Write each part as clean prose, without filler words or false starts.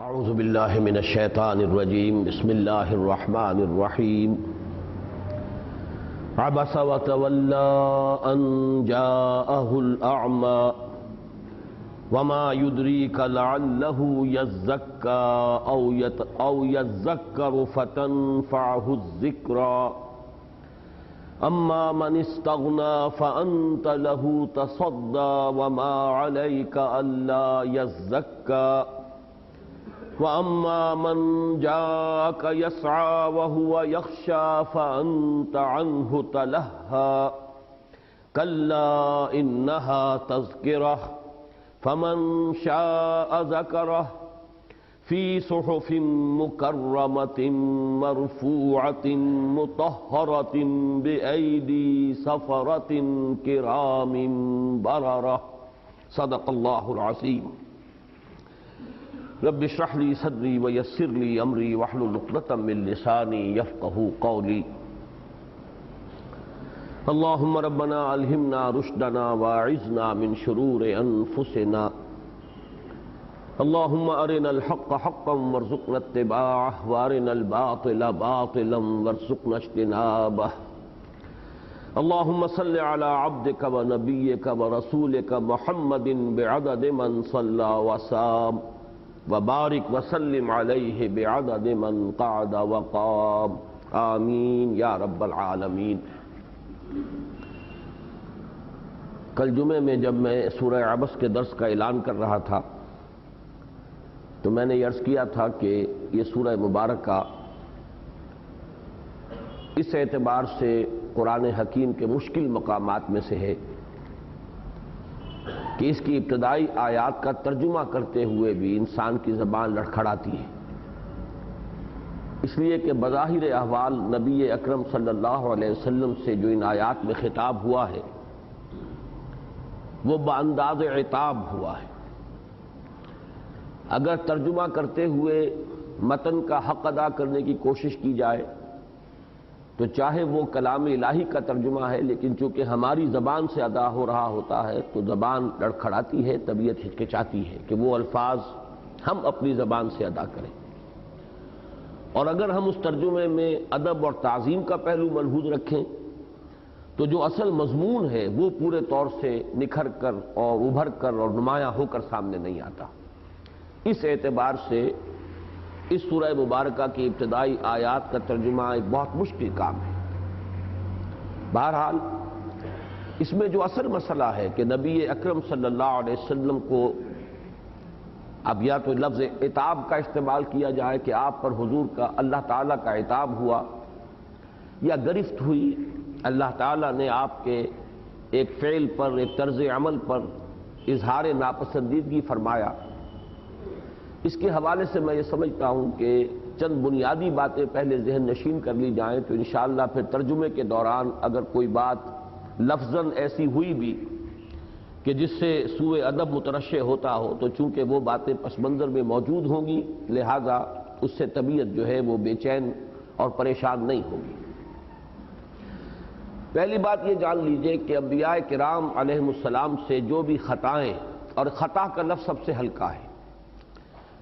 اعوذ باللہ من الشیطان الرجیم بسم اللہ الرحمن الرحیم عبس وتولى ان جاءه الأعمى وما يدريك لعله يزكى أو يذكر فتنفعه الذكرى أما من استغنى فأنت له تصدى وما عليك ألا يزكى وَأَمَّا مَنْ جَاءَكَ يَسْعَى وَهُوَ يَخْشَى فَأَنْتَ عَنْهُ تَلَهَّى كَلَّا إِنَّهَا تَذْكِرَةٌ فَمَنْ شَاءَ ذَكَرَهُ فِي صُحُفٍ مُكَرَّمَةٍ مَرْفُوعَةٍ مُطَهَّرَةٍ بِأَيْدِي سَفَرَةٍ كِرَامٍ بَرَرَةٍ صدق اللہ العظیم۔ رب اشرح لي صدري ويسر لي امري واحلل عقدة من لساني يفقهوا قولي۔ اللهم ربنا الهمنا رشدنا واعذنا من شرور انفسنا، اللهم ارنا الحق حقا وارزقنا اتباعه وارنا الباطل باطلا وارزقنا اجتنابه۔ اللهم صل على عبدك ونبيك ورسولك محمد بعدد من صلى وصام وبارک وسلم علیہ بعدد من قعد وقام آمین یا رب العالمین۔ کل جمعے میں جب میں سورہ عبس کے درس کا اعلان کر رہا تھا تو میں نے یہ عرض کیا تھا کہ یہ سورہ مبارکہ اس اعتبار سے قرآن حکیم کے مشکل مقامات میں سے ہے کہ اس کی ابتدائی آیات کا ترجمہ کرتے ہوئے بھی انسان کی زبان لڑکھڑاتی ہے، اس لیے کہ بظاہر احوال نبی اکرم صلی اللہ علیہ وسلم سے جو ان آیات میں خطاب ہوا ہے وہ بانداز عتاب ہوا ہے۔ اگر ترجمہ کرتے ہوئے متن کا حق ادا کرنے کی کوشش کی جائے تو چاہے وہ کلام الہی کا ترجمہ ہے، لیکن چونکہ ہماری زبان سے ادا ہو رہا ہوتا ہے تو زبان لڑکھڑاتی ہے، طبیعت ہچکچاتی ہے کہ وہ الفاظ ہم اپنی زبان سے ادا کریں۔ اور اگر ہم اس ترجمے میں ادب اور تعظیم کا پہلو ملحوظ رکھیں تو جو اصل مضمون ہے وہ پورے طور سے نکھر کر اور ابھر کر اور نمایاں ہو کر سامنے نہیں آتا۔ اس اعتبار سے اس سورہ مبارکہ کی ابتدائی آیات کا ترجمہ ایک بہت مشکل کام ہے۔ بہرحال اس میں جو اصل مسئلہ ہے کہ نبی اکرم صلی اللہ علیہ وسلم کو اب یا تو لفظ عتاب کا استعمال کیا جائے کہ آپ پر حضور کا اللہ تعالیٰ کا عتاب ہوا، یا گرفت ہوئی، اللہ تعالیٰ نے آپ کے ایک فعل پر، ایک طرز عمل پر اظہار ناپسندیدگی فرمایا۔ اس کے حوالے سے میں یہ سمجھتا ہوں کہ چند بنیادی باتیں پہلے ذہن نشین کر لی جائیں تو انشاءاللہ پھر ترجمے کے دوران اگر کوئی بات لفظاً ایسی ہوئی بھی کہ جس سے سوء ادب مترشح ہوتا ہو تو چونکہ وہ باتیں پس منظر میں موجود ہوں گی لہذا اس سے طبیعت جو ہے وہ بے چین اور پریشان نہیں ہوگی۔ پہلی بات یہ جان لیجئے کہ انبیاء کرام علیہم السلام سے جو بھی خطائیں، اور خطا کا لفظ سب سے ہلکا ہے،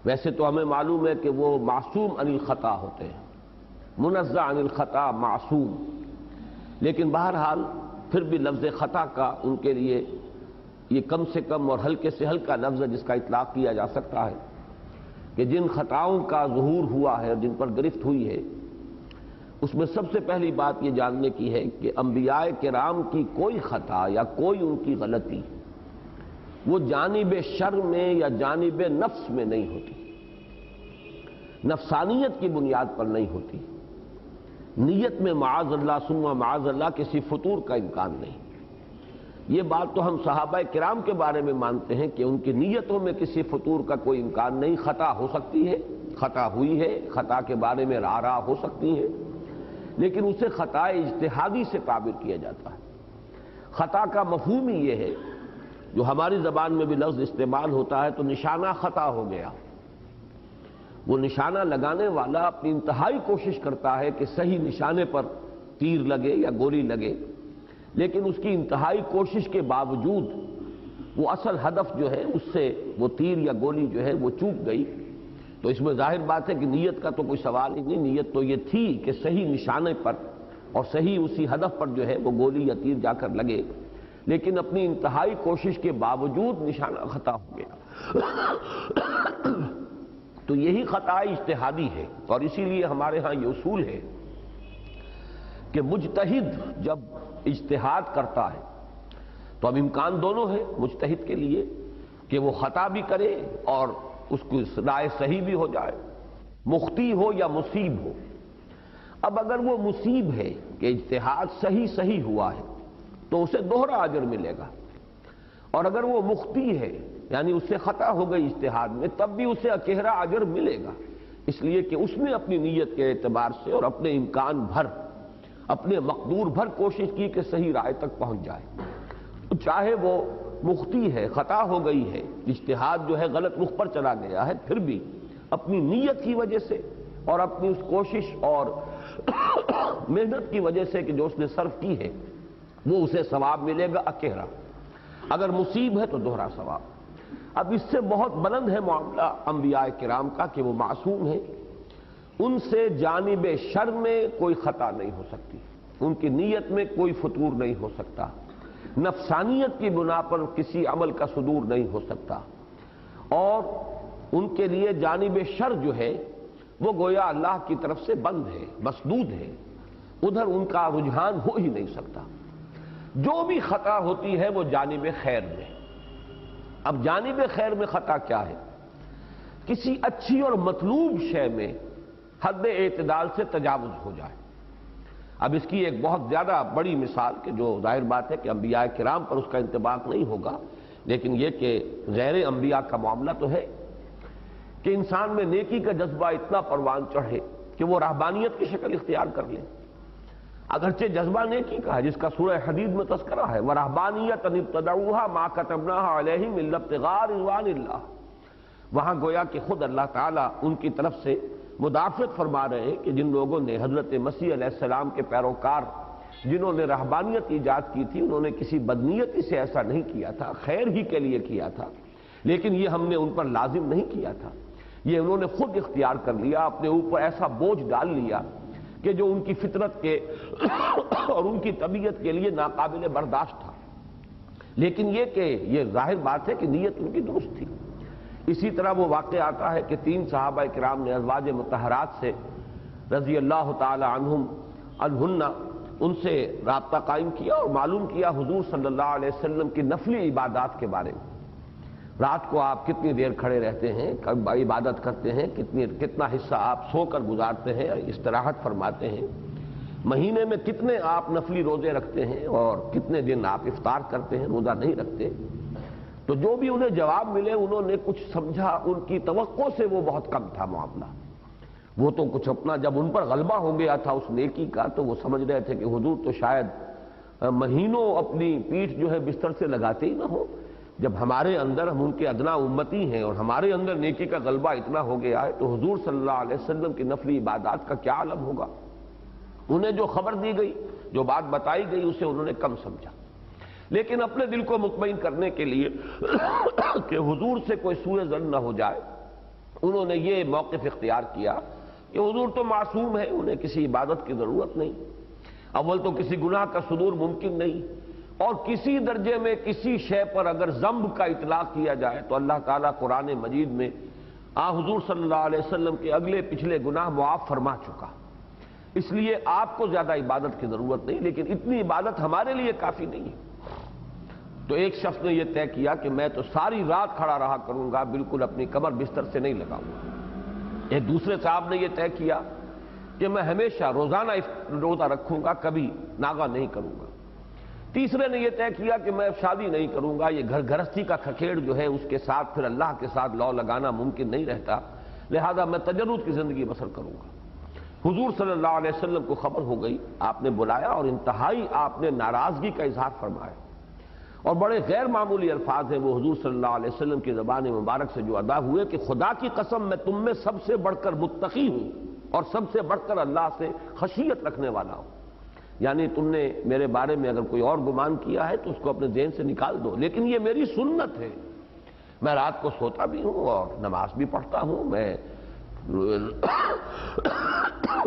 ویسے تو ہمیں معلوم ہے کہ وہ معصوم عن الخطا ہوتے ہیں، منزہ عن الخطا معصوم، لیکن بہرحال پھر بھی لفظ خطا کا ان کے لیے یہ کم سے کم اور ہلکے سے ہلکا لفظ ہے جس کا اطلاق کیا جا سکتا ہے کہ جن خطاؤں کا ظہور ہوا ہے اور جن پر گرفت ہوئی ہے اس میں سب سے پہلی بات یہ جاننے کی ہے کہ انبیاء کرام کی کوئی خطا یا کوئی ان کی غلطی وہ جانب شر میں یا جانب نفس میں نہیں ہوتی، نفسانیت کی بنیاد پر نہیں ہوتی، نیت میں معاذ اللہ ثم معاذ اللہ کسی فطور کا امکان نہیں۔ یہ بات تو ہم صحابہ کرام کے بارے میں مانتے ہیں کہ ان کی نیتوں میں کسی فطور کا کوئی امکان نہیں، خطا ہو سکتی ہے، خطا ہوئی ہے، خطا کے بارے میں راہ ہو سکتی ہے، لیکن اسے خطا اجتہادی سے تعبیر کیا جاتا ہے۔ خطا کا مفہوم ہی یہ ہے جو ہماری زبان میں بھی لفظ استعمال ہوتا ہے تو نشانہ خطا ہو گیا، وہ نشانہ لگانے والا اپنی انتہائی کوشش کرتا ہے کہ صحیح نشانے پر تیر لگے یا گولی لگے، لیکن اس کی انتہائی کوشش کے باوجود وہ اصل ہدف جو ہے اس سے وہ تیر یا گولی جو ہے وہ چوک گئی، تو اس میں ظاہر بات ہے کہ نیت کا تو کوئی سوال ہی نہیں، نیت تو یہ تھی کہ صحیح نشانے پر اور صحیح اسی ہدف پر جو ہے وہ گولی یا تیر جا کر لگے، لیکن اپنی انتہائی کوشش کے باوجود نشانہ خطا ہو گیا۔ تو یہی خطا اجتہادی ہے، اور اسی لیے ہمارے ہاں یہ اصول ہے کہ مجتہد جب اجتہاد کرتا ہے تو اب امکان دونوں ہے مجتہد کے لیے کہ وہ خطا بھی کرے اور اس کی رائے صحیح بھی ہو جائے، مخطی ہو یا مصیب ہو۔ اب اگر وہ مصیب ہے کہ اجتہاد صحیح ہوا ہے تو اسے دوہرا اجر ملے گا، اور اگر وہ مخطی ہے یعنی اس سے خطا ہو گئی اجتہاد میں، تب بھی اسے اکیرا اجر ملے گا، اس لیے کہ اس نے اپنی نیت کے اعتبار سے اور اپنے امکان بھر، اپنے مقدور بھر کوشش کی کہ صحیح رائے تک پہنچ جائے۔ چاہے وہ مخطی ہے، خطا ہو گئی ہے، اجتہاد جو ہے غلط رخ پر چلا گیا ہے، پھر بھی اپنی نیت کی وجہ سے اور اپنی اس کوشش اور محنت کی وجہ سے کہ جو اس نے صرف کی ہے وہ اسے ثواب ملے گا اکیرا، اگر مصیب ہے تو دوہرا ثواب۔ اب اس سے بہت بلند ہے معاملہ انبیاء کرام کا کہ وہ معصوم ہیں، ان سے جانب شر میں کوئی خطا نہیں ہو سکتی، ان کی نیت میں کوئی فتور نہیں ہو سکتا، نفسانیت کی بنا پر کسی عمل کا صدور نہیں ہو سکتا، اور ان کے لیے جانب شر جو ہے وہ گویا اللہ کی طرف سے بند ہے، مسدود ہے، ادھر ان کا رجحان ہو ہی نہیں سکتا۔ جو بھی خطا ہوتی ہے وہ جانب خیر میں۔ اب جانب خیر میں خطا کیا ہے؟ کسی اچھی اور مطلوب شے میں حد اعتدال سے تجاوز ہو جائے۔ اب اس کی ایک بہت زیادہ بڑی مثال کہ جو ظاہر بات ہے کہ انبیاء کرام پر اس کا انطباق نہیں ہوگا، لیکن یہ کہ غیر انبیاء کا معاملہ تو ہے کہ انسان میں نیکی کا جذبہ اتنا پروان چڑھے کہ وہ رہبانیت کی شکل اختیار کر لے، اگرچہ جذبہ نیکی کا ہے جس کا سورہ حدید میں تذکرہ ہے، وَرَهْبَانِيَّةً ابْتَدَعُوهَا مَا كَتَبْنَاهَا عَلَيْهِمْ إِلَّا ابْتِغَاءَ رِضْوَانِ اللَّهِ۔ وہاں گویا کہ خود اللہ تعالیٰ ان کی طرف سے مدافعت فرما رہے ہیں کہ جن لوگوں نے حضرت مسیح علیہ السلام کے پیروکار جنہوں نے رہبانیت ایجاد کی تھی، انہوں نے کسی بدنیتی سے ایسا نہیں کیا تھا، خیر ہی کے لیے کیا تھا، لیکن یہ ہم نے ان پر لازم نہیں کیا تھا، یہ انہوں نے خود اختیار کر لیا، اپنے اوپر ایسا بوجھ ڈال لیا کہ جو ان کی فطرت کے اور ان کی طبیعت کے لیے ناقابل برداشت تھا، لیکن یہ کہ یہ ظاہر بات ہے کہ نیت ان کی درست تھی۔ اسی طرح وہ واقعہ آتا ہے کہ 3 صحابہ کرام نے ازواج مطہرات سے رضی اللہ تعالی عنہن ان سے رابطہ قائم کیا اور معلوم کیا حضور صلی اللہ علیہ وسلم کی نفلی عبادات کے بارے میں۔ رات کو آپ کتنی دیر کھڑے رہتے ہیں، کب عبادت کرتے ہیں، کتنا حصہ آپ سو کر گزارتے ہیں، استراحت فرماتے ہیں، مہینے میں کتنے آپ نفلی روزے رکھتے ہیں اور کتنے دن آپ افطار کرتے ہیں، روزہ نہیں رکھتے۔ تو جو بھی انہیں جواب ملے انہوں نے کچھ سمجھا، ان کی توقع سے وہ بہت کم تھا معاملہ، وہ تو کچھ اپنا جب ان پر غلبہ ہو گیا تھا اس نیکی کا تو وہ سمجھ رہے تھے کہ حضور تو شاید مہینوں اپنی پیٹھ جو ہے بستر سے لگاتے ہی نہ ہو، جب ہمارے اندر ہم ان کے ادنا امتی ہیں اور ہمارے اندر نیکی کا غلبہ اتنا ہو گیا ہے تو حضور صلی اللہ علیہ وسلم کی نفلی عبادات کا کیا عالم ہوگا۔ انہیں جو خبر دی گئی، جو بات بتائی گئی اسے انہوں نے کم سمجھا، لیکن اپنے دل کو مطمئن کرنے کے لیے کہ حضور سے کوئی سوء ظن نہ ہو جائے، انہوں نے یہ موقف اختیار کیا کہ حضور تو معصوم ہے، انہیں کسی عبادت کی ضرورت نہیں، اول تو کسی گناہ کا صدور ممکن نہیں، اور کسی درجے میں کسی شے پر اگر ذنب کا اطلاق کیا جائے تو اللہ تعالیٰ قرآن مجید میں حضور صلی اللہ علیہ وسلم کے اگلے پچھلے گناہ معاف فرما چکا، اس لیے آپ کو زیادہ عبادت کی ضرورت نہیں، لیکن اتنی عبادت ہمارے لیے کافی نہیں ہے۔ تو ایک شخص نے یہ طے کیا کہ میں تو ساری رات کھڑا رہا کروں گا، بالکل اپنی کمر بستر سے نہیں لگاؤں گا۔ ایک دوسرے صاحب نے یہ طے کیا کہ میں ہمیشہ روزانہ روزہ رکھوں گا، کبھی ناغہ نہیں کروں گا۔ تیسرے نے یہ طے کیا کہ میں شادی نہیں کروں گا، یہ گھر گھرستی کا کھکھیڑ جو ہے اس کے ساتھ پھر اللہ کے ساتھ لو لگانا ممکن نہیں رہتا، لہذا میں تجرد کی زندگی بسر کروں گا۔ حضور صلی اللہ علیہ وسلم کو خبر ہو گئی، آپ نے بلایا اور انتہائی آپ نے ناراضگی کا اظہار فرمایا، اور بڑے غیر معمولی الفاظ ہیں وہ حضور صلی اللہ علیہ وسلم کی زبان مبارک سے جو ادا ہوئے کہ خدا کی قسم میں تم میں سب سے بڑھ کر متقی ہوں اور سب سے بڑھ کر اللہ سے خشیت رکھنے والا ہوں، یعنی تم نے میرے بارے میں اگر کوئی اور گمان کیا ہے تو اس کو اپنے ذہن سے نکال دو، لیکن یہ میری سنت ہے، میں رات کو سوتا بھی ہوں اور نماز بھی پڑھتا ہوں، میں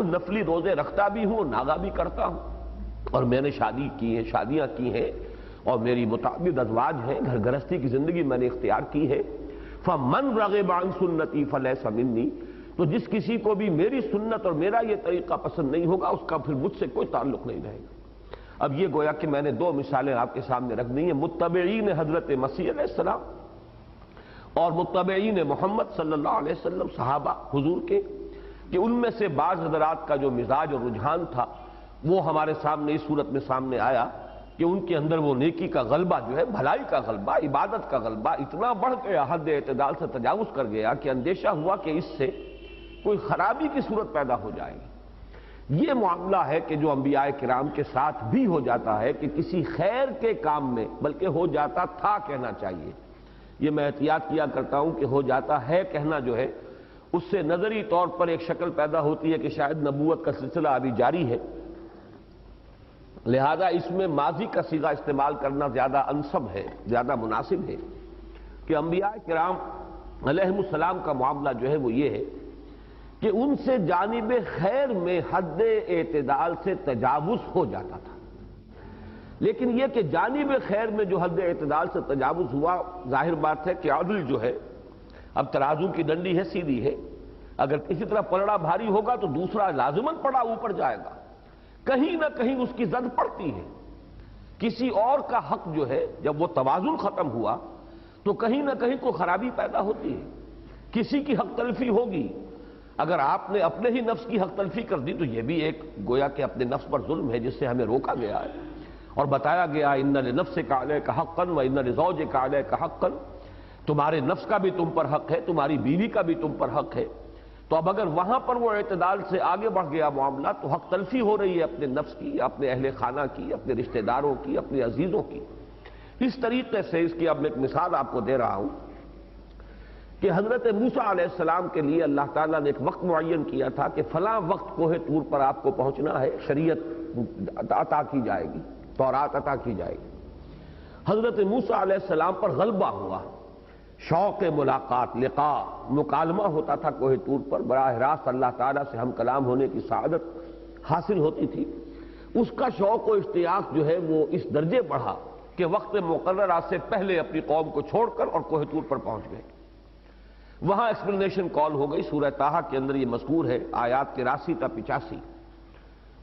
نفلی روزے رکھتا بھی ہوں، ناغا بھی کرتا ہوں، اور میں نے شادی کی ہے، شادیاں کی ہیں، اور میری متعدد ازواج ہیں، گھر گرہستی کی زندگی میں نے اختیار کی ہے۔ فَمَنْ رَغِبَ عَنْ سُنَّتِي فَلَيْسَ مِنِّي، تو جس کسی کو بھی میری سنت اور میرا یہ طریقہ پسند نہیں ہوگا، اس کا پھر مجھ سے کوئی تعلق نہیں رہے گا۔ اب یہ گویا کہ میں نے دو مثالیں آپ کے سامنے رکھ دی ہیں، متبعین حضرت مسیح علیہ السلام اور متبعین محمد صلی اللہ علیہ وسلم، صحابہ حضور کے، کہ ان میں سے بعض حضرات کا جو مزاج اور رجحان تھا وہ ہمارے سامنے اس صورت میں سامنے آیا کہ ان کے اندر وہ نیکی کا غلبہ جو ہے، بھلائی کا غلبہ، عبادت کا غلبہ اتنا بڑھ گیا، حد اعتدال سے تجاوز کر گیا کہ اندیشہ ہوا کہ اس سے کوئی خرابی کی صورت پیدا ہو جائے گی۔ یہ معاملہ ہے کہ جو انبیاء کرام کے ساتھ بھی ہو جاتا ہے کہ کسی خیر کے کام میں، بلکہ ہو جاتا تھا کہنا چاہیے، یہ میں احتیاط کیا کرتا ہوں کہ ہو جاتا ہے کہنا جو ہے اس سے نظری طور پر ایک شکل پیدا ہوتی ہے کہ شاید نبوت کا سلسلہ ابھی جاری ہے، لہذا اس میں ماضی کا صیغہ استعمال کرنا زیادہ انسب ہے، زیادہ مناسب ہے کہ انبیاء کرام علیہم السلام کا معاملہ جو ہے وہ یہ ہے کہ ان سے جانب خیر میں حد اعتدال سے تجاوز ہو جاتا تھا، لیکن یہ کہ جانب خیر میں جو حد اعتدال سے تجاوز ہوا، ظاہر بات ہے کہ عدل جو ہے، اب ترازو کی ڈنڈی ہے، سیدھی ہے، اگر کسی طرح پلڑا بھاری ہوگا تو دوسرا لازماً پڑا اوپر جائے گا، کہیں نہ کہیں اس کی زد پڑتی ہے، کسی اور کا حق جو ہے جب وہ توازن ختم ہوا تو کہیں نہ کہیں کوئی خرابی پیدا ہوتی ہے، کسی کی حق تلفی ہوگی۔ اگر آپ نے اپنے ہی نفس کی حق تلفی کر دی تو یہ بھی ایک گویا کہ اپنے نفس پر ظلم ہے جس سے ہمیں روکا گیا ہے اور بتایا گیا ان لنفسک علیک حقا وان لزوجک علیک حقا، تمہارے نفس کا بھی تم پر حق ہے، تمہاری بیوی کا بھی تم پر حق ہے۔ تو اب اگر وہاں پر وہ اعتدال سے آگے بڑھ گیا معاملہ تو حق تلفی ہو رہی ہے اپنے نفس کی، اپنے اہل خانہ کی، اپنے رشتہ داروں کی، اپنے عزیزوں کی۔ اس طریقے سے اس کی اب میں ایک مثال آپ کو دے رہا ہوں کہ حضرت موسیٰ علیہ السلام کے لیے اللہ تعالیٰ نے ایک وقت معین کیا تھا کہ فلاں وقت کوہ طور پر آپ کو پہنچنا ہے، شریعت عطا کی جائے گی، تورات عطا کی جائے گی۔ حضرت موسیٰ علیہ السلام پر غلبہ ہوا، شوق ملاقات، لقاء، مکالمہ ہوتا تھا کوہ طور پر، براہ راست اللہ تعالیٰ سے ہم کلام ہونے کی سعادت حاصل ہوتی تھی۔ اس کا شوق و اشتیاق جو ہے وہ اس درجے بڑھا کہ وقت مقررہ سے پہلے اپنی قوم کو چھوڑ کر اور کوہ طور پر پہنچ گئے۔ وہاں ایکسپلینیشن کال ہو گئی، سورہ طٰہٰ کے اندر یہ مذکور ہے، آیات 83 تا 85۔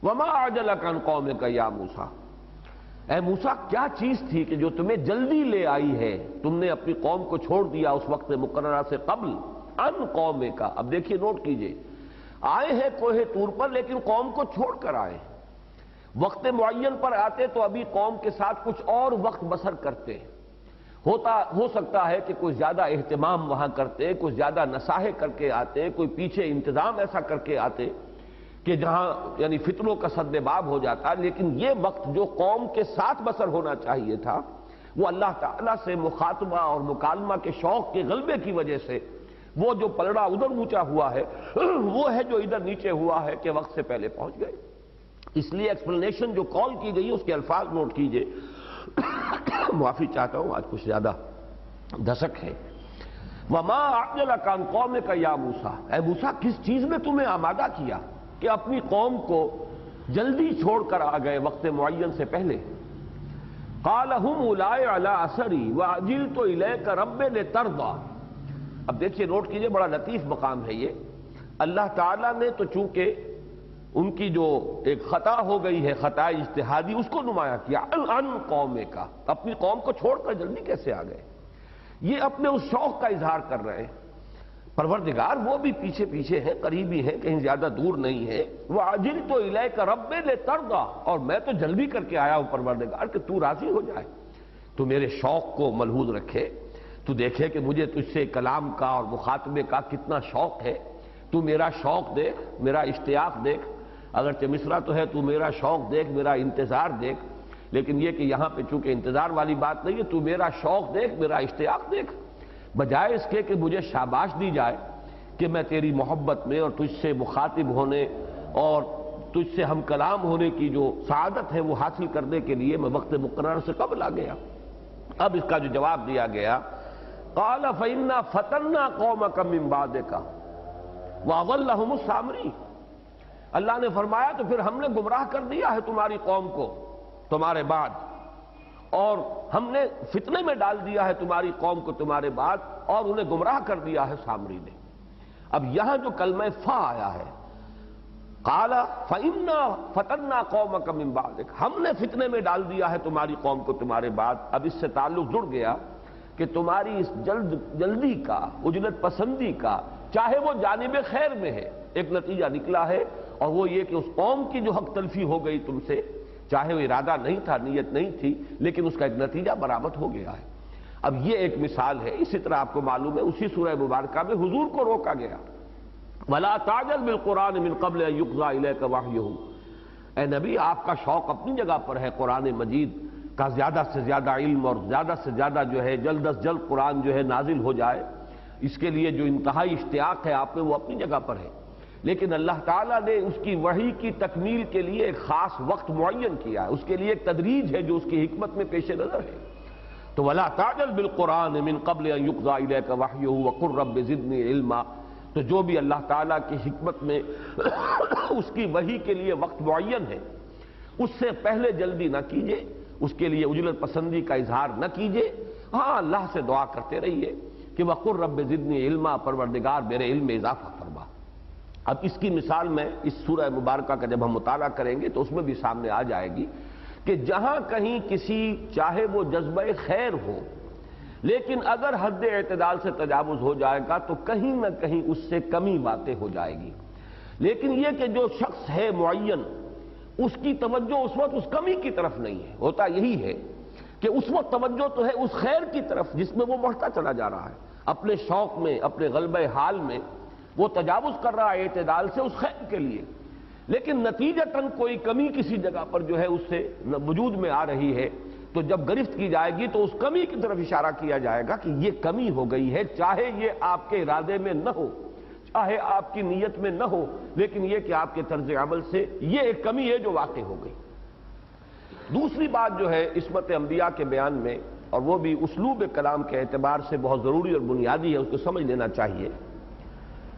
وَمَا أَعْجَلَكَ عَنْ قَوْمِكَ يَا مُوسَىٰ، اے موسیٰ کیا چیز تھی کہ جو تمہیں جلدی لے آئی ہے، تم نے اپنی قوم کو چھوڑ دیا اس وقت مقررہ سے قبل۔ ان قومک، اب دیکھیے نوٹ کیجئے، آئے ہیں کوہ طور پر لیکن قوم کو چھوڑ کر آئے، وقت معین پر آتے تو ابھی قوم کے ساتھ کچھ اور وقت بسر کرتے، ہو سکتا ہے کہ کوئی زیادہ اہتمام وہاں کرتے، کوئی زیادہ نصاحے کر کے آتے، کوئی پیچھے انتظام ایسا کر کے آتے کہ جہاں یعنی فتنوں کا سد باب ہو جاتا، لیکن یہ وقت جو قوم کے ساتھ بسر ہونا چاہیے تھا وہ اللہ تعالیٰ سے مخاطبہ اور مکالمہ کے شوق کے غلبے کی وجہ سے وہ جو پلڑا ادھر اونچا ہوا ہے وہ ہے جو ادھر نیچے ہوا ہے کہ وقت سے پہلے پہنچ گئے۔ اس لیے ایکسپلینیشن جو کال کی گئی اس کے الفاظ نوٹ کیجئے، معافی چاہتا ہوں آج کچھ زیادہ دھسک ہے۔ وَمَا أَعْجَلَكَ عَنْ قَوْمِكَ يَا مُوسَىٰ، اے موسیٰ کس چیز نے تمہیں آمادہ کیا کہ اپنی قوم کو جلدی چھوڑ کر آ گئے وقت معین سے پہلے۔ قَالَ هُمْ أُولَٰئِكَ عَلَىٰ أَثَرِي وَعَجِلْتُ إِلَيْكَ رَبِّ لِتَرْضَىٰ۔ اب دیکھیے نوٹ کیجئے، بڑا لطیف مقام ہے یہ۔ اللہ تعالیٰ نے تو چونکہ ان کی جو ایک خطا ہو گئی ہے، خطا اجتہادی، اس کو نمایاں کیا، ان قومک، اپنی قوم کو چھوڑ کر جلدی کیسے آ گئے، یہ اپنے اس شوق کا اظہار کر رہے ہیں۔ پروردگار وہ بھی پیچھے پیچھے ہے، قریبی ہے، کہیں زیادہ دور نہیں ہے۔ وَعَجِلْتُ إِلَيْكَ رَبِّ لِتَرْضَىٰ، اور میں تو جلدی کر کے آیا ہوں پروردگار کہ تو راضی ہو جائے، تو میرے شوق کو ملحوظ رکھے، تو دیکھے کہ مجھے تجھ سے کلام کا اور مخاطبے کا کتنا شوق ہے، تو میرا شوق دیکھ، میرا اشتیاق دیکھ، اگرچہ مصرع تو ہے تو میرا شوق دیکھ، میرا انتظار دیکھ، لیکن یہ کہ یہاں پہ چونکہ انتظار والی بات نہیں ہے، تو میرا شوق دیکھ، میرا اشتیاق دیکھ، بجائے اس کے کہ مجھے شاباش دی جائے کہ میں تیری محبت میں اور تجھ سے مخاطب ہونے اور تجھ سے ہم کلام ہونے کی جو سعادت ہے وہ حاصل کرنے کے لیے میں وقت مقرر سے قبل آ گیا۔ اب اس کا جو جواب دیا گیا، قال فإنا فتنا قومك من بعدك، وَأَضَلَّهُمُ السَّامِرِينَ، اللہ نے فرمایا تو پھر ہم نے گمراہ کر دیا ہے تمہاری قوم کو تمہارے بعد، اور ہم نے فتنے میں ڈال دیا ہے تمہاری قوم کو تمہارے بعد، اور انہیں گمراہ کر دیا ہے سامری نے۔ اب یہاں جو کلمہ فا آیا ہے، قال فَإِنَّا فَتَنَّا قَوْمَكَ مِن بَعْدِكَ، ہم نے فتنے میں ڈال دیا ہے تمہاری قوم کو تمہارے بعد۔ اب اس سے تعلق جڑ گیا کہ تمہاری اس جلدی کا، عجلت پسندی کا، چاہے وہ جانب خیر میں ہے، ایک نتیجہ نکلا ہے، اور وہ یہ کہ اس قوم کی جو حق تلفی ہو گئی تم سے، چاہے وہ ارادہ نہیں تھا، نیت نہیں تھی، لیکن اس کا ایک نتیجہ برآمد ہو گیا ہے۔ اب یہ ایک مثال ہے۔ اسی طرح آپ کو معلوم ہے اسی سورہ مبارکہ میں حضور کو روکا گیا، وَلَا تَعْجَلْ بِالْقُرْآنِ مِن قَبْلِ أَن يُقْضَىٰ إِلَيْكَ وَحْيُهُ، اے نبی آپ کا شوق اپنی جگہ پر ہے قرآن مجید کا زیادہ سے زیادہ علم، اور زیادہ سے زیادہ جو ہے جلد از جلد قرآن جو ہے نازل ہو جائے، اس کے لیے جو انتہائی اشتیاق ہے آپ میں وہ اپنی جگہ پر ہے، لیکن اللہ تعالیٰ نے اس کی وحی کی تکمیل کے لیے ایک خاص وقت معین کیا ہے، اس کے لیے ایک تدریج ہے جو اس کی حکمت میں پیش نظر ہے۔ تو وَلَا تَعْجَلْ بِالْقُرْآنِ مِن قَبْلِ أَن يُقْضَىٰ إِلَيْكَ وَحْيُهُ وَقُل رَّبِّ زِدْنِي عِلْمًا، تو جو بھی اللہ تعالیٰ کی حکمت میں اس کی وحی کے لیے وقت معین ہے، اس سے پہلے جلدی نہ کیجیے، اس کے لیے عجلت پسندی کا اظہار نہ کیجیے، ہاں اللہ سے دعا کرتے رہیے کہ وَقُل رَّبِّ زِدْنِي عِلْمًا، پروردگار میرے علم میں اضافہ فرما۔ اب اس کی مثال میں اس سورہ مبارکہ کا جب ہم مطالعہ کریں گے تو اس میں بھی سامنے آ جائے گی کہ جہاں کہیں کسی چاہے وہ جذبہ خیر ہو، لیکن اگر حد اعتدال سے تجاوز ہو جائے گا تو کہیں نہ کہیں اس سے کمی باتیں ہو جائے گی، لیکن یہ کہ جو شخص ہے معین اس کی توجہ اس وقت اس کمی کی طرف نہیں ہے، ہوتا یہی ہے کہ اس وقت توجہ تو ہے اس خیر کی طرف جس میں وہ بڑھتا چلا جا رہا ہے، اپنے شوق میں، اپنے غلبہ حال میں وہ تجاوز کر رہا ہے اعتدال سے اس خیر کے لیے، لیکن نتیجتاً کوئی کمی کسی جگہ پر جو ہے اس سے وجود میں آ رہی ہے، تو جب گرفت کی جائے گی تو اس کمی کی طرف اشارہ کیا جائے گا کہ یہ کمی ہو گئی ہے، چاہے یہ آپ کے ارادے میں نہ ہو، چاہے آپ کی نیت میں نہ ہو، لیکن یہ کہ آپ کے طرز عمل سے یہ ایک کمی ہے جو واقع ہو گئی۔ دوسری بات جو ہے عصمت انبیاء کے بیان میں، اور وہ بھی اسلوب کلام کے اعتبار سے بہت ضروری اور بنیادی ہے، اس کو سمجھ لینا چاہیے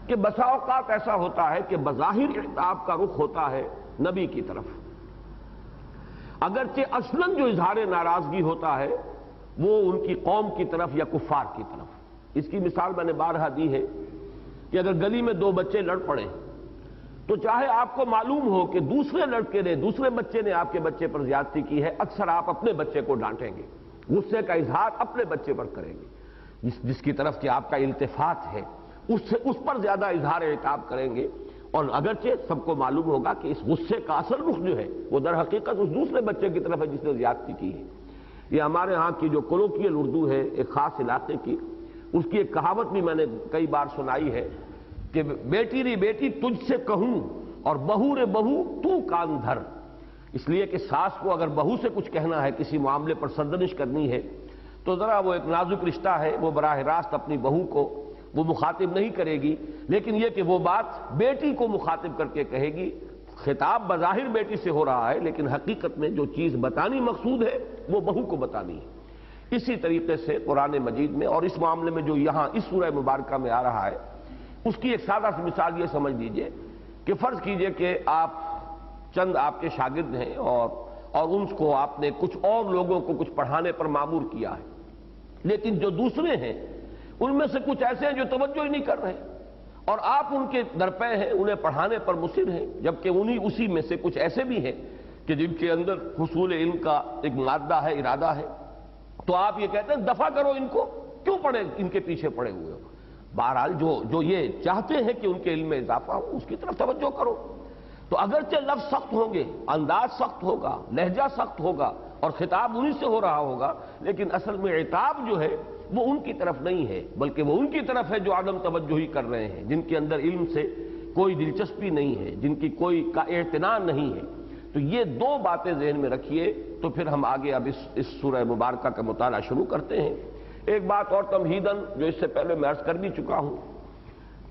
کہ بسا اوقات ایسا ہوتا ہے کہ بظاہر عتاب کا رخ ہوتا ہے نبی کی طرف، اگرچہ اصلاً جو اظہار ناراضگی ہوتا ہے وہ ان کی قوم کی طرف یا کفار کی طرف۔ اس کی مثال میں نے بارہا دی ہے کہ اگر گلی میں دو بچے لڑ پڑے تو چاہے آپ کو معلوم ہو کہ دوسرے لڑکے نے، دوسرے بچے نے آپ کے بچے پر زیادتی کی ہے، اکثر آپ اپنے بچے کو ڈانٹیں گے، غصے کا اظہار اپنے بچے پر کریں گے، جس کی طرف کہ آپ کا التفات ہے اس پر زیادہ اظہار عتاب کریں گے، اور اگرچہ سب کو معلوم ہوگا کہ اس غصے کا اصل رخ جو ہے وہ در حقیقت اس دوسرے بچے کی طرف ہے جس نے زیادتی کی ہے۔ یہ ہمارے ہاں کی جو کولوکیل اردو ہے ایک خاص علاقے کی، اس کی ایک کہاوت بھی میں نے کئی بار سنائی ہے کہ بیٹی ری بیٹی تجھ سے کہوں اور بہو رے بہو تو کان دھر، اس لیے کہ ساس کو اگر بہو سے کچھ کہنا ہے، کسی معاملے پر سرزنش کرنی ہے، تو ذرا وہ ایک نازک رشتہ ہے، وہ براہ راست اپنی بہو کو وہ مخاطب نہیں کرے گی، لیکن یہ کہ وہ بات بیٹی کو مخاطب کر کے کہے گی، خطاب بظاہر بیٹی سے ہو رہا ہے لیکن حقیقت میں جو چیز بتانی مقصود ہے وہ بہو کو بتانی ہے۔ اسی طریقے سے قرآن مجید میں اور اس معاملے میں جو یہاں اس سورہ مبارکہ میں آ رہا ہے، اس کی ایک سادہ سی مثال یہ سمجھ لیجئے کہ فرض کیجئے کہ آپ چند آپ کے شاگرد ہیں اور ان کو آپ نے کچھ اور لوگوں کو کچھ پڑھانے پر مامور کیا ہے، لیکن جو دوسرے ہیں ان میں سے کچھ ایسے ہیں جو توجہ ہی نہیں کر رہے، اور آپ ان کے درپے ہیں، انہیں پڑھانے پر مصر ہیں، جبکہ اسی میں سے کچھ ایسے بھی ہیں کہ جن کے اندر حصول علم کا ایک مادہ ہے، ارادہ ہے، تو آپ یہ کہتے ہیں دفع کرو ان کو، کیوں پڑے ان کے پیچھے پڑے ہوئے ہو؟ بہرحال جو یہ چاہتے ہیں کہ ان کے علم میں اضافہ ہو اس کی طرف توجہ کرو۔ تو اگرچہ لفظ سخت ہوں گے، انداز سخت ہوگا، لہجہ سخت ہوگا، اور خطاب انہی سے ہو رہا ہوگا، لیکن اصل میں عتاب جو ہے وہ ان کی طرف نہیں ہے، بلکہ وہ ان کی طرف ہے جو عدم توجہی کر رہے ہیں، جن کے اندر علم سے کوئی دلچسپی نہیں ہے، جن کی کوئی کا اعتنا نہیں ہے۔ تو یہ دو باتیں ذہن میں رکھیے تو پھر ہم آگے اب اس سورہ مبارکہ کا مطالعہ شروع کرتے ہیں۔ ایک بات اور تمہیداً جو اس سے پہلے میں عرض کر بھی چکا ہوں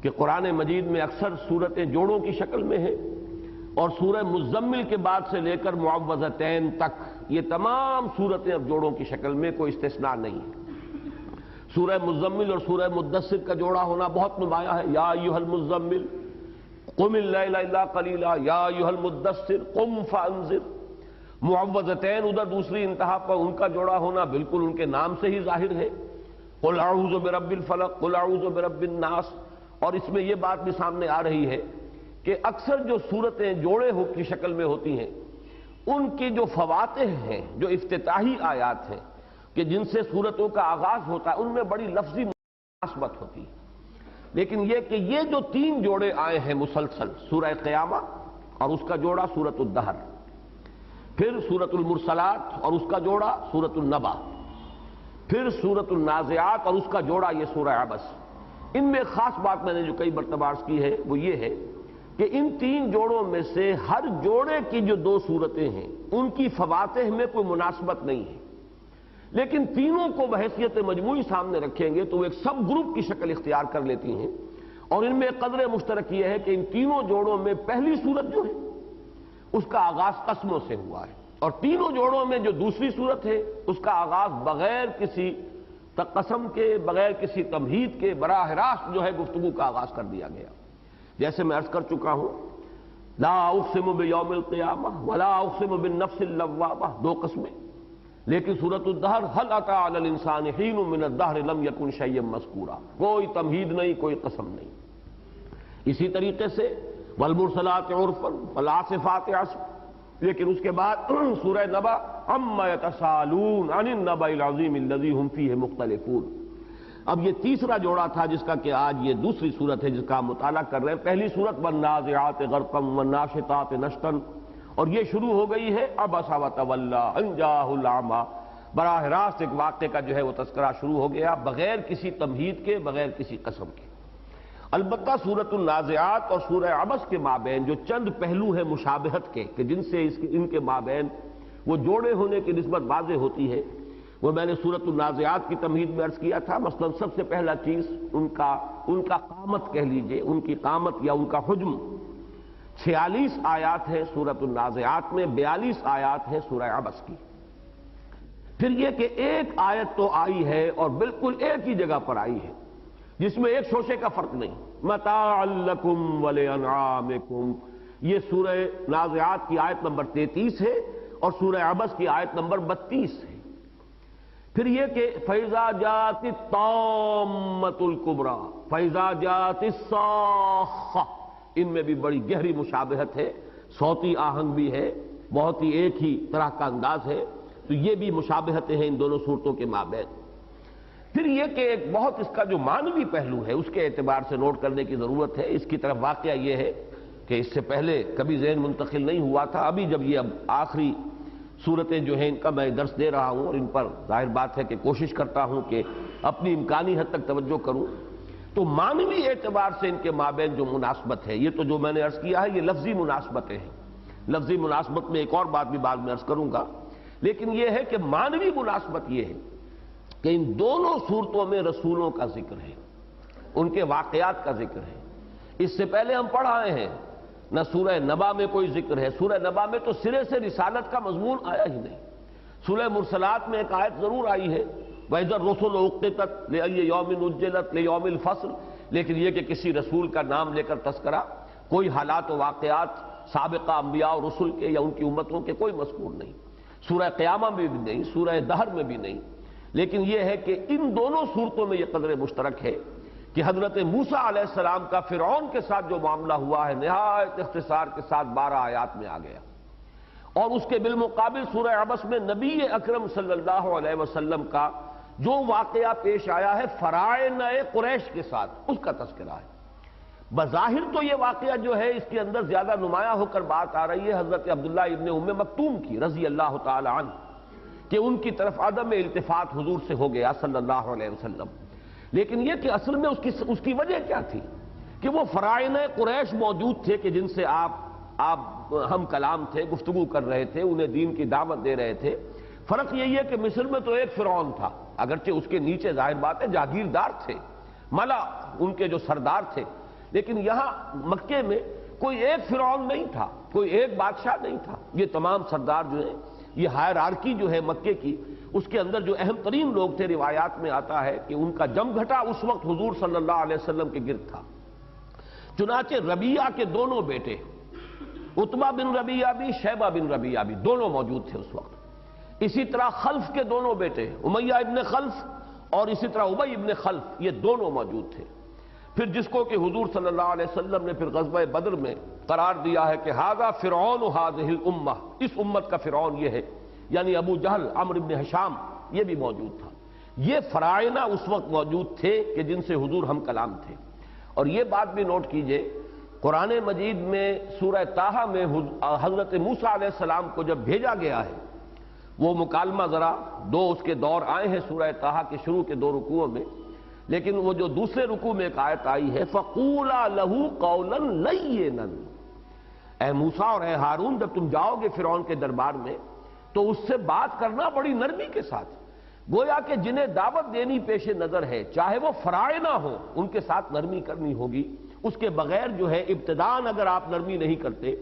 کہ قرآن مجید میں اکثر صورتیں جوڑوں کی شکل میں ہیں، اور سورہ مزمل کے بعد سے لے کر معوذتین تک یہ تمام صورتیں اب جوڑوں کی شکل میں، کوئی استثناء نہیں ہے۔ سورہ مزمل اور سورہ مدثر کا جوڑا ہونا بہت نمایاں ہے، یا ایھا المزمل قم اللیل الا قلیلا یا ایھا المدثر قم فانذر. معوذتین ادھر دوسری انتہا پر ان کا جوڑا ہونا بالکل ان کے نام سے ہی ظاہر ہے. قل اعوذ برب الفلق قل اعوذ برب الناس. اور اس میں یہ بات بھی سامنے آ رہی ہے کہ اکثر جو صورتیں جوڑے کی شکل میں ہوتی ہیں ان کی جو فواتح ہیں، جو افتتاحی آیات ہیں کہ جن سے صورتوں کا آغاز ہوتا ہے، ان میں بڑی لفظی مناسبت ہوتی ہے. لیکن یہ کہ یہ جو تین جوڑے آئے ہیں مسلسل، سورہ قیامہ اور اس کا جوڑا سورۃ الدہر، پھر سورۃ المرسلات اور اس کا جوڑا سورۃ النبا، پھر سورۃ النازعات اور اس کا جوڑا یہ سورہ عبس. ان میں خاص بات میں نے جو کئی مرتبہ عرض کی ہے وہ یہ ہے کہ ان تین جوڑوں میں سے ہر جوڑے کی جو دو صورتیں ہیں ان کی فواتح میں کوئی مناسبت نہیں ہے، لیکن تینوں کو بحیثیت مجموعی سامنے رکھیں گے تو وہ ایک سب گروپ کی شکل اختیار کر لیتی ہیں. اور ان میں قدر مشترک یہ ہے کہ ان تینوں جوڑوں میں پہلی صورت جو ہے اس کا آغاز قسموں سے ہوا ہے، اور تینوں جوڑوں میں جو دوسری صورت ہے اس کا آغاز بغیر کسی قسم کے، بغیر کسی تمہید کے براہ راست جو ہے گفتگو کا آغاز کر دیا گیا. جیسے میں عرض کر چکا ہوں، لا اقسم بیوم القیامہ ولا اقسم بالنفس اللوامہ، دو قسمیں. لیکن سورۃ الدہر هل اتى على الانسان حين من الدهر لم يكن شيئا مذکورا، کوئی تمہید نہیں، کوئی قسم نہیں. اسی طریقے سے والمرسلات عرفا والعاصفات عصفا. لیکن اس کے بعد سورہ نبا عما یتساءلون عن النبأ العظیم الذی هم فیہ مختلفون. اب یہ تیسرا جوڑا تھا جس کا کہ آج یہ دوسری صورت ہے جس کا ہم مطالعہ کر رہے ہیں. پہلی صورت والنازعات غرقا والناشطات نشطا، اور یہ شروع ہو گئی ہے عبس وتولی ان جاءہ الاعمی. براہ راست ایک واقعے کا جو ہے وہ تذکرہ شروع ہو گیا بغیر کسی تمہید کے، بغیر کسی قسم کے. البتہ سورۃ النازعات اور سورہ عبس کے مابین جو چند پہلو ہیں مشابہت کے کہ جن سے ان کے مابین وہ جوڑے ہونے کی نسبت واضح ہوتی ہے، وہ میں نے سورۃ النازعات کی تمہید میں عرض کیا تھا. مثلا سب سے پہلا چیز ان کا قامت کہہ لیجئے، ان کی قامت یا ان کا حجم. 46 آیات ہے سورۃ النازعات میں، 42 آیات ہے سورہ عبس کی. پھر یہ کہ ایک آیت تو آئی ہے اور بالکل ایک ہی جگہ پر آئی ہے جس میں ایک شوشے کا فرق نہیں. متاعا لکم ولانعامکم، یہ سورہ نازعات کی آیت نمبر 33 ہے اور سورہ عبس کی آیت نمبر 32 ہے. پھر یہ کہ فَإِذَا جَاءَتِ الطَّامَّةُ الْكُبْرَى فَإِذَا جَاءَتِ الصَّاخَّةُ، ان میں بھی بڑی گہری مشابہت ہے، صوتی آہنگ بھی ہے، بہت ہی ایک ہی طرح کا انداز ہے. تو یہ بھی مشابہتیں ہیں ان دونوں صورتوں کے مابین. پھر یہ کہ ایک بہت اس کا جو معنوی پہلو ہے اس کے اعتبار سے نوٹ کرنے کی ضرورت ہے. اس کی طرف واقعہ یہ ہے کہ اس سے پہلے کبھی ذہن منتقل نہیں ہوا تھا. ابھی جب یہ اب آخری صورتیں جو ہیں ان کا میں درس دے رہا ہوں اور ان پر ظاہر بات ہے کہ کوشش کرتا ہوں کہ اپنی امکانی حد تک توجہ کروں، تو معنوی اعتبار سے ان کے مابین جو مناسبت ہے، یہ تو جو میں نے عرض کیا ہے یہ لفظی مناسبتیں ہیں. لفظی مناسبت میں ایک اور بات بھی بعد میں عرض کروں گا، لیکن یہ ہے کہ معنوی مناسبت یہ ہے کہ ان دونوں صورتوں میں رسولوں کا ذکر ہے، ان کے واقعات کا ذکر ہے. اس سے پہلے ہم پڑھ آئے ہیں نہ سورہ نبا میں کوئی ذکر ہے. سورہ نبا میں تو سرے سے رسالت کا مضمون آیا ہی نہیں. سورہ مرسلات میں ایک آیت ضرور آئی ہے وَإِذَا الرُّسُلُ أُقِّتَتْ لِأَيِّ يَوْمٍ أُجِّلَتْ لِيَوْمِ الْفَصْلِ، لیکن یہ کہ کسی رسول کا نام لے کر تذکرہ، کوئی حالات و واقعات سابقہ انبیاء اور رسل کے یا ان کی امتوں کے کوئی مذکور نہیں. سورہ قیامہ میں بھی نہیں، سورہ دہر میں بھی نہیں. لیکن یہ ہے کہ ان دونوں صورتوں میں یہ قدر مشترک ہے کہ حضرت موسیٰ علیہ السلام کا فرعون کے ساتھ جو معاملہ ہوا ہے نہایت اختصار کے ساتھ 12 آیات میں آ گیا، اور اس کے بالمقابل سورہ عبس میں نبی اکرم صلی اللہ علیہ وسلم کا جو واقعہ پیش آیا ہے فرائض قریش کے ساتھ، اس کا تذکرہ ہے. بظاہر تو یہ واقعہ جو ہے اس کے اندر زیادہ نمایاں ہو کر بات آ رہی ہے حضرت عبداللہ ابن ام مکتوم کی رضی اللہ تعالی عنہ، کہ ان کی طرف عدم التفات حضور سے ہو گیا صلی اللہ علیہ وسلم. لیکن یہ کہ اصل میں اس کی وجہ کیا تھی کہ وہ فرائض قریش موجود تھے کہ جن سے آپ ہم کلام تھے، گفتگو کر رہے تھے، انہیں دین کی دعوت دے رہے تھے. فرق یہی ہے کہ مصر میں تو ایک فرعون تھا، اگرچہ اس کے نیچے ظاہر بات ہے جاگیردار تھے، ملا ان کے جو سردار تھے، لیکن یہاں مکے میں کوئی ایک فرعون نہیں تھا، کوئی ایک بادشاہ نہیں تھا. یہ تمام سردار جو ہیں، یہ ہائرارکی جو ہے مکے کی، اس کے اندر جو اہم ترین لوگ تھے، روایات میں آتا ہے کہ ان کا جم گھٹا اس وقت حضور صلی اللہ علیہ وسلم کے گرد تھا. چنانچہ ربیعہ کے دونوں بیٹے عتبہ بن ربیعہ بھی شیبہ بن ربیعہ بھی دونوں موجود تھے اس وقت. اسی طرح خلف کے دونوں بیٹے امیہ ابن خلف اور اسی طرح ابی ابن خلف یہ دونوں موجود تھے. پھر جس کو کہ حضور صلی اللہ علیہ وسلم نے پھر غزوہ بدر میں قرار دیا ہے کہ ھذا فرعون ھذہ الامہ، اس امت کا فرعون یہ ہے، یعنی ابو جہل عمرو بن ہشام یہ بھی موجود تھا. یہ فرائض اس وقت موجود تھے کہ جن سے حضور ہم کلام تھے. اور یہ بات بھی نوٹ کیجئے، قرآن مجید میں سورہ طٰہٰ میں حضرت موسیٰ علیہ السلام کو جب بھیجا گیا ہے، وہ مکالمہ ذرا دو اس کے دور آئے ہیں سورہ طٰہٰ کے شروع کے 2 رکوعوں میں، لیکن وہ جو دوسرے رکوع میں ایک آیت آئی ہے فَقُولَا لَهُ قَوْلًا لَيِّنًا، اے موسیٰ اور اے ہارون جب تم جاؤ گے فرعون کے دربار میں تو اس سے بات کرنا بڑی نرمی کے ساتھ. گویا کہ جنہیں دعوت دینی پیش نظر ہے چاہے وہ فرائض نہ ہو ان کے ساتھ نرمی کرنی ہوگی. اس کے بغیر جو ہے ابتداءً اگر آپ نرمی نہیں کرتے،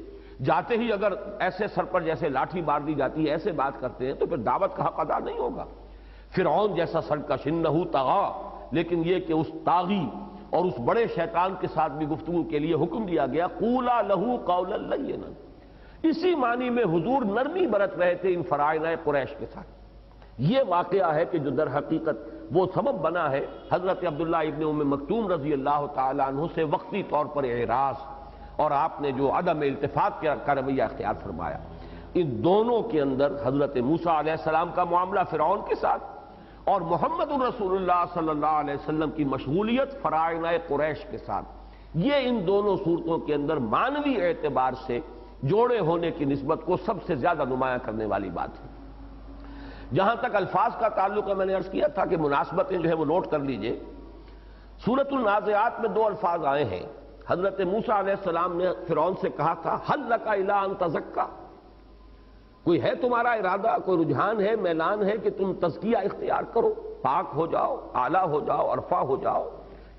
جاتے ہی اگر ایسے سر پر جیسے لاٹھی مار دی جاتی ہے ایسے بات کرتے ہیں تو پھر دعوت کا حق ادا نہیں ہوگا. فرعون جیسا سرکش انہ طغی، لیکن یہ کہ اس طاغی اور اس بڑے شیطان کے ساتھ بھی گفتگو کے لیے حکم دیا گیا قولا لہ قولا لینا. اسی معنی میں حضور نرمی برت رہے تھے ان فرائض قریش کے ساتھ. یہ واقعہ ہے کہ جو در حقیقت وہ سبب بنا ہے حضرت عبداللہ ابن ام مکتوم رضی اللہ تعالیٰ عنہ سے وقتی طور پر اعراض اور آپ نے جو عدم التفات کا رویہ اختیار فرمایا. ان دونوں کے اندر حضرت موسیٰ علیہ السلام کا معاملہ فرعون کے ساتھ اور محمد الرسول اللہ صلی اللہ علیہ وسلم کی مشغولیت فرائض قریش کے ساتھ، یہ ان دونوں صورتوں کے اندر معنوی اعتبار سے جوڑے ہونے کی نسبت کو سب سے زیادہ نمایاں کرنے والی بات ہے. جہاں تک الفاظ کا تعلق ہے میں نے عرض کیا تھا کہ مناسبتیں جو ہے وہ نوٹ کر لیجئے. سورۃ النازعات میں 2 الفاظ آئے ہیں. حضرت موسیٰ علیہ السلام نے فرعون سے کہا تھا هل لک الی ان تزکا، کوئی ہے تمہارا ارادہ، کوئی رجحان ہے، میلان ہے کہ تم تزکیہ اختیار کرو، پاک ہو جاؤ، اعلیٰ ہو جاؤ، عرفہ ہو جاؤ،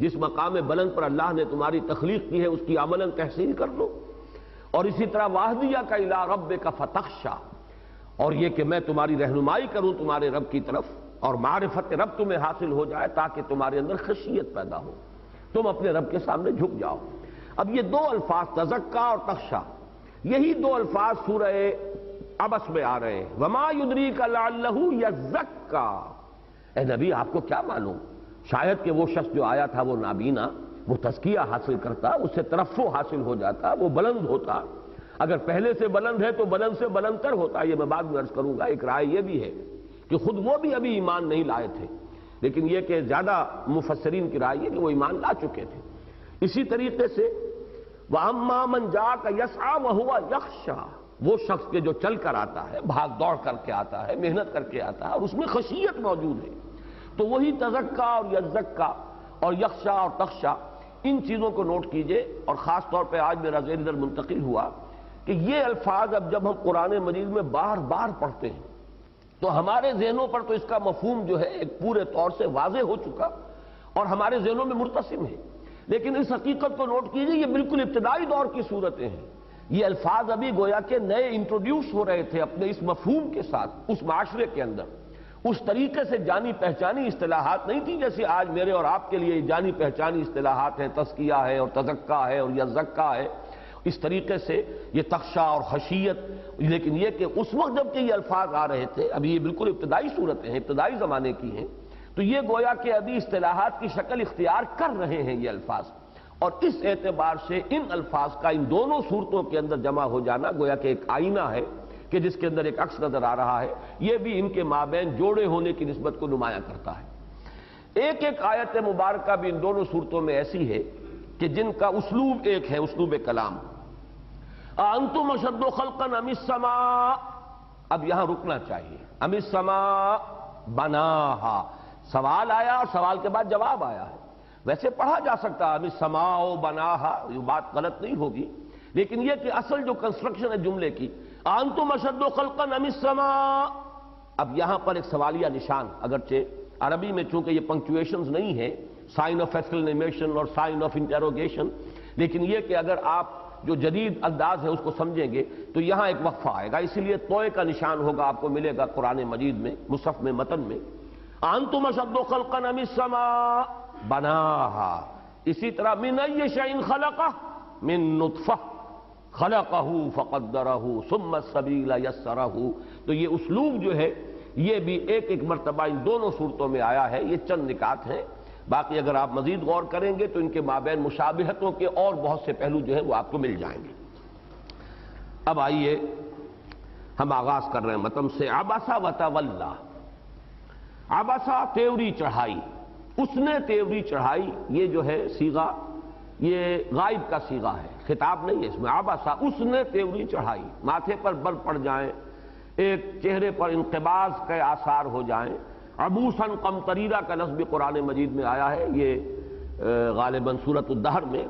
جس مقام بلند پر اللہ نے تمہاری تخلیق کی ہے اس کی عملاً تحسین کر لو. اور اسی طرح واہدیک الی ربک فتخشی، اور یہ کہ میں تمہاری رہنمائی کروں تمہارے رب کی طرف اور معرفت رب تمہیں حاصل ہو جائے تاکہ تمہارے اندر خشیت پیدا ہو، تم اپنے رب کے سامنے جھک جاؤ. اب یہ 2 الفاظ تزکا اور تخشا، یہی 2 الفاظ سورہ عبس میں آ رہے ہیں. وما یدریک لعلہ یزکا، اے نبی آپ کو کیا معلوم شاید کہ وہ شخص جو آیا تھا وہ نابینا، وہ تزکیہ حاصل کرتا، اس سے ترفع حاصل ہو جاتا، وہ بلند ہوتا. اگر پہلے سے بلند ہے تو بلند سے بلند تر ہوتا. یہ میں بعد میں عرض کروں گا. ایک رائے یہ بھی ہے کہ خود وہ بھی ابھی ایمان نہیں لائے تھے، لیکن یہ کہ زیادہ مفسرین کی رائے ہے کہ وہ ایمان لا چکے تھے. اسی طریقے سے وَأَمَّا مَنْ جَاءَكَ يَسْعَىٰ وَهُوَ يَخْشَىٰ، وہ شخص کے جو چل کر آتا ہے، بھاگ دوڑ کر کے آتا ہے، محنت کر کے آتا ہے اور اس میں خشیت موجود ہے، تو وہی تزکا اور یزکا اور یخشا اور تخشا، ان چیزوں کو نوٹ کیجئے. اور خاص طور پہ آج میرا ذہن ادھر منتقل ہوا کہ یہ الفاظ اب جب ہم قرآن مجید میں بار بار پڑھتے ہیں تو ہمارے ذہنوں پر تو اس کا مفہوم جو ہے ایک پورے طور سے واضح ہو چکا اور ہمارے ذہنوں میں مرتسم ہے. لیکن اس حقیقت کو نوٹ کیجئے یہ بالکل ابتدائی دور کی صورتیں ہیں. یہ الفاظ ابھی گویا کہ نئے انٹروڈیوس ہو رہے تھے اپنے اس مفہوم کے ساتھ اس معاشرے کے اندر. اس طریقے سے جانی پہچانی اصطلاحات نہیں تھی جیسے آج میرے اور آپ کے لیے جانی پہچانی اصطلاحات ہیں، تزکیہ ہے اور تزکا ہے اور یزکا ہے. اس طریقے سے یہ تخشا اور خشیت. لیکن یہ کہ اس وقت جب کہ یہ الفاظ آ رہے تھے، ابھی یہ بالکل ابتدائی صورتیں ہیں، ابتدائی زمانے کی ہیں، تو یہ گویا کہ ابھی اصطلاحات کی شکل اختیار کر رہے ہیں یہ الفاظ. اور اس اعتبار سے ان الفاظ کا ان دونوں صورتوں کے اندر جمع ہو جانا گویا کہ ایک آئینہ ہے کہ جس کے اندر ایک عکس نظر آ رہا ہے. یہ بھی ان کے مابین جوڑے ہونے کی نسبت کو نمایاں کرتا ہے. ایک ایک آیت مبارکہ بھی ان دونوں صورتوں میں ایسی ہے کہ جن کا اسلوب ایک ہے، اسلوب کلام. انتم اشد خلقا ام السماء، اب یہاں رکنا چاہیے. ام السماء بناہا، سوال آیا اور سوال کے بعد جواب آیا ہے. ویسے پڑھا جا سکتا ام السماء بناہا، یہ بات غلط نہیں ہوگی، لیکن یہ کہ اصل جو کنسٹرکشن ہے جملے کی انتم اشد خلقا ام السماء، اب یہاں پر ایک سوالیہ نشان، اگرچہ عربی میں چونکہ یہ پنکچویشنز نہیں ہے، سائن آف ایکسکلیمیشن اور سائن آف انٹروگیشن، لیکن یہ کہ اگر آپ جو جدید انداز ہے اس کو سمجھیں گے تو یہاں ایک وقفہ آئے گا، اسی لیے توئے کا نشان ہوگا آپ کو ملے گا قرآن مجید میں، مصحف میں، متن میں. انتم اشد خلقا ام السماء بناہا. اسی طرح من ای شیء خلقہ، من نطفہ خلقہ فقدرہ ثم السبیل یسرہ. تو یہ اسلوب جو ہے یہ بھی ایک ایک مرتبہ ان دونوں صورتوں میں آیا ہے. یہ چند نکات ہیں، باقی اگر آپ مزید غور کریں گے تو ان کے مابین مشابہتوں کے اور بہت سے پہلو جو ہیں وہ آپ کو مل جائیں گے. اب آئیے ہم آغاز کر رہے ہیں متن سے. عبس وتولی. عبسا تیوری چڑھائی، اس نے تیوری چڑھائی. یہ جو ہے صیغہ یہ غائب کا صیغہ ہے، خطاب نہیں ہے اس میں. عبسا، اس نے تیوری چڑھائی، ماتھے پر بر پڑ جائیں، ایک چہرے پر انقباض کے آثار ہو جائیں. عبوساً قمطریرہ کا لفظ بھی قرآن مجید میں آیا ہے، یہ غالباً سورۃ الدہر میں.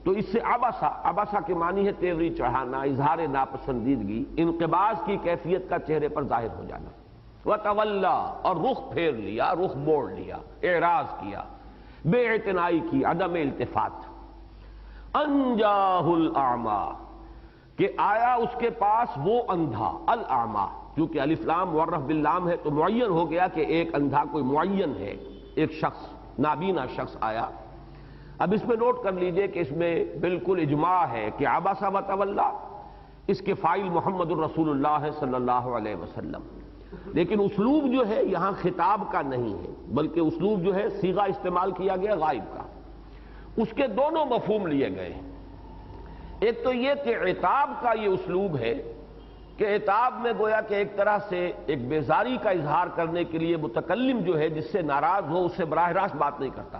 تو اس سے عبسا، عبسا کے معنی ہے تیوری چڑھانا، اظہار ناپسندیدگی، انقباض کی کیفیت کا چہرے پر ظاہر ہو جانا. وتولی، اور رخ پھیر لیا، رخ موڑ لیا، اعراض کیا، بے اعتنائی کی، عدم التفات. انجاہ الاعمی، کہ آیا اس کے پاس وہ اندھا. الاعمی کیونکہ الف لام معرف باللام ہے تو معین ہو گیا کہ ایک اندھا کوئی معین ہے، ایک شخص نابینا شخص آیا. اب اس میں نوٹ کر لیجئے کہ اس میں بالکل اجماع ہے کہ عبس وتولی اس کے فاعل محمد الرسول اللہ صلی اللہ علیہ وسلم. لیکن اسلوب جو ہے یہاں خطاب کا نہیں ہے، بلکہ اسلوب جو ہے صیغہ استعمال کیا گیا غائب کا. اس کے دونوں مفہوم لیے گئے ہیں. ایک تو یہ کہ عتاب کا یہ اسلوب ہے کہ عتاب میں گویا کہ ایک طرح سے ایک بیزاری کا اظہار کرنے کے لیے متکلم جو ہے جس سے ناراض ہو اس سے براہ راست بات نہیں کرتا.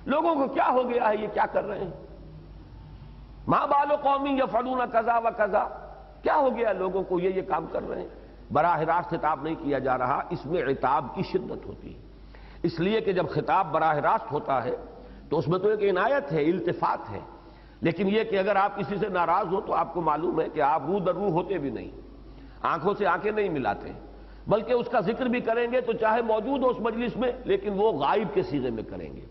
لوگوں کو کیا ہو گیا ہے، یہ کیا کر رہے ہیں، ما بال قوم یفعلون کذا و کذا، کیا ہو گیا لوگوں کو، یہ کام کر رہے ہیں. براہ راست خطاب نہیں کیا جا رہا، اس میں عتاب کی شدت ہوتی ہے. اس لیے کہ جب خطاب براہ راست ہوتا ہے تو اس میں تو ایک عنایت ہے، التفات ہے. لیکن یہ کہ اگر آپ کسی سے ناراض ہو تو آپ کو معلوم ہے کہ آپ روح در روح ہوتے بھی نہیں، آنکھوں سے آنکھیں نہیں ملاتے، بلکہ اس کا ذکر بھی کریں گے تو چاہے موجود ہو اس مجلس میں لیکن وہ غائب کے صیغے میں کریں گے.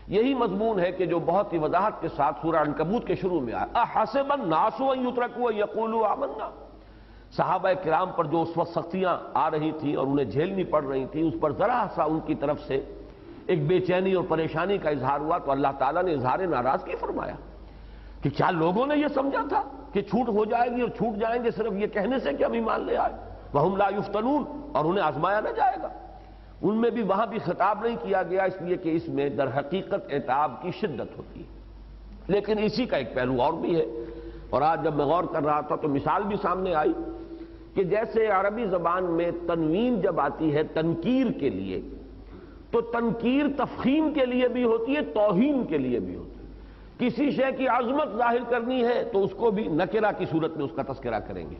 یہی مضمون ہے کہ جو بہت ہی وضاحت کے ساتھ سورہ عنکبوت کے شروع میں آیا. احسب الناس ان یترکوا ان یقولوا آمنا. صحابہ کرام پر جو اس وقت سختیاں آ رہی تھیں اور انہیں جھیلنی پڑ رہی تھیں، اس پر ذرا سا ان کی طرف سے ایک بے چینی اور پریشانی کا اظہار ہوا تو اللہ تعالیٰ نے اظہار ناراضگی فرمایا کہ کیا لوگوں نے یہ سمجھا تھا کہ چھوٹ ہو جائے گی اور چھوٹ جائیں گے صرف یہ کہنے سے کہ ہم ایمان لے آئے. وَهُمْ لَا يُفْتَنُونَ، اور انہیں آزمایا نہ جائے گا. ان میں بھی وہاں بھی خطاب نہیں کیا گیا اس لیے کہ اس میں در حقیقت عتاب کی شدت ہوتی ہے. لیکن اسی کا ایک پہلو اور بھی ہے، اور آج جب میں غور کر رہا تھا تو مثال بھی سامنے آئی کہ جیسے عربی زبان میں تنوین جب آتی ہے تنکیر کے لیے تو تنکیر تفخیم کے لیے بھی ہوتی ہے، توہین کے لیے بھی ہوتی ہے. کسی شے کی عظمت ظاہر کرنی ہے تو اس کو بھی نکرہ کی صورت میں اس کا تذکرہ کریں گے،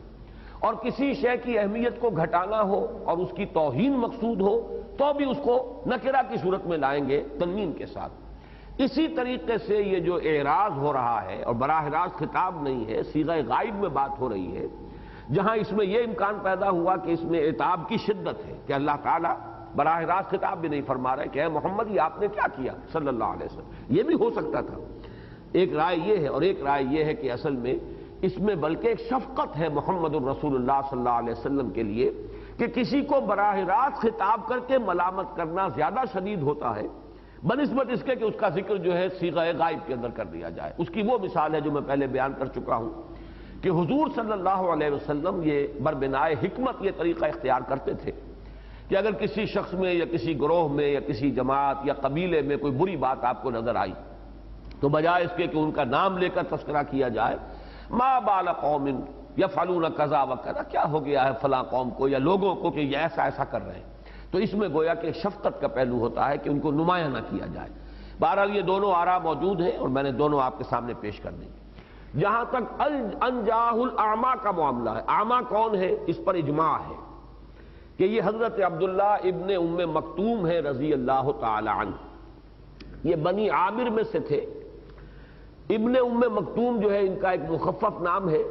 اور کسی شے کی اہمیت کو گھٹانا ہو اور اس کی توہین مقصود ہو تو بھی اس کو نکرہ کی صورت میں لائیں گے تنوین کے ساتھ. اسی طریقے سے یہ جو اعراض ہو رہا ہے اور براہ راست خطاب نہیں ہے، صیغہ غائب میں بات ہو رہی ہے، جہاں اس میں یہ امکان پیدا ہوا کہ اس میں عتاب کی شدت ہے کہ اللہ تعالیٰ براہ راست خطاب بھی نہیں فرما رہے کہ اے محمد یہ آپ نے کیا کیا صلی اللہ علیہ وسلم. یہ بھی ہو سکتا تھا. ایک رائے یہ ہے، اور ایک رائے یہ ہے کہ اصل میں اس میں بلکہ ایک شفقت ہے محمد الرسول اللہ صلی اللہ علیہ وسلم کے لیے کہ کسی کو براہ راست خطاب کر کے ملامت کرنا زیادہ شدید ہوتا ہے بنسبت اس کے کہ اس کا ذکر جو ہے صیغہ غائب کے اندر کر دیا جائے. اس کی وہ مثال ہے جو میں پہلے بیان کر چکا ہوں کہ حضور صلی اللہ علیہ وسلم یہ بربنائے حکمت یہ طریقہ اختیار کرتے تھے کہ اگر کسی شخص میں یا کسی گروہ میں یا کسی جماعت یا قبیلے میں کوئی بری بات آپ کو نظر آئی تو بجائے اس کے کہ ان کا نام لے کر تذکرہ کیا جائے، ما بال قوم یفعلون کذا و کذا، کیا ہو گیا ہے فلاں قوم کو یا لوگوں کو کہ یہ ایسا ایسا کر رہے ہیں. تو اس میں گویا کہ شفقت کا پہلو ہوتا ہے کہ ان کو نمایاں نہ کیا جائے. بہرحال یہ دونوں آراء موجود ہیں اور میں نے دونوں آپ کے سامنے پیش کر دی. جہاں تک انجاہ الاعمی کا معاملہ ہے، اعمی کون ہے اس پر اجماع ہے کہ یہ حضرت عبداللہ ابن ام مکتوم ہے رضی اللہ تعالی عنہ. یہ بنی عامر میں سے تھے. ابن ام مکتوم جو ہے ان کا ایک مخفف نام ہے،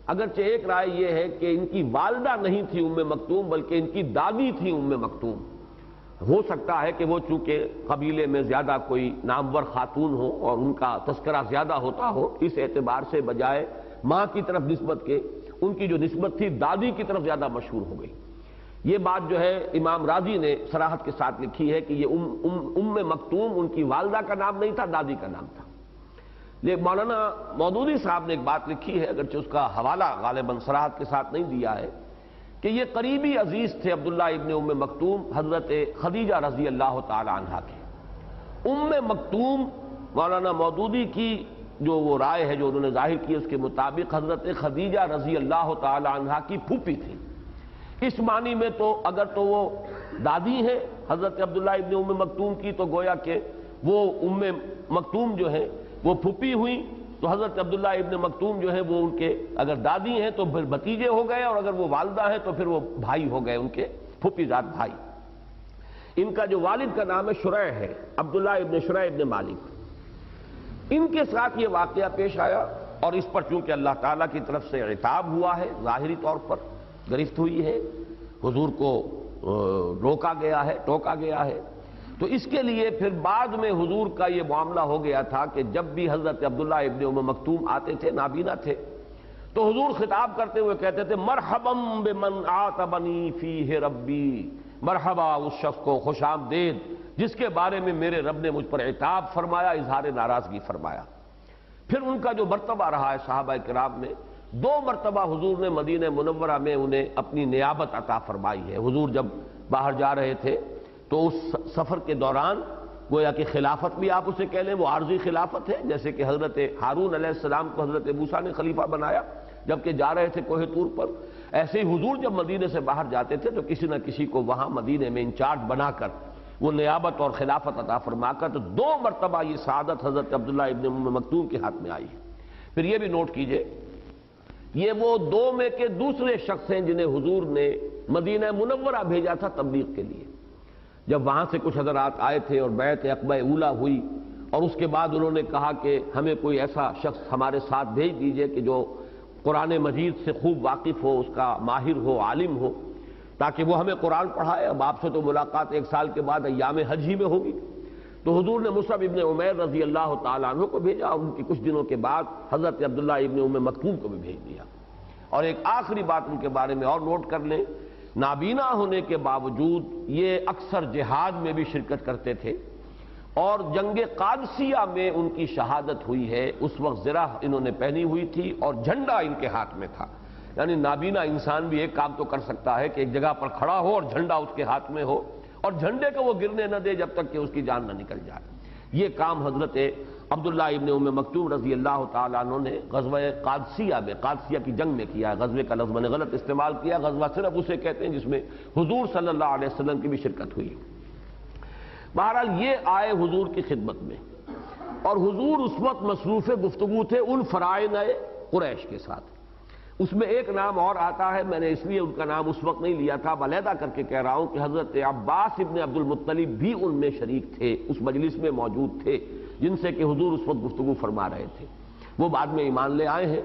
اگرچہ ایک رائے یہ ہے کہ ان کی والدہ نہیں تھی ام مکتوم بلکہ ان کی دادی تھی ام مکتوم. ہو سکتا ہے کہ وہ چونکہ قبیلے میں زیادہ کوئی نامور خاتون ہو اور ان کا تذکرہ زیادہ ہوتا ہو، اس اعتبار سے بجائے ماں کی طرف نسبت کے ان کی جو نسبت تھی دادی کی طرف زیادہ مشہور ہو گئی. یہ بات جو ہے امام راضی نے صراحت کے ساتھ لکھی ہے کہ یہ ام مکتوم ان کی والدہ کا نام نہیں تھا، دادی کا نام تھا. لیکن مولانا مودودی صاحب نے ایک بات لکھی ہے، اگرچہ اس کا حوالہ غالباً صراحت کے ساتھ نہیں دیا ہے، کہ یہ قریبی عزیز تھے عبداللہ ابن ام مکتوم حضرت خدیجہ رضی اللہ تعالی عنہا کے۔ ام مکتوم مولانا مودودی کی جو وہ رائے ہے جو انہوں نے ظاہر کی، اس کے مطابق حضرت خدیجہ رضی اللہ تعالی عنہا کی پھوپھی تھی۔ اس معنی میں تو اگر تو وہ دادی ہیں حضرت عبداللہ ابن ام مکتوم کی، تو گویا کہ وہ ام مکتوم جو ہے وہ پھوپھی ہوئی، تو حضرت عبداللہ ابن مکتوم جو ہے وہ ان کے اگر دادی ہیں تو پھر بھتیجے ہو گئے، اور اگر وہ والدہ ہیں تو پھر وہ بھائی ہو گئے، ان کے پھوپھی ذات بھائی۔ ان کا جو والد کا نام ہے شریح ہے، عبداللہ ابن شریح ابن مالک۔ ان کے ساتھ یہ واقعہ پیش آیا، اور اس پر چونکہ اللہ تعالیٰ کی طرف سے عتاب ہوا ہے، ظاہری طور پر گرفت ہوئی ہے، حضور کو روکا گیا ہے، ٹوکا گیا ہے، تو اس کے لیے پھر بعد میں حضور کا یہ معاملہ ہو گیا تھا کہ جب بھی حضرت عبداللہ ابن ام مکتوم آتے تھے، نابینا تھے، تو حضور خطاب کرتے ہوئے کہتے تھے مرحبا بمن عاتبنی فیہ ربی، مرحبا اس شخص کو، خوش آمدید جس کے بارے میں میرے رب نے مجھ پر عتاب فرمایا، اظہار ناراضگی فرمایا۔ پھر ان کا جو مرتبہ رہا ہے صحابہ کرام میں، 2 مرتبہ حضور نے مدینہ منورہ میں انہیں اپنی نیابت عطا فرمائی ہے۔ حضور جب باہر جا رہے تھے تو اس سفر کے دوران گویا کہ خلافت بھی آپ اسے کہہ لیں، وہ عارضی خلافت ہے، جیسے کہ حضرت ہارون علیہ السلام کو حضرت موسیٰ نے خلیفہ بنایا جبکہ جا رہے تھے کوہ طور پر، ایسے ہی حضور جب مدینے سے باہر جاتے تھے تو کسی نہ کسی کو وہاں مدینے میں انچارج بنا کر وہ نیابت اور خلافت عطا فرما کر، تو 2 مرتبہ یہ سعادت حضرت عبداللہ ابن ام مکتوم کے ہاتھ میں آئی ہے۔ پھر یہ بھی نوٹ کیجئے، یہ وہ 2 میں کے دوسرے شخص ہیں جنہیں حضور نے مدینہ منورہ بھیجا تھا تبلیغ کے لیے۔ جب وہاں سے کچھ حضرات آئے تھے اور بیعت عقبہ اولیٰ ہوئی، اور اس کے بعد انہوں نے کہا کہ ہمیں کوئی ایسا شخص ہمارے ساتھ بھیج دیجئے کہ جو قرآن مجید سے خوب واقف ہو، اس کا ماہر ہو، عالم ہو، تاکہ وہ ہمیں قرآن پڑھائے۔ اب آپ سے تو ملاقات 1 سال کے بعد ایام حج ہی میں ہوگی، تو حضور نے مصعب ابن عمیر رضی اللہ تعالیٰ عنہ کو بھیجا، اور ان کی کچھ دنوں کے بعد حضرت عبداللہ ابن ام مکتوم کو بھی بھیج دیا۔ اور ایک آخری بات ان کے بارے میں اور نوٹ کر لیں، نابینا ہونے کے باوجود یہ اکثر جہاد میں بھی شرکت کرتے تھے، اور جنگ قادسیہ میں ان کی شہادت ہوئی ہے، اس وقت زرہ انہوں نے پہنی ہوئی تھی اور جھنڈا ان کے ہاتھ میں تھا۔ یعنی نابینا انسان بھی ایک کام تو کر سکتا ہے کہ ایک جگہ پر کھڑا ہو اور جھنڈا اس کے ہاتھ میں ہو، اور جھنڈے کو وہ گرنے نہ دے جب تک کہ اس کی جان نہ نکل جائے۔ یہ کام حضرت عبداللہ ابن ام مکتوم رضی اللہ تعالیٰ عنہ نے غزوہ قادسیہ میں، قادسیہ کی جنگ میں کیا ہے۔ غزوے کا لفظ میں نے غلط استعمال کیا، غزوہ صرف اسے کہتے ہیں جس میں حضور صلی اللہ علیہ وسلم کی بھی شرکت ہوئی۔ بہرحال یہ آئے حضور کی خدمت میں، اور حضور اس وقت مصروف گفتگو تھے ان فرائض قریش کے ساتھ۔ اس میں ایک نام اور آتا ہے، میں نے اس لیے ان کا نام اس وقت نہیں لیا تھا، علیحدہ کر کے کہہ رہا ہوں کہ حضرت عباس ابن عبد المطلب بھی ان میں شریک تھے، اس مجلس میں موجود تھے جن سے کہ حضور اس وقت گفتگو فرما رہے تھے۔ وہ بعد میں ایمان لے آئے ہیں،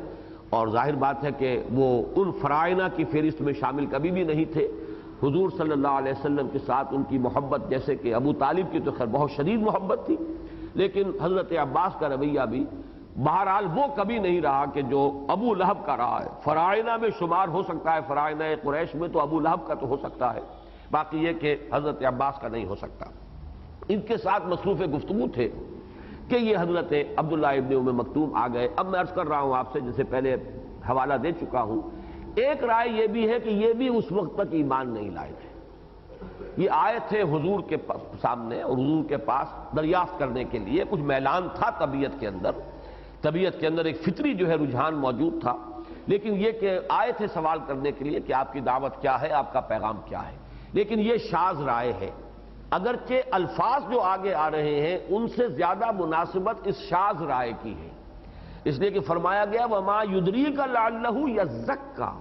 اور ظاہر بات ہے کہ وہ ان فرائض کی فہرست میں شامل کبھی بھی نہیں تھے۔ حضور صلی اللہ علیہ وسلم کے ساتھ ان کی محبت، جیسے کہ ابو طالب کی تو خیر بہت شدید محبت تھی، لیکن حضرت عباس کا رویہ بھی بہرحال وہ کبھی نہیں رہا کہ جو ابو لہب کا رہا ہے۔ فرائض میں شمار ہو سکتا ہے، فرائض قریش میں تو ابو لہب کا تو ہو سکتا ہے، باقی یہ کہ حضرت عباس کا نہیں ہو سکتا۔ ان کے ساتھ مصروف گفتگو تھے کہ یہ حضرت عبداللہ ابن ام مکتوم آ گئے۔ اب میں عرض کر رہا ہوں آپ سے، جسے پہلے حوالہ دے چکا ہوں، ایک رائے یہ بھی ہے کہ یہ بھی اس وقت تک ایمان نہیں لائے تھے۔ یہ آئے تھے حضور کے سامنے اور حضور کے پاس دریافت کرنے کے لیے، کچھ میلان تھا طبیعت کے اندر ایک فطری جو ہے رجحان موجود تھا، لیکن یہ کہ آئے تھے سوال کرنے کے لیے کہ آپ کی دعوت کیا ہے، آپ کا پیغام کیا ہے۔ لیکن یہ شاذ رائے ہے، اگرچہ الفاظ جو آگے آ رہے ہیں ان سے زیادہ مناسبت اس شاذ رائے کی ہے، اس لیے کہ فرمایا گیا وَمَا يُدْرِيكَ لَعَلَّهُ يَزَّكَّىٰ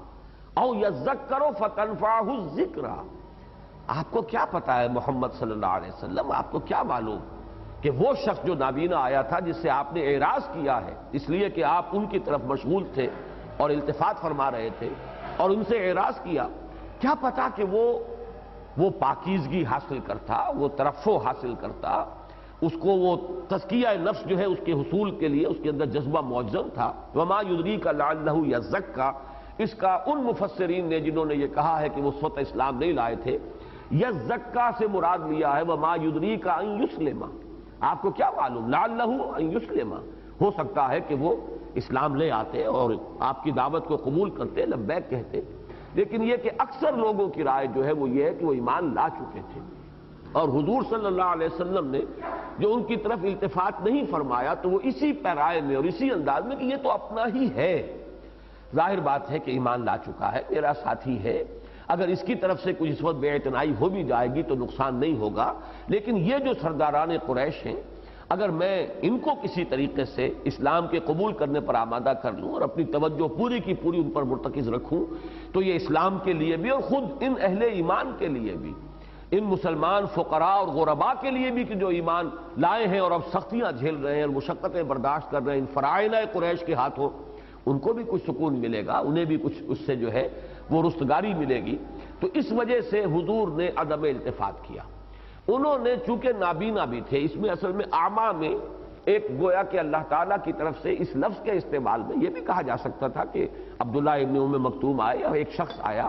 اَوْ يَذَّكَّرُ فَتَنْفَعَهُ الذِّكْرَىٰ۔ آپ کو کیا پتا ہے محمد صلی اللہ علیہ وسلم، آپ کو کیا معلوم کہ وہ شخص جو نابینا آیا تھا جس سے آپ نے اعراض کیا ہے، اس لیے کہ آپ ان کی طرف مشغول تھے اور التفات فرما رہے تھے اور ان سے اعراض کیا، کیا پتا کہ وہ پاکیزگی حاصل کرتا، وہ ترفع حاصل کرتا، اس کو وہ تزکیہ نفس جو ہے اس کے حصول کے لیے اس کے اندر جذبہ موجزن تھا۔ وَمَا يُدْرِيكَ لَعَلَّهُ يَزَّكَّىٰ، اس کا ان مفسرین نے جنہوں نے یہ کہا ہے کہ وہ سوت اسلام نہیں لائے تھے، یزکا سے مراد لیا ہے وَمَا يُدْرِيكَ أَن يُسْلِمَ، آپ کو کیا معلوم، لعلہ ان یسلم، ہو سکتا ہے کہ وہ اسلام لے آتے اور آپ کی دعوت کو قبول کرتے، لبیک کہتے، لیکن یہ کہ اکثر لوگوں کی رائے جو ہے وہ یہ ہے کہ وہ ایمان لا چکے تھے، اور حضور صلی اللہ علیہ وسلم نے جو ان کی طرف التفات نہیں فرمایا تو وہ اسی پیرائے میں اور اسی انداز میں کہ یہ تو اپنا ہی ہے، ظاہر بات ہے کہ ایمان لا چکا ہے، میرا ساتھی ہے، اگر اس کی طرف سے کچھ اس وقت بے اعتنائی ہو بھی جائے گی تو نقصان نہیں ہوگا، لیکن یہ جو سرداران قریش ہیں اگر میں ان کو کسی طریقے سے اسلام کے قبول کرنے پر آمادہ کر لوں اور اپنی توجہ پوری کی پوری ان پر مرتکز رکھوں تو یہ اسلام کے لیے بھی اور خود ان اہل ایمان کے لیے بھی، ان مسلمان فقراء اور غرباء کے لیے بھی کہ جو ایمان لائے ہیں اور اب سختیاں جھیل رہے ہیں اور مشقتیں برداشت کر رہے ہیں ان فرائض قریش کے ہاتھوں، ان کو بھی کچھ سکون ملے گا، انہیں بھی کچھ اس سے جو ہے وہ رستگاری ملے گی۔ تو اس وجہ سے حضور نے عدم التفات کیا۔ انہوں نے چونکہ نابینا بھی تھے، اس میں اصل میں اعمیٰ میں ایک گویا کہ اللہ تعالیٰ کی طرف سے اس لفظ کے استعمال میں یہ بھی کہا جا سکتا تھا کہ عبداللہ ابن ام مکتوم آئے یا ایک شخص آیا،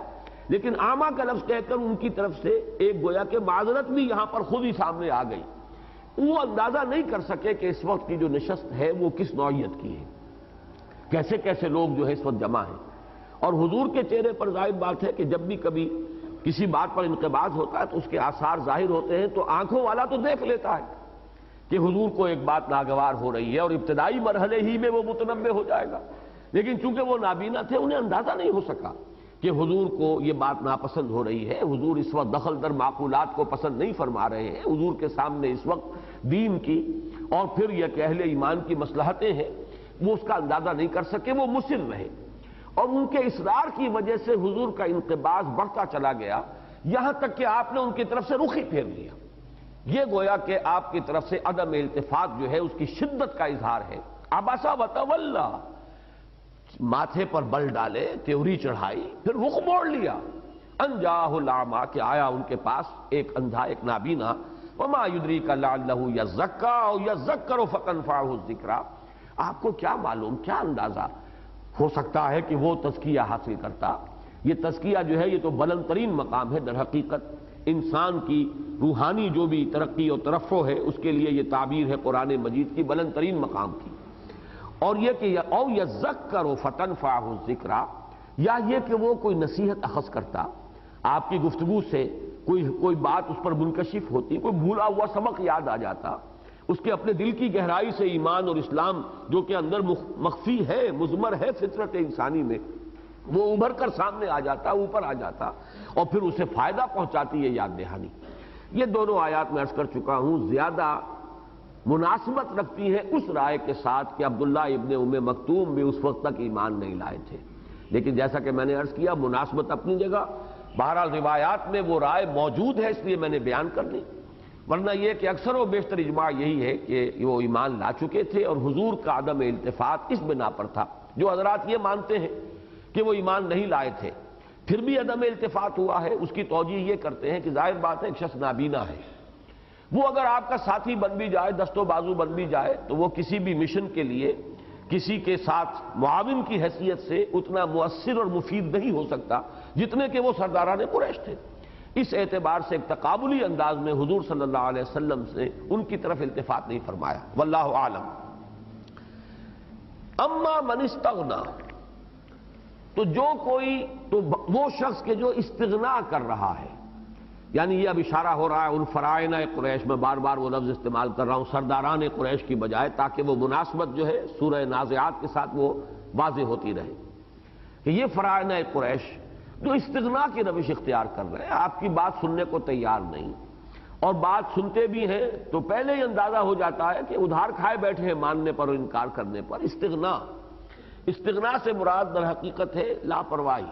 لیکن اعمیٰ کا لفظ کہہ کر ان کی طرف سے ایک گویا کہ معذرت بھی یہاں پر خود ہی سامنے آ گئی۔ وہ اندازہ نہیں کر سکے کہ اس وقت کی جو نشست ہے وہ کس نوعیت کی ہے، کیسے کیسے لوگ جو ہے اس وقت جمع ہیں، اور حضور کے چہرے پر ظاہر بات ہے کہ جب بھی کبھی کسی بات پر انقباض ہوتا ہے تو اس کے آثار ظاہر ہوتے ہیں، تو آنکھوں والا تو دیکھ لیتا ہے کہ حضور کو ایک بات ناگوار ہو رہی ہے اور ابتدائی مرحلے ہی میں وہ متنبہ ہو جائے گا، لیکن چونکہ وہ نابینا تھے انہیں اندازہ نہیں ہو سکا کہ حضور کو یہ بات ناپسند ہو رہی ہے، حضور اس وقت دخل در معقولات کو پسند نہیں فرما رہے ہیں، حضور کے سامنے اس وقت دین کی اور پھر یہ کہ اہل ایمان کی مصلحتیں ہیں، وہ اس کا اندازہ نہیں کر سکے، وہ مصر رہے، اور ان کے اصرار کی وجہ سے حضور کا انقباض بڑھتا چلا گیا، یہاں تک کہ آپ نے ان کی طرف سے رخ ہی پھیر لیا۔ یہ گویا کہ آپ کی طرف سے عدم التفات جو ہے اس کی شدت کا اظہار ہے۔ عبسا وتولا، ماتھے پر بل ڈالے، تیوری چڑھائی، پھر رخ موڑ لیا۔ ان جاءہ الاعمیٰ، کہ آیا ان کے پاس ایک اندھا، ایک نابینا، وما یدریک لعلہ یزکیٰ او یذکر فتنفعہ الذکریٰ، آپ کو کیا معلوم، کیا اندازہ ہو سکتا ہے کہ وہ تزکیہ حاصل کرتا۔ یہ تزکیہ جو ہے یہ تو بلند ترین مقام ہے، در حقیقت انسان کی روحانی جو بھی ترقی اور ترفع ہے اس کے لیے یہ تعبیر ہے قرآن مجید کی بلند ترین مقام کی، اور یہ کہ او یذکر فتنفعہ الذکریٰ، یا یہ کہ وہ کوئی نصیحت اخذ کرتا، آپ کی گفتگو سے کوئی بات اس پر منکشف ہوتی، کوئی بھولا ہوا سبق یاد آ جاتا، اس کے اپنے دل کی گہرائی سے ایمان اور اسلام جو کہ اندر مخفی ہے، مضمر ہے فطرت انسانی میں، وہ ابھر کر سامنے آ جاتا، اوپر آ جاتا، اور پھر اسے فائدہ پہنچاتی ہے یاد دہانی۔ یہ دونوں آیات میں عرض کر چکا ہوں زیادہ مناسبت رکھتی ہے اس رائے کے ساتھ کہ عبداللہ ابن ام مکتوم بھی اس وقت تک ایمان نہیں لائے تھے، لیکن جیسا کہ میں نے عرض کیا مناسبت اپنی جگہ، بہرحال روایات میں وہ رائے موجود ہے اس لیے میں نے بیان کر دی، ورنہ یہ کہ اکثر و بیشتر اجماع یہی ہے کہ وہ ایمان لا چکے تھے، اور حضور کا عدم التفات اس بنا پر تھا۔ جو حضرات یہ مانتے ہیں کہ وہ ایمان نہیں لائے تھے پھر بھی عدم التفات ہوا ہے، اس کی توجیہ یہ کرتے ہیں کہ ظاہر بات ہے ایک شخص نابینا ہے، وہ اگر آپ کا ساتھی بن بھی جائے، دست و بازو بن بھی جائے، تو وہ کسی بھی مشن کے لیے کسی کے ساتھ معاون کی حیثیت سے اتنا مؤثر اور مفید نہیں ہو سکتا جتنے کہ وہ سرداران قریش تھے۔ اس اعتبار سے ایک تقابلی انداز میں حضور صلی اللہ علیہ وسلم سے ان کی طرف التفات نہیں فرمایا، واللہ اعلم۔ اما من استغنا، تو وہ شخص کے جو استغنا کر رہا ہے، یعنی یہ اب اشارہ ہو رہا ہے ان فرائض قریش، میں بار بار وہ لفظ استعمال کر رہا ہوں سرداران قریش کی بجائے، تاکہ وہ مناسبت جو ہے سورہ نازعات کے ساتھ وہ واضح ہوتی رہے کہ یہ فرائض قریش جو استغنا کی روش اختیار کر رہے ہیں، آپ کی بات سننے کو تیار نہیں، اور بات سنتے بھی ہیں تو پہلے ہی اندازہ ہو جاتا ہے کہ ادھار کھائے بیٹھے ہیں ماننے پر اور انکار کرنے پر۔ استغنا سے مراد در حقیقت ہے لاپرواہی۔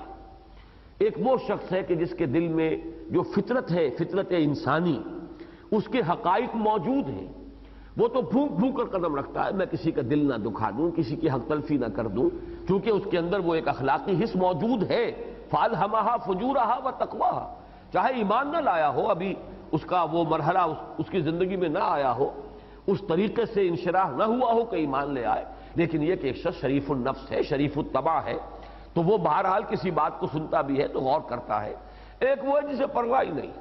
ایک وہ شخص ہے کہ جس کے دل میں جو فطرت ہے، فطرت انسانی، اس کے حقائق موجود ہیں، وہ تو پھونک پھونک کر قدم رکھتا ہے میں کسی کا دل نہ دکھا دوں، کسی کی حق تلفی نہ کر دوں، کیونکہ اس کے اندر وہ ایک اخلاقی حص موجود ہے، فَأَلْهَمَهَا فُجُورَهَا وَتَقْوَاهَا، چاہے ایمان نہ لایا ہو، ابھی اس کا وہ مرحلہ اس کی زندگی میں نہ آیا ہو، اس طریقے سے انشراح نہ ہوا ہو کہ ایمان لے آئے، لیکن یہ کہ ایک شخص شریف النفس ہے، شریف الطبع ہے، تو وہ بہرحال کسی بات کو سنتا بھی ہے تو غور کرتا ہے۔ ایک وہ ہے جسے پرواہ ہی نہیں،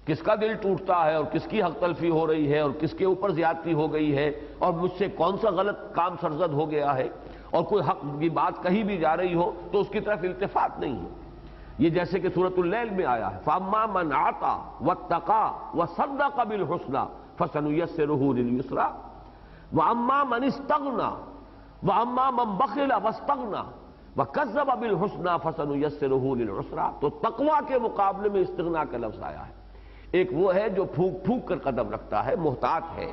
کس کا دل ٹوٹتا ہے اور کس کی حق تلفی ہو رہی ہے اور کس کے اوپر زیادتی ہو گئی ہے اور مجھ سے کون سا غلط کام سرزد ہو گیا ہے، اور کوئی حق کی بات کہیں بھی جا رہی ہو تو اس کی طرف التفات نہیں ہے۔ یہ جیسے کہ سورۃ اللیل میں آیا ہے فَأَمَّا مَنْ أَعْطَىٰ وَاتَّقَىٰ وَصَدَّقَ بِالْحُسْنَىٰ فَسَنُيَسِّرُهُ لِلْيُسْرَىٰ وَأَمَّا مَنِ اسْتَغْنَىٰ وَأَمَّا مَنْ بَخِلَ وَاسْتَغْنَىٰ وَكَذَّبَ بِالْحُسْنَىٰ فَسَنُيَسِّرُهُ لِلْعُسْرَىٰ۔ تو تقویٰ کے مقابلے میں استغنا کا لفظ آیا ہے۔ ایک وہ ہے جو پھونک پھونک کر قدم رکھتا ہے، محتاط ہے،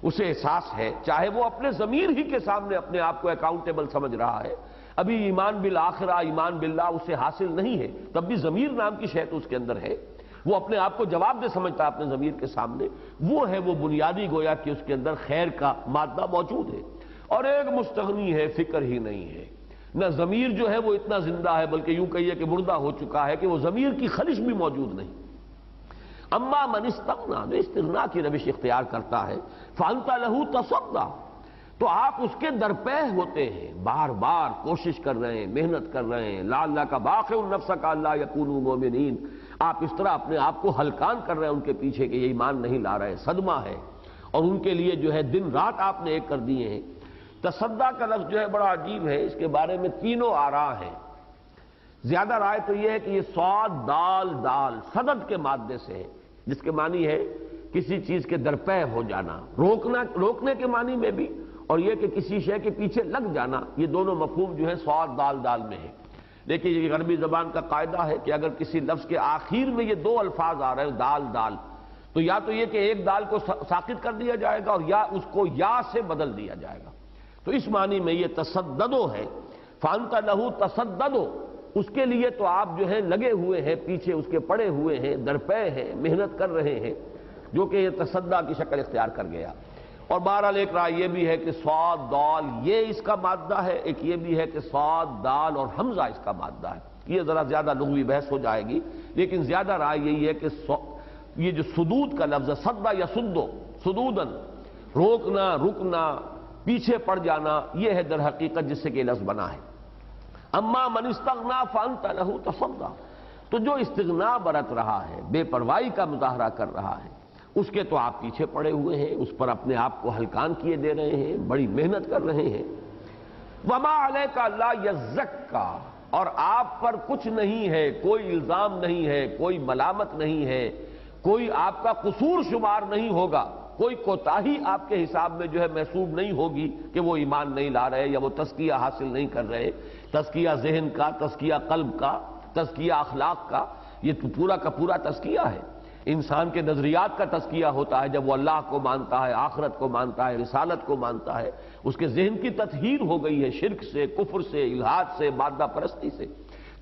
اسے احساس ہے، چاہے وہ اپنے ضمیر ہی کے سامنے اپنے آپ کو اکاؤنٹیبل سمجھ رہا ہے، ابھی ایمان بالآخرہ ایمان باللہ اسے حاصل نہیں ہے، تب بھی ضمیر نام کی شے تو اس کے اندر ہے، وہ اپنے آپ کو جواب دے سمجھتا ہے اپنے ضمیر کے سامنے، وہ ہے وہ بنیادی گویا کہ اس کے اندر خیر کا مادہ موجود ہے۔ اور ایک مستغنی ہے، فکر ہی نہیں ہے، نہ ضمیر جو ہے وہ اتنا زندہ ہے بلکہ یوں کہیے کہ مردہ ہو چکا ہے کہ وہ ضمیر کی خلش بھی موجود نہیں۔ اما من استغنا، جو استغنا کی روش اختیار کرتا ہے، فانت لہ تصدی، تو آپ اس کے درپے ہوتے ہیں، بار بار کوشش کر رہے ہیں، محنت کر رہے ہیں، لعلک باخع نفسک الا یکونوا مؤمنین، آپ اس طرح اپنے آپ کو ہلکان کر رہے ہیں ان کے پیچھے کہ یہ ایمان نہیں لا رہے، صدمہ ہے، اور ان کے لیے جو ہے دن رات آپ نے ایک کر دیے ہیں۔ تصدی کا لفظ جو ہے بڑا عجیب ہے، اس کے بارے میں تینوں آراء ہیں۔ زیادہ رائے تو یہ ہے کہ یہ صاد دال دال صدد کے مادے سے ہے، جس کے معنی ہے کسی چیز کے درپے ہو جانا، روکنے کے معنی میں بھی، اور یہ کہ کسی شے کے پیچھے لگ جانا، یہ دونوں مفہوم جو ہے صاد دال دال میں ہے۔ لیکن یہ عربی زبان کا قاعدہ ہے کہ اگر کسی لفظ کے آخر میں یہ دو الفاظ آ رہے ہیں دال دال، تو یا تو یہ کہ ایک دال کو ساقط کر دیا جائے گا اور یا اس کو یا سے بدل دیا جائے گا، تو اس معنی میں یہ تصددو ہے، فانت لہ تصددو، اس کے لیے تو آپ جو ہے لگے ہوئے ہیں، پیچھے اس کے پڑے ہوئے ہیں، درپے ہیں، محنت کر رہے ہیں، جو کہ یہ تصدی کی شکل اختیار کر گیا۔ اور بہرحال ایک رائے یہ بھی ہے کہ صاد دال یہ اس کا مادہ ہے، ایک یہ بھی ہے کہ صاد دال اور حمزہ اس کا مادہ ہے، یہ ذرا زیادہ لغوی بحث ہو جائے گی، لیکن زیادہ رائے یہی ہے کہ یہ جو سدود کا لفظ ہے، صدّ یصدّ سدوداً، روکنا، رکنا، پیچھے پڑ جانا، یہ ہے در حقیقت جس سے کہ لفظ بنا ہے۔ اما من استغنا فانت لہ تصدی، تو جو استغنا برت رہا ہے، بے پرواہی کا مظاہرہ کر رہا ہے، اس کے تو آپ پیچھے پڑے ہوئے ہیں، اس پر اپنے آپ کو ہلکان کیے دے رہے ہیں، بڑی محنت کر رہے ہیں۔ وما علیک الا یزکا، اور آپ پر کچھ نہیں ہے، کوئی الزام نہیں ہے، کوئی ملامت نہیں ہے، کوئی آپ کا قصور شمار نہیں ہوگا، کوئی کوتاہی آپ کے حساب میں جو ہے محسوب نہیں ہوگی کہ وہ ایمان نہیں لا رہے یا وہ تزکیہ حاصل نہیں کر رہے، تزکیہ ذہن کا، تزکیہ قلب کا، تزکیہ اخلاق کا، یہ تو پورا کا پورا تزکیہ ہے۔ انسان کے نظریات کا تزکیہ ہوتا ہے جب وہ اللہ کو مانتا ہے، آخرت کو مانتا ہے، رسالت کو مانتا ہے، اس کے ذہن کی تطہیر ہو گئی ہے شرک سے، کفر سے، الحاد سے، مادہ پرستی سے،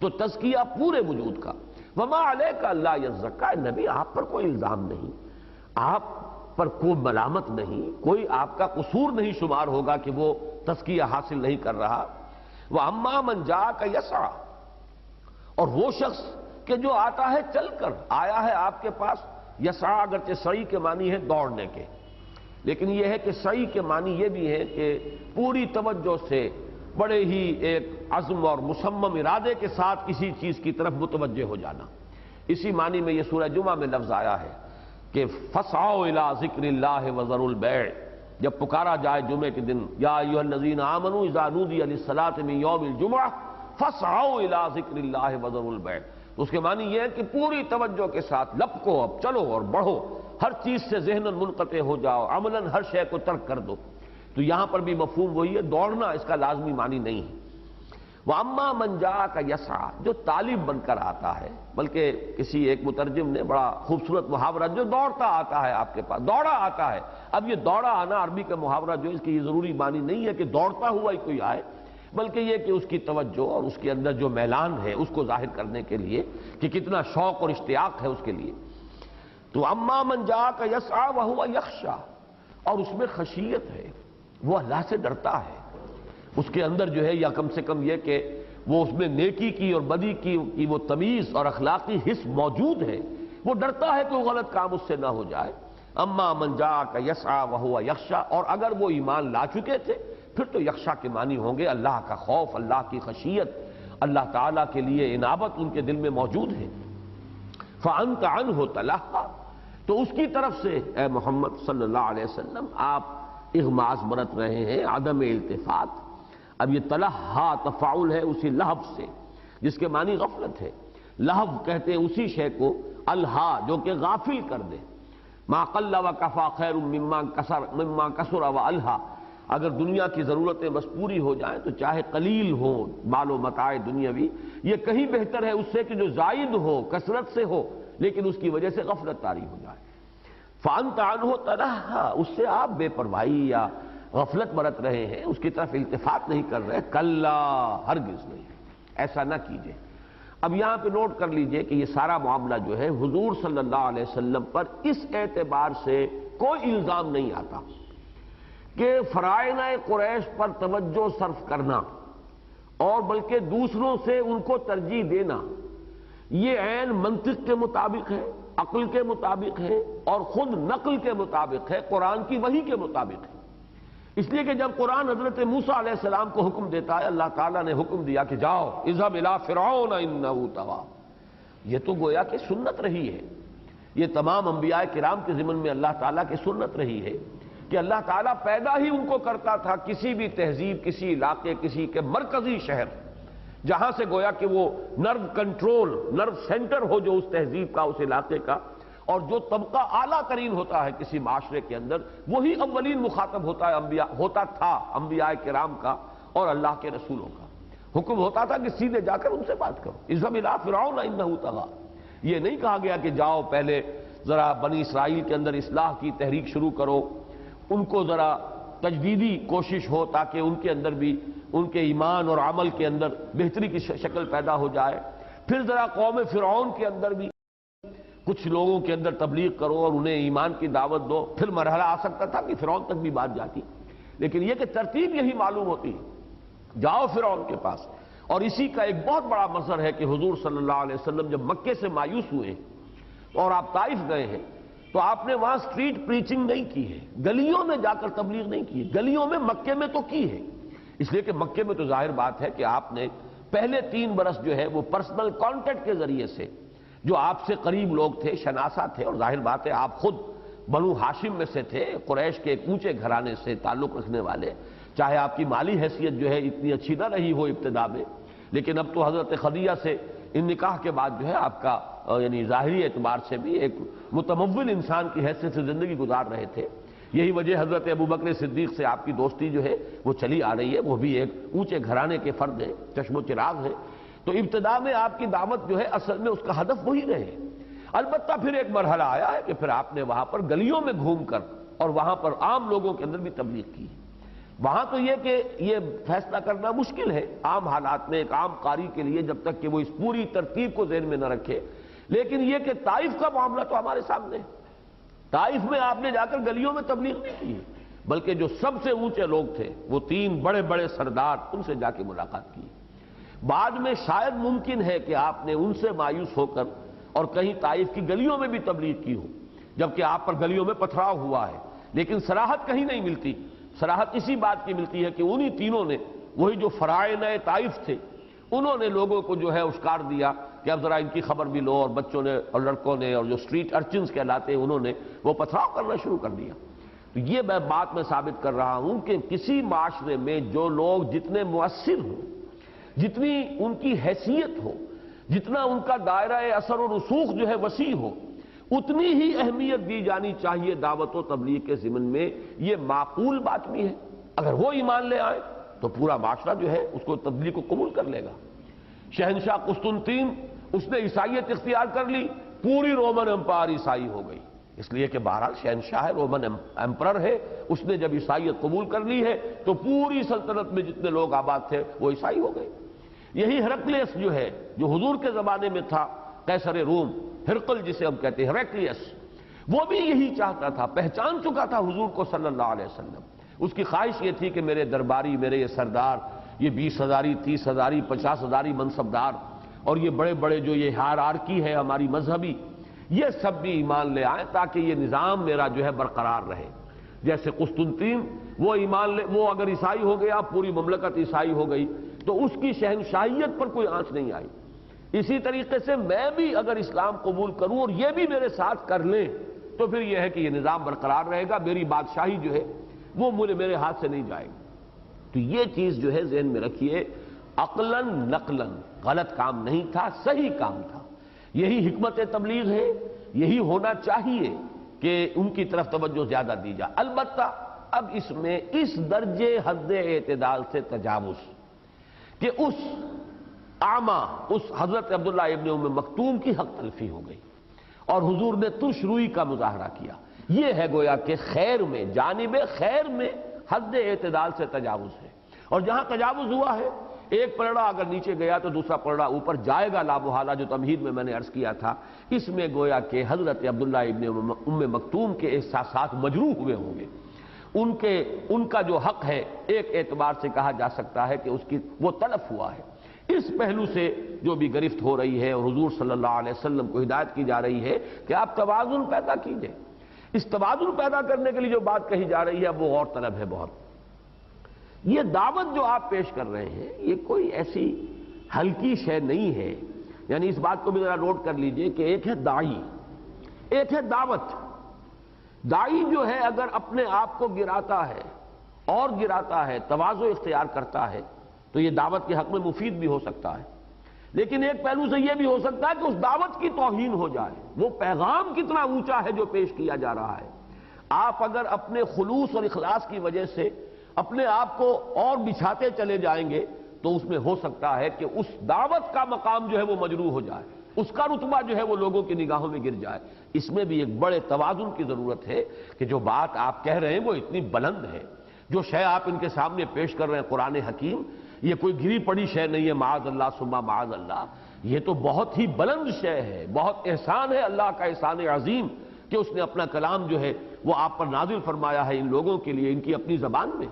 تو تزکیہ پورے وجود کا۔ وما علیک الا یزکا، نبی آپ پر کوئی الزام نہیں، آپ پر کوئی ملامت نہیں، کوئی آپ کا قصور نہیں شمار ہوگا کہ وہ تزکیہ حاصل نہیں کر رہا۔ وَأَمَّا مَنْ جَاءَكَ يَسْعَىٰ، اور وہ شخص کہ جو آتا ہے چل کر، آیا ہے آپ کے پاس، یسعیٰ اگرچہ سعی کے معنی ہے دوڑنے کے، لیکن یہ ہے کہ سعی کے معنی یہ بھی ہے کہ پوری توجہ سے، بڑے ہی ایک عزم اور مصمم ارادے کے ساتھ کسی چیز کی طرف متوجہ ہو جانا، اسی معنی میں یہ سورہ جمعہ میں لفظ آیا ہے کہ فَاسْعَوْا إِلَىٰ ذِكْرِ اللَّهِ وَذَرُوا الْبَيْعَ، جب پکارا جائے جمعے کے دن، یا ایھا الذین آمنوا اذا نودی للصلاۃ من یوم الجمعہ فاسعوا الی ذکر اللہ وذروا البیع، اس کے معنی یہ ہے کہ پوری توجہ کے ساتھ لپکو، اب چلو اور بڑھو، ہر چیز سے ذہناً منقطع ہو جاؤ، عملاً ہر شے کو ترک کر دو۔ تو یہاں پر بھی مفہوم وہی ہے، دوڑنا اس کا لازمی معنی نہیں ہے۔ وَأَمَّا مَنْ جَاءَكَ يَسْعَىٰ، جو طالب بن کر آتا ہے، بلکہ کسی ایک مترجم نے بڑا خوبصورت محاورہ، جو دوڑتا آتا ہے آپ کے پاس، دوڑا آتا ہے۔ اب یہ دوڑا آنا عربی کا محاورہ جو اس کی یہ ضروری معنی نہیں ہے کہ دوڑتا ہوا ہی کوئی آئے، بلکہ یہ کہ اس کی توجہ اور اس کے اندر جو میلان ہے اس کو ظاہر کرنے کے لیے کہ کتنا شوق اور اشتیاق ہے اس کے لیے۔ تو اما من جاءک یسعیٰ وہو یخشیٰ، اور اس میں خشیت ہے، وہ اللہ سے ڈرتا ہے، اس کے اندر جو ہے یا کم سے کم یہ کہ وہ اس میں نیکی کی اور بدی کی وہ تمیز اور اخلاقی حس موجود ہے، وہ ڈرتا ہے کہ وہ غلط کام اس سے نہ ہو جائے۔ اما من جاءک یسعیٰ وہو یخشیٰ، اور اگر وہ ایمان لا چکے تھے پھر تو یخشا کے معنی ہوں گے اللہ کا خوف، اللہ کی خشیت، اللہ تعالیٰ کے لیے انابت ان کے دل میں موجود ہے۔ فأنت عنہ تلہیٰ، تو اس کی طرف سے اے محمد صلی اللہ علیہ وسلم آپ اغماس برت رہے ہیں، عدم التفات۔ اب یہ تلہا تفاعل ہے اسی لہو سے جس کے معنی غفلت ہے۔ لہو کہتے ہیں اسی شے کو، الہا جو کہ غافل کر دے۔ ما قل و کفا خیر مما کثر و الہا، اگر دنیا کی ضرورتیں بس پوری ہو جائیں تو چاہے قلیل ہو مال و متاع دنیاوی، یہ کہیں بہتر ہے اس سے کہ جو زائد ہو، کثرت سے ہو لیکن اس کی وجہ سے غفلت طاری ہو جائے۔ فَأَنْتَ عَنْهُ تَلَهَّا، اس سے آپ بے پرواہی یا غفلت برت رہے ہیں، اس کی طرف التفات نہیں کر رہے۔ کلا، ہرگز نہیں، ایسا نہ کیجئے۔ اب یہاں پہ نوٹ کر لیجئے کہ یہ سارا معاملہ جو ہے حضور صلی اللہ علیہ وسلم پر اس اعتبار سے کوئی الزام نہیں آتا کہ فرائض قریش پر توجہ صرف کرنا اور بلکہ دوسروں سے ان کو ترجیح دینا یہ عین منطق کے مطابق ہے، عقل کے مطابق ہے اور خود نقل کے مطابق ہے، قرآن کی وحی کے مطابق ہے۔ اس لیے کہ جب قرآن حضرت موسیٰ علیہ السلام کو حکم دیتا ہے، اللہ تعالیٰ نے حکم دیا کہ جاؤ اذهب الى فرعون انه طغى، یہ تو گویا کہ سنت رہی ہے، یہ تمام انبیاء کرام کے ضمن میں اللہ تعالیٰ کی سنت رہی ہے کہ اللہ تعالیٰ پیدا ہی ان کو کرتا تھا کسی بھی تہذیب، کسی علاقے، کسی کے مرکزی شہر، جہاں سے گویا کہ وہ نرو کنٹرول، نرو سینٹر ہو جو اس تہذیب کا، اس علاقے کا، اور جو طبقہ اعلیٰ ترین ہوتا ہے کسی معاشرے کے اندر، وہی اولین مخاطب ہوتا ہے ہوتا تھا انبیاء کرام کا اور اللہ کے رسولوں کا۔ حکم ہوتا تھا کہ سیدھے جا کر ان سے بات کرو، اذهب الى فرعون انه طغى۔ یہ نہیں کہا گیا کہ جاؤ پہلے ذرا بنی اسرائیل کے اندر اصلاح کی تحریک شروع کرو، ان کو ذرا تجدیدی کوشش ہو تاکہ ان کے اندر بھی ان کے ایمان اور عمل کے اندر بہتری کی شکل پیدا ہو جائے، پھر ذرا قوم فرعون کے اندر بھی کچھ لوگوں کے اندر تبلیغ کرو اور انہیں ایمان کی دعوت دو، پھر مرحلہ آ سکتا تھا کہ فرعون تک بھی بات جاتی، لیکن یہ کہ ترتیب یہی معلوم ہوتی ہے، جاؤ فرعون کے پاس۔ اور اسی کا ایک بہت بڑا مظہر ہے کہ حضور صلی اللہ علیہ وسلم جب مکے سے مایوس ہوئے اور آپ طائف گئے ہیں تو آپ نے وہاں سٹریٹ پریچنگ نہیں کی ہے، گلیوں میں جا کر تبلیغ نہیں کی ہے، گلیوں میں مکے میں تو کی ہے، اس لیے کہ مکے میں تو ظاہر بات ہے کہ آپ نے پہلے 3 برس جو ہے وہ پرسنل کانٹیکٹ کے ذریعے سے جو آپ سے قریب لوگ تھے، شناسا تھے، اور ظاہر بات ہے آپ خود بنو ہاشم میں سے تھے، قریش کے ایک اونچے گھرانے سے تعلق رکھنے والے، چاہے آپ کی مالی حیثیت جو ہے اتنی اچھی نہ رہی ہو ابتدا میں، لیکن اب تو حضرت خدیجہ سے ان نکاح کے بعد جو ہے آپ کا یعنی ظاہری اعتبار سے بھی ایک متمول انسان کی حیثیت سے زندگی گزار رہے تھے۔ یہی وجہ حضرت ابوبکر صدیق سے آپ کی دوستی جو ہے وہ چلی آ رہی ہے، وہ بھی ایک اونچے گھرانے کے فرد ہیں، چشم و چراغ ہے، تو ابتدا میں آپ کی دعوت جو ہے اصل میں اس کا ہدف وہی رہے۔ البتہ پھر ایک مرحلہ آیا ہے کہ پھر آپ نے وہاں پر گلیوں میں گھوم کر اور وہاں پر عام لوگوں کے اندر بھی تبلیغ کی۔ وہاں تو یہ کہ یہ فیصلہ کرنا مشکل ہے عام حالات میں ایک عام قاری کے لیے جب تک کہ وہ اس پوری ترتیب کو ذہن میں نہ رکھے، لیکن یہ کہ طائف کا معاملہ تو ہمارے سامنے ہے۔ طائف میں آپ نے جا کر گلیوں میں تبلیغ نہیں کی، بلکہ جو سب سے اونچے لوگ تھے وہ 3 بڑے بڑے سردار، ان سے جا کے ملاقات کی۔ بعد میں شاید ممکن ہے کہ آپ نے ان سے مایوس ہو کر اور کہیں طائف کی گلیوں میں بھی تبلیغ کی ہو، جبکہ آپ پر گلیوں میں پتھراؤ ہوا ہے، لیکن صراحت کہیں نہیں ملتی۔ صراحت اسی بات کی ملتی ہے کہ انہی تینوں نے، وہی جو فرائض طائف تھے، انہوں نے لوگوں کو جو ہے اسکار دیا کہ اب ذرا ان کی خبر بھی لو، اور بچوں نے اور لڑکوں نے اور جو اسٹریٹ ارچنز کہلاتے ہیں انہوں نے وہ پتھراؤ کرنا شروع کر دیا۔ تو یہ بات میں ثابت کر رہا ہوں کہ کسی معاشرے میں جو لوگ جتنے مؤثر ہوں، جتنی ان کی حیثیت ہو، جتنا ان کا دائرہ اثر و رسوخ جو ہے وسیع ہو، اتنی ہی اہمیت دی جانی چاہیے دعوت و تبلیغ کے ضمن میں۔ یہ معقول بات بھی ہے، اگر وہ ایمان لے آئے تو پورا معاشرہ جو ہے اس کو تبلیغ کو قبول کر لے گا۔ شہنشاہ قسطنطین اس نے عیسائیت اختیار کر لی، پوری رومن امپائر عیسائی ہو گئی، اس لیے کہ بہرحال شہنشاہ ہے، رومن ایمپرر ہے، اس نے جب عیسائیت قبول کر لی ہے تو پوری سلطنت میں جتنے لوگ آباد تھے وہ عیسائی ہو گئے۔ یہی ہرقلیس جو ہے جو حضور کے زمانے میں تھا، قیصر روم، ہرقل جسے ہم کہتے ہیں، ہرقلیس، وہ بھی یہی چاہتا تھا، پہچان چکا تھا حضور کو صلی اللہ علیہ وسلم۔ اس کی خواہش یہ تھی کہ میرے درباری، میرے یہ سردار، یہ 20,000 30,000 50,000 منصبدار اور یہ بڑے بڑے جو یہ ہائرارکی ہے ہماری مذہبی، یہ سب بھی ایمان لے آئیں تاکہ یہ نظام میرا جو ہے برقرار رہے۔ جیسے قسطنطین وہ ایمان لے، وہ اگر عیسائی ہو گیا، پوری مملکت عیسائی ہو گئی تو اس کی شہنشاہیت پر کوئی آنچ نہیں آئی۔ اسی طریقے سے میں بھی اگر اسلام قبول کروں اور یہ بھی میرے ساتھ کر لیں تو پھر یہ ہے کہ یہ نظام برقرار رہے گا، میری بادشاہی جو ہے وہ میرے ہاتھ سے نہیں جائے گی۔ تو یہ چیز جو ہے ذہن میں رکھیے، عقلاً نقلاً غلط کام نہیں تھا، صحیح کام تھا۔ یہی حکمت تبلیغ ہے، یہی ہونا چاہیے کہ ان کی طرف توجہ زیادہ دی جائے۔ البتہ اب اس میں اس درجے حد اعتدال سے تجاوز کہ اس اعمى، اس حضرت عبداللہ ابن ام مکتوم کی حق تلفی ہو گئی اور حضور نے تش روئی کا مظاہرہ کیا، یہ ہے گویا کہ خیر میں، جانب خیر میں حد اعتدال سے تجاوز ہے۔ اور جہاں تجاوز ہوا ہے، ایک پلڑا اگر نیچے گیا تو دوسرا پلڑا اوپر جائے گا لامحالہ، جو تمہید میں نے عرض کیا تھا، اس میں گویا کہ حضرت عبداللہ ابن ام مکتوم کے احساسات مجروح ہوئے ہوں گے۔ ان کا جو حق ہے ایک اعتبار سے کہا جا سکتا ہے کہ وہ تلف ہوا ہے۔ اس پہلو سے جو بھی گرفت ہو رہی ہے اور حضور صلی اللہ علیہ وسلم کو ہدایت کی جا رہی ہے کہ آپ توازن پیدا کیجئے۔ اس توازن پیدا کرنے کے لیے جو بات کہی جا رہی ہے وہ غور طلب ہے بہت۔ یہ دعوت جو آپ پیش کر رہے ہیں یہ کوئی ایسی ہلکی شے نہیں ہے، یعنی اس بات کو بھی ذرا نوٹ کر لیجئے کہ ایک ہے داعی، ایک ہے دعوت۔ داعی جو ہے اگر اپنے آپ کو گراتا ہے اور گراتا ہے، تواضع اختیار کرتا ہے، تو یہ دعوت کے حق میں مفید بھی ہو سکتا ہے، لیکن ایک پہلو سے یہ بھی ہو سکتا ہے کہ اس دعوت کی توہین ہو جائے۔ وہ پیغام کتنا اونچا ہے جو پیش کیا جا رہا ہے، آپ اگر اپنے خلوص اور اخلاص کی وجہ سے اپنے آپ کو اور بچھاتے چلے جائیں گے تو اس میں ہو سکتا ہے کہ اس دعوت کا مقام جو ہے وہ مجروح ہو جائے، اس کا رتبہ جو ہے وہ لوگوں کی نگاہوں میں گر جائے۔ اس میں بھی ایک بڑے توازن کی ضرورت ہے کہ جو بات آپ کہہ رہے ہیں وہ اتنی بلند ہے، جو شے آپ ان کے سامنے پیش کر رہے ہیں قرآن حکیم، یہ کوئی گری پڑی شے نہیں ہے، معاذ اللہ ثم معاذ اللہ، یہ تو بہت ہی بلند شے ہے، بہت احسان ہے اللہ کا، احسان عظیم کہ اس نے اپنا کلام جو ہے وہ آپ پر نازل فرمایا ہے ان لوگوں کے لیے، ان کی اپنی زبان میں۔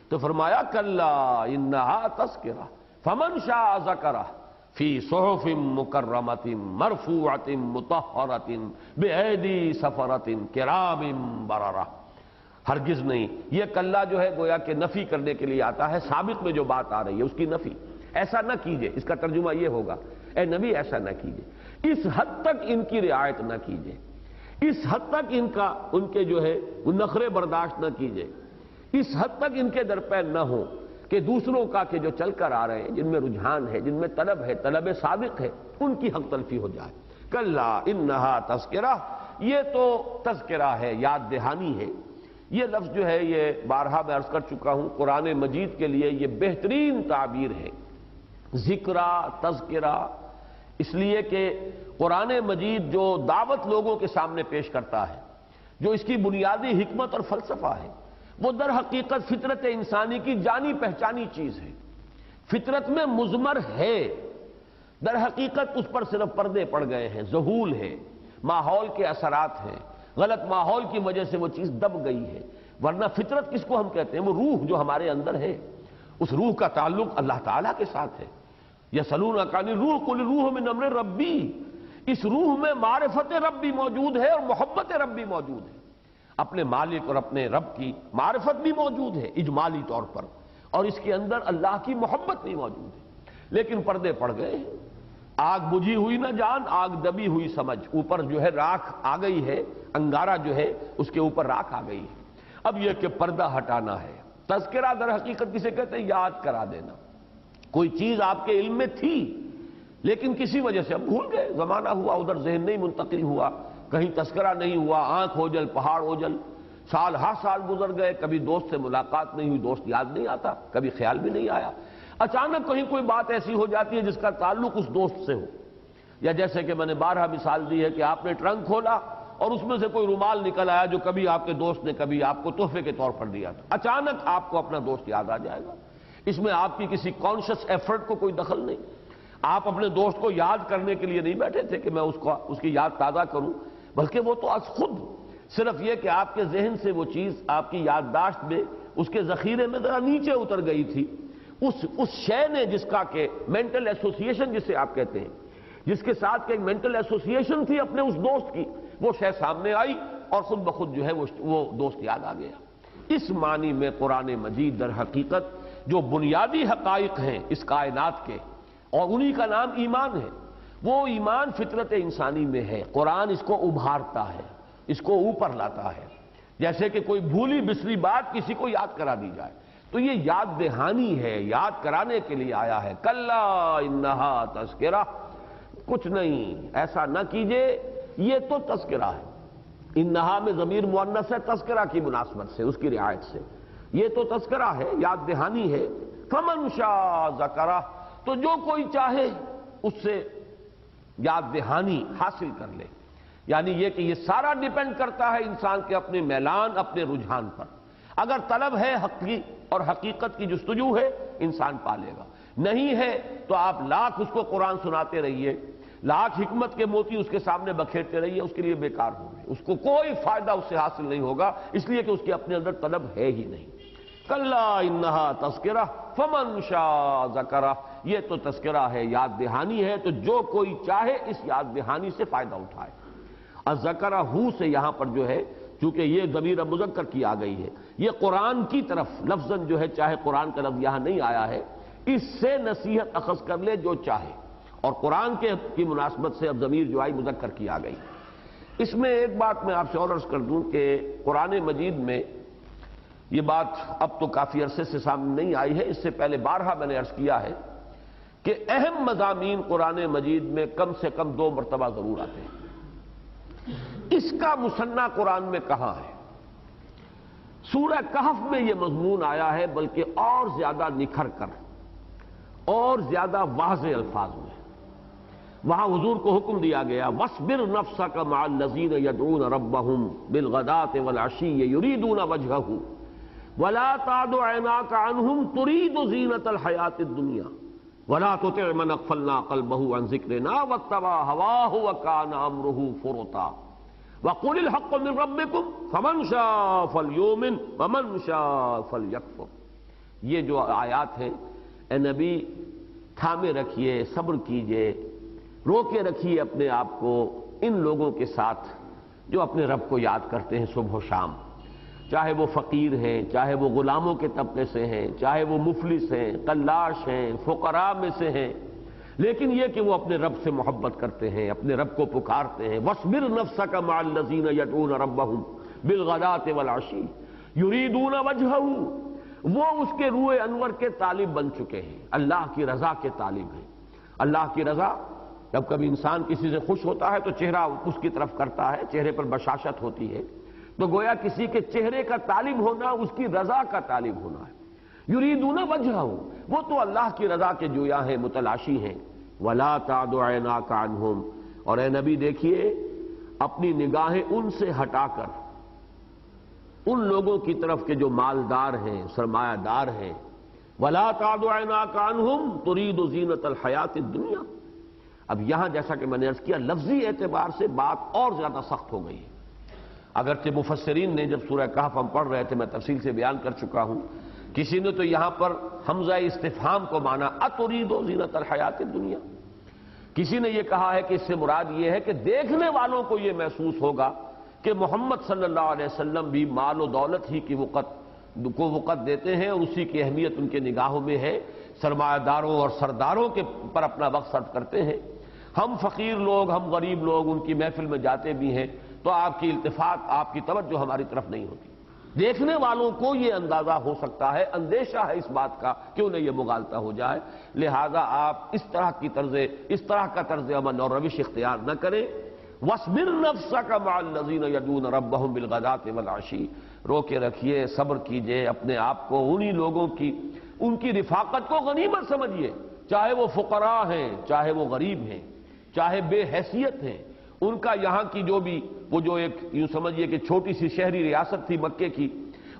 تو فرمایا کلا انہا تذکرہ فمن شاء ذکرہ فی صحف مکرمۃ مرفوعۃ مطہرۃ بایدی سفرۃ کرام بررہ۔ ہرگز نہیں، یہ کلا جو ہے گویا کہ نفی کرنے کے لیے آتا ہے، سابق میں جو بات آ رہی ہے اس کی نفی، ایسا نہ کیجئے، اس کا ترجمہ یہ ہوگا اے نبی ایسا نہ کیجئے، اس حد تک ان کی رعایت نہ کیجئے، اس حد تک ان کے جو ہے وہ نخرے برداشت نہ کیجئے، اس حد تک ان کے درپے نہ ہو کہ دوسروں کا کہ جو چل کر آ رہے ہیں، جن میں رجحان ہے، جن میں طلب ہے، طلب صادق ہے، ان کی حق تلفی ہو جائے۔ کلا انہا تذکرہ، یہ تو تذکرہ ہے، یاد دہانی ہے۔ یہ لفظ جو ہے یہ بارہا میں عرض کر چکا ہوں، قرآن مجید کے لیے یہ بہترین تعبیر ہے، ذکرہ، تذکرہ، اس لیے کہ قرآن مجید جو دعوت لوگوں کے سامنے پیش کرتا ہے، جو اس کی بنیادی حکمت اور فلسفہ ہے، وہ در حقیقت فطرت انسانی کی جانی پہچانی چیز ہے، فطرت میں مضمر ہے، در حقیقت اس پر صرف پردے پڑ گئے ہیں، ذہول ہے، ماحول کے اثرات ہیں، غلط ماحول کی وجہ سے وہ چیز دب گئی ہے، ورنہ فطرت کس کو ہم کہتے ہیں؟ وہ روح جو ہمارے اندر ہے، اس روح کا تعلق اللہ تعالیٰ کے ساتھ ہے۔ یسألونک عن الروح قل الروح من امر ربی، اس روح میں معرفت ربی موجود ہے اور محبت ربی موجود ہے، اپنے مالک اور اپنے رب کی معرفت بھی موجود ہے اجمالی طور پر، اور اس کے اندر اللہ کی محبت بھی موجود ہے، لیکن پردے پڑ گئے ہیں۔ آگ بجھی ہوئی نہ جان، آگ دبی ہوئی سمجھ، اوپر جو ہے راکھ آ گئی ہے، انگارہ جو ہے اس کے اوپر راکھ آ گئی ہے۔ اب یہ کہ پردہ ہٹانا ہے۔ تذکرہ در حقیقت کسے کہتے ہیں؟ یاد کرا دینا، کوئی چیز آپ کے علم میں تھی لیکن کسی وجہ سے اب بھول گئے، زمانہ ہوا، ادھر ذہن نہیں منتقل ہوا، کہیں تذکرہ نہیں ہوا، آنکھ اوجل پہاڑ اوجل، سال ہر سال گزر گئے، کبھی دوست سے ملاقات نہیں ہوئی، دوست یاد نہیں آتا، کبھی خیال بھی نہیں آیا، اچانک کہیں کوئی بات ایسی ہو جاتی ہے جس کا تعلق اس دوست سے ہو، یا جیسے کہ میں نے بارہا مثال دی ہے کہ آپ نے ٹرنک کھولا اور اس میں سے کوئی رومال نکل آیا جو کبھی آپ کے دوست نے کبھی آپ کو تحفے کے طور پر دیا تھا، اچانک آپ کو اپنا دوست یاد آ جائے گا، اس میں آپ کی کسی کانشس ایفرٹ کو کوئی دخل نہیں، آپ اپنے دوست کو یاد کرنے کے لیے نہیں بیٹھے تھے کہ میں اس کی یاد تازہ کروں، بلکہ وہ تو از خود صرف یہ کہ آپ کے ذہن سے وہ چیز آپ کی یادداشت میں اس کے ذخیرے میں ذرا نیچے اتر گئی تھی، اس شے نے جس کا کہ مینٹل ایسوسیشن جسے آپ کہتے ہیں، جس کے ساتھ کہ ایک مینٹل ایسوسیشن تھی اپنے اس دوست کی، وہ شے سامنے آئی اور خود بخود جو ہے وہ دوست یاد آ گیا۔ اس معنی میں قرآن مجید در حقیقت جو بنیادی حقائق ہیں اس کائنات کے، اور انہی کا نام ایمان ہے، وہ ایمان فطرت انسانی میں ہے، قرآن اس کو ابھارتا ہے، اس کو اوپر لاتا ہے، جیسے کہ کوئی بھولی بسری بات کسی کو یاد کرا دی جائے، تو یہ یاد دہانی ہے، یاد کرانے کے لیے آیا ہے۔ کلا انہا تذکرہ، کچھ نہیں، ایسا نہ کیجئے، یہ تو تذکرہ ہے۔ انہا میں ضمیر مؤنث ہے تذکرہ کی مناسبت سے، اس کی رعایت سے، یہ تو تذکرہ ہے، یاد دہانی ہے۔ فمن شاء ذکرہ، تو جو کوئی چاہے اس سے یاد دہانی حاصل کر لے، یعنی یہ کہ یہ سارا ڈیپینڈ کرتا ہے انسان کے اپنے میلان، اپنے رجحان پر۔ اگر طلب ہے حق کی اور حقیقت کی جستجو ہے، انسان پالے گا، نہیں ہے تو آپ لاکھ اس کو قرآن سناتے رہیے، لاکھ حکمت کے موتی اس کے سامنے بکھیرتے رہیے، اس کے لیے بیکار ہوگی، اس کو کوئی فائدہ اس سے حاصل نہیں ہوگا، اس لیے کہ اس کے اپنے اندر طلب ہے ہی نہیں۔ کلا انہا تذکرہ فمن شاء ذکرہ، یہ تو تذکرہ ہے، یاد دہانی ہے، تو جو کوئی چاہے اس یاد دہانی سے فائدہ اٹھائے۔ الذکرہ ہو سے یہاں پر جو ہے، چونکہ یہ ضمیر مذکر کی آ گئی ہے، یہ قرآن کی طرف لفظاً جو ہے، چاہے قرآن کا لفظ یہاں نہیں آیا ہے، اس سے نصیحت اخذ کر لے جو چاہے، اور قرآن کی مناسبت سے اب ضمیر جو آئی مذکر کی آ گئی۔ اس میں ایک بات میں آپ سے اور عرض کر دوں کہ قرآن مجید میں یہ بات اب تو کافی عرصے سے سامنے نہیں آئی ہے، اس سے پہلے بارہا میں نے عرض کیا ہے کہ اہم مضامین قرآن مجید میں کم سے کم 2 مرتبہ ضرور آتے ہیں۔ اس کا مثنیٰ قرآن میں کہاں ہے؟ سورہ کہف میں یہ مضمون آیا ہے، بلکہ اور زیادہ نکھر کر اور زیادہ واضح الفاظ میں۔ وہاں حضور کو حکم دیا گیا وَاصْبِرْ نَفْسَكَ مَعَ الَّذِينَ يَدْعُونَ رَبَّهُمْ بِالْغَدَاةِ وَالْعَشِيِّ يُرِيدُونَ وَجْهَهُ وَلَا تَعْدُ عَيْنَاكَ عَنْهُمْ تُرِيدُ زِينَةَ الْحَيَاةِ الدُّنْيَا وَلَا تُطِعْ مَنْ أَغْفَلْنَا قَلْبَهُ عَنْ ذِكْرِنَا وَاتَّبَعَ هَوَاهُ وَكَانَ أَمْرُهُ فُرُطًا وَقُلِ الْحَقُّ مِنْ رَبِّكُمْ فَمَنْ شَاءَ فَلْيُؤْمِنْ وَمَنْ شَاءَ فَلْيَكْفُرْ۔ یہ جو آیات ہیں، اے نبی تھامے رکھیے، صبر کیجئے، روکے رکھیے اپنے آپ کو ان لوگوں کے ساتھ جو اپنے رب کو یاد کرتے ہیں صبح و شام، چاہے وہ فقیر ہیں، چاہے وہ غلاموں کے طبقے سے ہیں، چاہے وہ مفلس ہیں، قلاش ہیں، فقراء میں سے ہیں، لیکن یہ کہ وہ اپنے رب سے محبت کرتے ہیں، اپنے رب کو پکارتے ہیں۔ وَاصْبِرْ نَفْسَكَ مَعَ الَّذِينَ يَدْعُونَ رَبَّهُمْ بِالْغَدَاةِ وَالْعَشِيِّ يُرِيدُونَ وَجْهَهُ، وہ اس کے روئے انور کے طالب بن چکے ہیں، اللہ کی رضا کے طالب ہیں۔ اللہ کی رضا، جب کبھی انسان کسی سے خوش ہوتا ہے تو چہرہ اس کی طرف کرتا ہے، چہرے پر بشاشت ہوتی ہے، تو گویا کسی کے چہرے کا طالب ہونا اس کی رضا کا طالب ہونا ہے۔ یریدون وجہہ، وہ تو اللہ کی رضا کے جویا ہیں، متلاشی ہیں۔ ولا تعد عیناک عنہم، اور اے نبی دیکھیے اپنی نگاہیں ان سے ہٹا کر ان لوگوں کی طرف کے جو مالدار ہیں، سرمایہ دار ہیں۔ ولا تعد عیناک عنہم ترید زینۃ الحیات الدنیا۔ اب یہاں جیسا کہ میں نے عرض کیا، لفظی اعتبار سے بات اور زیادہ سخت ہو گئی ہے۔ اگرچہ مفسرین نے جب سورہ کہف ہم پڑھ رہے تھے، میں تفصیل سے بیان کر چکا ہوں، کسی نے تو یہاں پر حمزہ استفہام کو مانا اترید زینۃ الحیات الدنیا، کسی نے یہ کہا ہے کہ اس سے مراد یہ ہے کہ دیکھنے والوں کو یہ محسوس ہوگا کہ محمد صلی اللہ علیہ وسلم بھی مال و دولت ہی کی وقت دیتے ہیں، اور اسی کی اہمیت ان کے نگاہوں میں ہے، سرمایہ داروں اور سرداروں کے پر اپنا وقت صرف کرتے ہیں۔ ہم فقیر لوگ، ہم غریب لوگ ان کی محفل میں جاتے بھی ہیں تو آپ کی التفات، آپ کی توجہ ہماری طرف نہیں ہوتی۔ دیکھنے والوں کو یہ اندازہ ہو سکتا ہے، اندیشہ ہے اس بات کا کہ انہیں یہ مغالطہ ہو جائے، لہذا آپ اس طرح کا طرز عمل اور روش اختیار نہ کریں۔ وَاصْبِرْ نَفْسَكَ مَعَ الَّذِينَ يَدْعُونَ رَبَّهُمْ بِالْغَدَاةِ وَالْعَشِيِّ، روکے رکھیے، صبر کیجئے اپنے آپ کو انہی لوگوں کی، ان کی رفاقت کو غنیمت سمجھیے، چاہے وہ فقراء ہیں، چاہے وہ غریب ہیں، چاہے بے حیثیت ہیں، ان کا یہاں کی جو بھی وہ جو ایک یوں سمجھیے کہ چھوٹی سی شہری ریاست تھی مکے کی،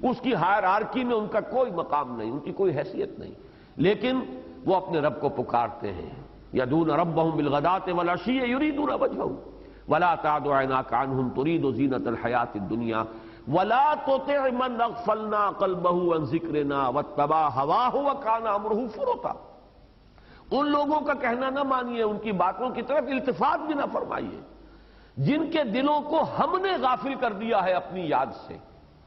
اس کی ہائرارکی میں ان کا کوئی مقام نہیں، ان کی کوئی حیثیت نہیں، لیکن وہ اپنے رب کو پکارتے ہیں۔ یدعون ربهم بالغداة والعشی یریدون وجہہ ولا تعد عیناک عنہم ترید زینۃ الحیاۃ الدنیا ولا تطع من اغفلنا قلبه عن ذکرنا واتبع هواه وکان امرہ فرطا۔ ان لوگوں کا کہنا نہ مانیے، ان کی باتوں کی طرف التفات بھی نہ فرمائیے جن کے دلوں کو ہم نے غافل کر دیا ہے اپنی یاد سے۔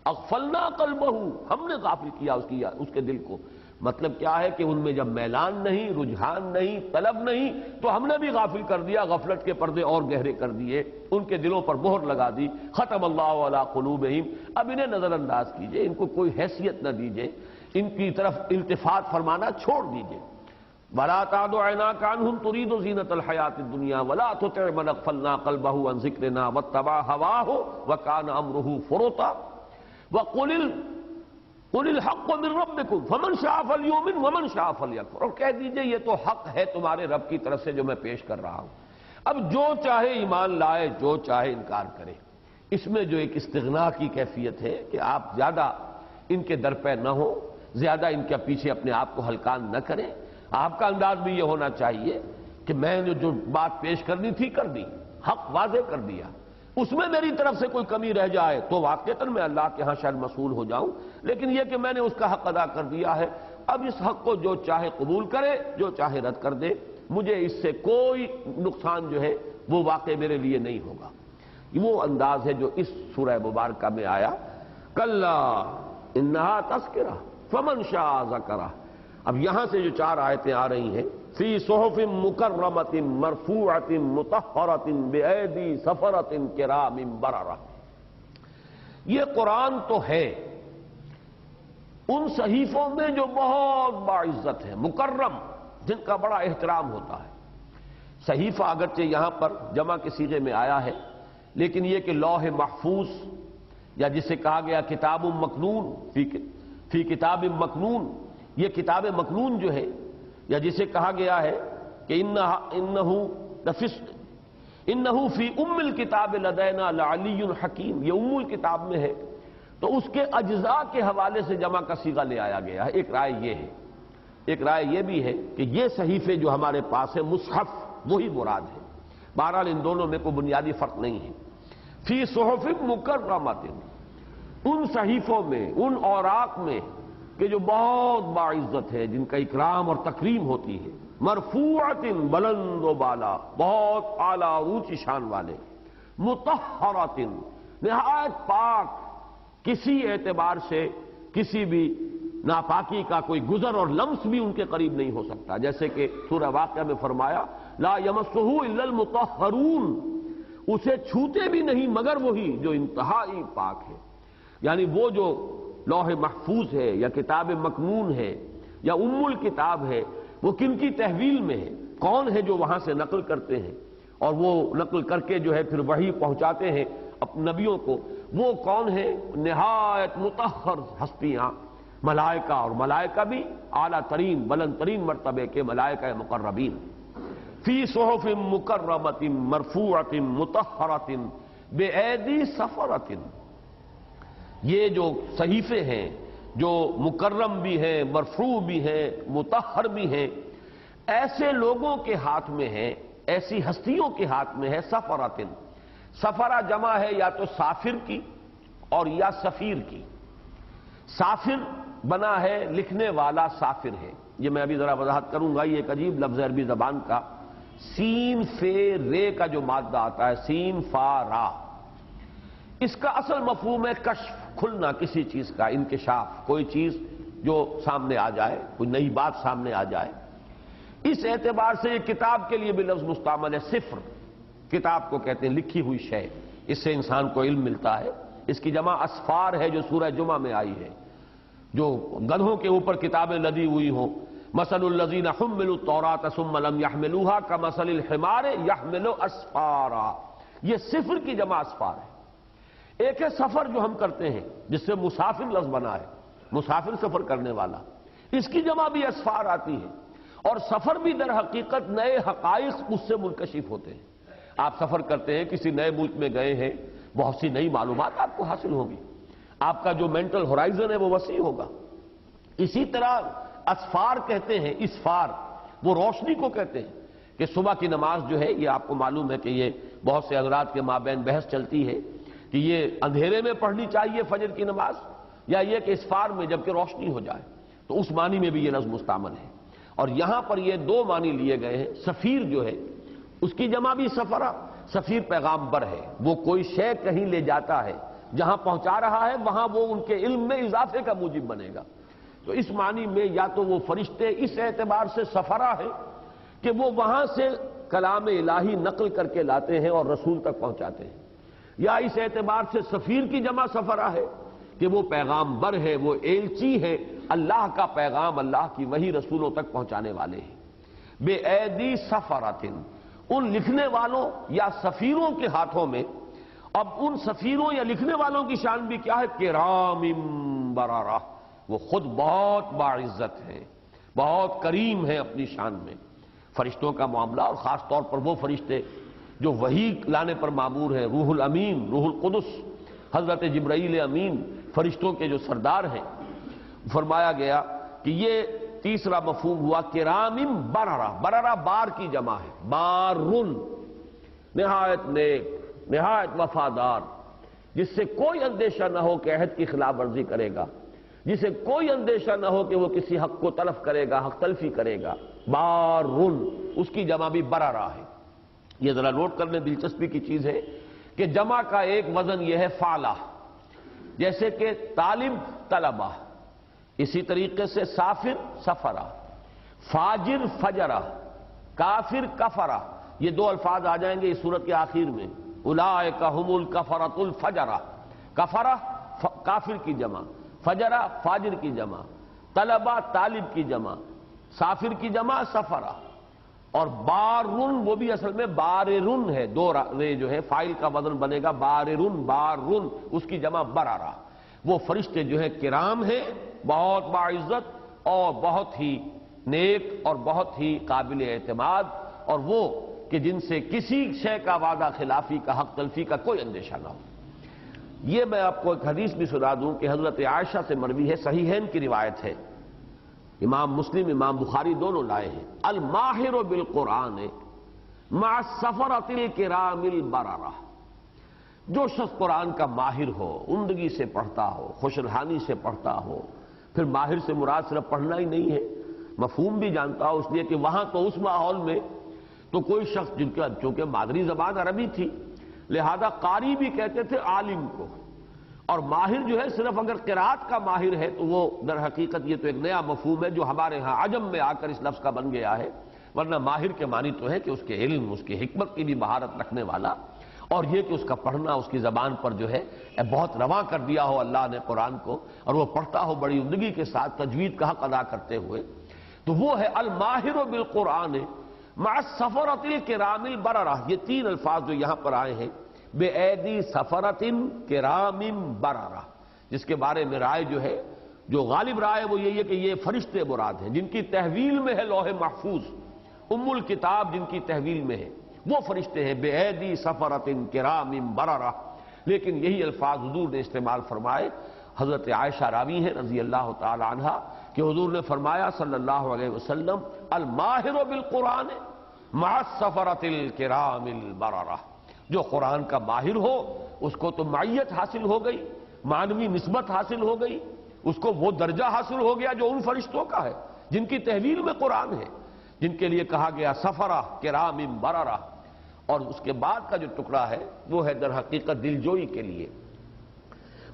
اغفلنا قلبہ، ہم نے غافل کیا اس کے دل کو۔ مطلب کیا ہے کہ ان میں جب میلان نہیں، رجحان نہیں، طلب نہیں، تو ہم نے بھی غافل کر دیا، غفلت کے پردے اور گہرے کر دیے، ان کے دلوں پر مہر لگا دی، ختم اللہ علی قلوبہم۔ اب انہیں نظر انداز کیجئے، ان کو کوئی حیثیت نہ دیجئے، ان کی طرف التفات فرمانا چھوڑ دیجئے۔ وَلَا تَعْدُ عَيْنَاكَ عَنْهُمْ تُرِيدُ زِينَةَ الْحَيَاةِ الدُّنْيَا وَلَا تُطِعْ مَنْ أَغْفَلْنَا قَلْبَهُ عَنْ ذِكْرِنَا وَاتَّبَعَ هَوَاهُ وَكَانَ أَمْرُهُ فُرُطًا قُلِ الْحَقُّ مِنْ رَبِّكُمْ فَمَنْ شَاءَ فَلْيُؤْمِنْ وَمَنْ شَاءَ فَلْيَكْفُرْ، اور کہہ دیجئے یہ تو حق ہے تمہارے رب کی طرف سے جو میں پیش کر رہا ہوں، اب جو چاہے ایمان لائے، جو چاہے انکار کرے۔ اس میں جو ایک استغنا کی کیفیت ہے کہ آپ زیادہ ان کے در پہ نہ ہو، زیادہ ان کے پیچھے اپنے آپ کو ہلکان نہ کریں۔ آپ کا انداز بھی یہ ہونا چاہیے کہ میں نے جو بات پیش کرنی تھی کر دی، حق واضح کر دیا، اس میں میری طرف سے کوئی کمی رہ جائے تو واقعتاً میں اللہ کے ہاں شاید مسئول ہو جاؤں، لیکن یہ کہ میں نے اس کا حق ادا کر دیا ہے، اب اس حق کو جو چاہے قبول کرے، جو چاہے رد کر دے، مجھے اس سے کوئی نقصان جو ہے وہ واقع میرے لیے نہیں ہوگا۔ وہ انداز ہے جو اس سورہ مبارکہ میں آیا، کلا انہا تذکرہ فمن شاء ذکرہ۔ اب یہاں سے جو 4 آیتیں آ رہی ہیں، فی صحف مکرمۃ مرفوعۃ مطہرۃ بأیدی سفرۃ کرام بررہ، یہ قرآن تو ہے ان صحیفوں میں جو بہت باعزت ہے، مکرم، جن کا بڑا احترام ہوتا ہے۔ صحیفہ اگرچہ یہاں پر جمع کے صیغے میں آیا ہے، لیکن یہ کہ لوح محفوظ، یا جسے کہا گیا کتاب مکنون، فی کتاب مکنون، یہ کتاب مکنون جو ہے، یا جسے کہا گیا ہے کہ انہو فی ام الکتاب لدینا لعلی حکیم، یہ ام الکتاب میں ہے، تو اس کے اجزاء کے حوالے سے جمع کا صیغہ لے آیا گیا ہے۔ ایک رائے یہ ہے، ایک رائے یہ بھی ہے کہ یہ صحیفے جو ہمارے پاس ہے مصحف وہی مراد ہے، بہرحال ان دونوں میں کوئی بنیادی فرق نہیں ہے۔ فی صحف مکرمۃ، ان صحیفوں میں، ان اوراق میں کہ جو بہت باعزت ہے، جن کا اکرام اور تکریم ہوتی ہے، مرفوعۃ، بلند و بالا، بہت اعلیٰ اور اونچی شان والے، مطہرۃ، نہایت پاک، کسی اعتبار سے کسی بھی ناپاکی کا کوئی گزر اور لمس بھی ان کے قریب نہیں ہو سکتا، جیسے کہ سورہ واقعہ میں فرمایا لا یمسہ الا المطہرون، اسے چھوتے بھی نہیں مگر وہی جو انتہائی پاک ہے۔ یعنی وہ جو لوح محفوظ ہے یا کتاب مکنون ہے یا ام الکتاب ہے، وہ کن کی تحویل میں ہے، کون ہے جو وہاں سے نقل کرتے ہیں اور وہ نقل کر کے جو ہے پھر وحی پہنچاتے ہیں اپنے نبیوں کو، وہ کون ہے؟ نہایت مطہر ہستیاں، ملائکہ، اور ملائکہ بھی اعلیٰ ترین بلند ترین مرتبے کے ملائکہ مقربین۔ فی صحف مکرمۃ مرفوعۃ مطہرۃ بأیدی سفرۃ، یہ جو صحیفے ہیں جو مکرم بھی ہیں، مرفوع بھی ہیں، مطہر بھی ہیں، ایسے لوگوں کے ہاتھ میں ہیں، ایسی ہستیوں کے ہاتھ میں ہے۔ سفرۃ، سفرہ جمع ہے یا تو سافر کی اور یا سفیر کی۔ سافر بنا ہے لکھنے والا سافر ہے، یہ میں ابھی ذرا وضاحت کروں گا، یہ ایک عجیب لفظ ہے عربی زبان کا، سین فے رے کا جو مادہ آتا ہے، سین فا را، اس کا اصل مفہوم ہے کشف، کھلنا کسی چیز کا، انکشاف، کوئی چیز جو سامنے آ جائے، کوئی نئی بات سامنے آ جائے۔ اس اعتبار سے یہ کتاب کے لیے بھی لفظ مستعمل ہے، صفر، کتاب کو کہتے ہیں لکھی ہوئی شے، اس سے انسان کو علم ملتا ہے۔ اس کی جمع اسفار ہے جو سورہ جمعہ میں آئی ہے، جو گدھوں کے اوپر کتابیں لدی ہوئی ہوں، مثل الذین حملوا التوراۃ ثم لم يحملوها كمثل الحمار يحمل اسفارا، یہ صفر کی جمع اسفار ہے۔ ایک ہے سفر جو ہم کرتے ہیں، جس سے مسافر لفظ بنا ہے، مسافر سفر کرنے والا، اس کی جمع بھی اسفار آتی ہے، اور سفر بھی در حقیقت نئے حقائق اس سے منکشف ہوتے ہیں۔ آپ سفر کرتے ہیں، کسی نئے ملک میں گئے ہیں، بہت سی نئی معلومات آپ کو حاصل ہوگی، آپ کا جو مینٹل ہورائزن ہے وہ وسیع ہوگا۔ اسی طرح اسفار کہتے ہیں، اسفار وہ روشنی کو کہتے ہیں، کہ صبح کی نماز جو ہے، یہ آپ کو معلوم ہے کہ یہ بہت سے حضرات کے مابین بحث چلتی ہے کہ یہ اندھیرے میں پڑھنی چاہیے فجر کی نماز، یا یہ کہ اسفار میں جبکہ روشنی ہو جائے، تو اس معنی میں بھی یہ لفظ مستعمل ہے۔ اور یہاں پر یہ دو معنی لیے گئے ہیں۔ سفیر جو ہے اس کی جمع بھی سفرہ، سفیر پیغامبر ہے، وہ کوئی شے کہیں لے جاتا ہے، جہاں پہنچا رہا ہے وہاں وہ ان کے علم میں اضافے کا موجب بنے گا۔ تو اس معنی میں یا تو وہ فرشتے اس اعتبار سے سفرہ ہیں کہ وہ وہاں سے کلام الہی نقل کر کے لاتے ہیں اور رسول تک پہنچاتے ہیں، یا اس اعتبار سے سفیر کی جمع سفرہ ہے کہ وہ پیغام بر ہے، وہ ایلچی ہے، اللہ کا پیغام، اللہ کی وحی رسولوں تک پہنچانے والے ہیں۔ بے ایدی سفراتن، ان لکھنے والوں یا سفیروں کے ہاتھوں میں۔ اب ان سفیروں یا لکھنے والوں کی شان بھی کیا ہے؟ کرام بررہ، وہ خود بہت باعزت ہیں، بہت کریم ہیں اپنی شان میں۔ فرشتوں کا معاملہ، اور خاص طور پر وہ فرشتے جو وحی لانے پر مامور ہیں، روح الامین، روح القدس، حضرت جبرائیل امین، فرشتوں کے جو سردار ہیں، فرمایا گیا کہ یہ تیسرا مفہوم ہوا کرام بررہ۔ بررہ بار کی جمع ہے، بارن، نہایت نیک، نہایت وفادار، جس سے کوئی اندیشہ نہ ہو کہ عہد کی خلاف ورزی کرے گا، جسے کوئی اندیشہ نہ ہو کہ وہ کسی حق کو تلف کرے گا، حق تلفی کرے گا۔ بارن، اس کی جمع بھی بررہ ہے۔ یہ ذرا نوٹ کرنے دلچسپی کی چیز ہے کہ جمع کا ایک وزن یہ ہے فعلہ، جیسے کہ طالب طلبہ، اسی طریقے سے سافر سفرہ، فاجر فجرہ، کافر کفرہ، یہ دو الفاظ آ جائیں گے اس سورت کے آخر میں، اولئک هم الکفرۃ الفجرہ۔ کفرہ کافر کی جمع، فجرہ فاجر کی جمع، طلبہ طالب کی جمع، سافر کی جمع سفرہ، اور بارن وہ بھی اصل میں باررن ہے، دو رے جو ہے فائل کا وزن بنے گا باررن، بارن، اس کی جمع بررہ۔ وہ فرشتے جو ہے کرام ہیں، بہت باعزت اور بہت ہی نیک اور بہت ہی قابل اعتماد، اور وہ کہ جن سے کسی شے کا وعدہ خلافی کا، حق تلفی کا کوئی اندیشہ نہ ہو۔ یہ میں آپ کو ایک حدیث بھی سنا دوں کہ حضرت عائشہ سے مروی ہے، صحیحین کی روایت ہے، امام مسلم امام بخاری دونوں لائے ہیں، الماہر بالقرآن مع السفرۃ الکرام البررہ۔ جو شخص قرآن کا ماہر ہو، عمدگی سے پڑھتا ہو، خوشرحانی سے پڑھتا ہو، پھر ماہر سے مراد صرف پڑھنا ہی نہیں ہے، مفہوم بھی جانتا ہو، اس لیے کہ وہاں تو اس ماحول میں تو کوئی شخص جن کا چونکہ مادری زبان عربی تھی، لہذا قاری بھی کہتے تھے عالم کو، اور ماہر جو ہے صرف اگر قرات کا ماہر ہے تو وہ در حقیقت یہ تو ایک نیا مفہوم ہے جو ہمارے ہاں عجم میں آ کر اس لفظ کا بن گیا ہے، ورنہ ماہر کے معنی تو ہے کہ اس کے علم، اس کی حکمت کی بھی مہارت رکھنے والا، اور یہ کہ اس کا پڑھنا اس کی زبان پر جو ہے بہت رواں کر دیا ہو اللہ نے قرآن کو، اور وہ پڑھتا ہو بڑی عمدگی کے ساتھ تجوید کا حق ادا کرتے ہوئے، تو وہ ہے الماہر بالقرآن مع السفرۃ الکرام البررہ۔ یہ تین الفاظ جو یہاں پر آئے ہیں، بے ایدی سفرۃ کرام بررہ، جس کے بارے میں رائے جو ہے، جو غالب رائے وہ یہی ہے کہ یہ فرشتے مراد ہیں جن کی تحویل میں ہے لوح محفوظ، ام الکتاب جن کی تحویل میں ہے وہ فرشتے ہیں، بے ایدی سفرۃ کرام بررہ۔ لیکن یہی الفاظ حضور نے استعمال فرمائے، حضرت عائشہ راوی ہیں رضی اللہ تعالی عنہا کہ حضور نے فرمایا صلی اللہ علیہ وسلم، الماہر بالقرآن مع السفرۃ الکرام البررہ۔ جو قرآن کا ماہر ہو اس کو تو معیت حاصل ہو گئی، معنوی نسبت حاصل ہو گئی، اس کو وہ درجہ حاصل ہو گیا جو ان فرشتوں کا ہے جن کی تحویل میں قرآن ہے، جن کے لیے کہا گیا سفرہ کرام بررہ۔ اور اس کے بعد کا جو ٹکڑا ہے وہ ہے در حقیقت دلجوئی کے لیے،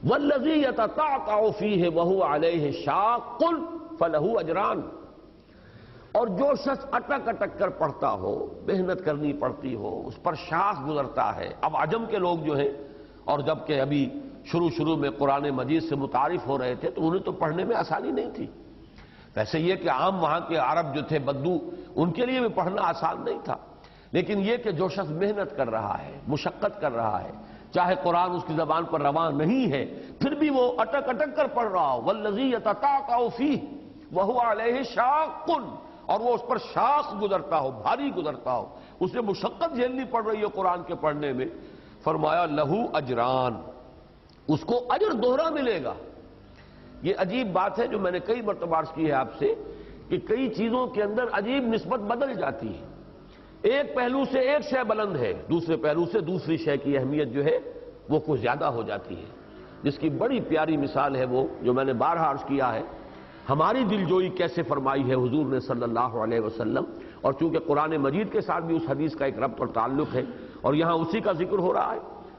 والذی یتطعطع فیہ وہو علیہ شاق فلہ اجران۔ اور جو شخص اٹک اٹک کر پڑھتا ہو، محنت کرنی پڑتی ہو، اس پر شاخ گزرتا ہے۔ اب عجم کے لوگ جو ہیں، اور جبکہ ابھی شروع میں قرآن مجید سے متعارف ہو رہے تھے تو انہیں تو پڑھنے میں آسانی نہیں تھی، ویسے یہ کہ عام وہاں کے عرب جو تھے بدو، ان کے لیے بھی پڑھنا آسان نہیں تھا، لیکن یہ کہ جو شخص محنت کر رہا ہے، مشقت کر رہا ہے، چاہے قرآن اس کی زبان پر رواں نہیں ہے پھر بھی وہ اٹک اٹک کر پڑھ رہا ہو، والذی یتطعطع فیہ وہو علیہ شاق، اور وہ اس پر شاق گزرتا ہو، بھاری گزرتا ہو، اسے مشقت جھیلنی پڑ رہی ہے قرآن کے پڑھنے میں، فرمایا لہو اجران، اس کو اجر دوہرا ملے گا۔ یہ عجیب بات ہے جو میں نے کئی مرتبہ عرض کی ہے آپ سے کہ کئی چیزوں کے اندر عجیب نسبت بدل جاتی ہے، ایک پہلو سے ایک شے بلند ہے، دوسرے پہلو سے دوسری شے کی اہمیت جو ہے وہ کچھ زیادہ ہو جاتی ہے، جس کی بڑی پیاری مثال ہے وہ جو میں نے بارہا عرض کیا ہے، ہماری دلجوئی کیسے فرمائی ہے حضور نے صلی اللہ علیہ وسلم، اور چونکہ قرآن مجید کے ساتھ بھی اس حدیث کا ایک ربط اور تعلق ہے اور یہاں اسی کا ذکر ہو رہا ہے،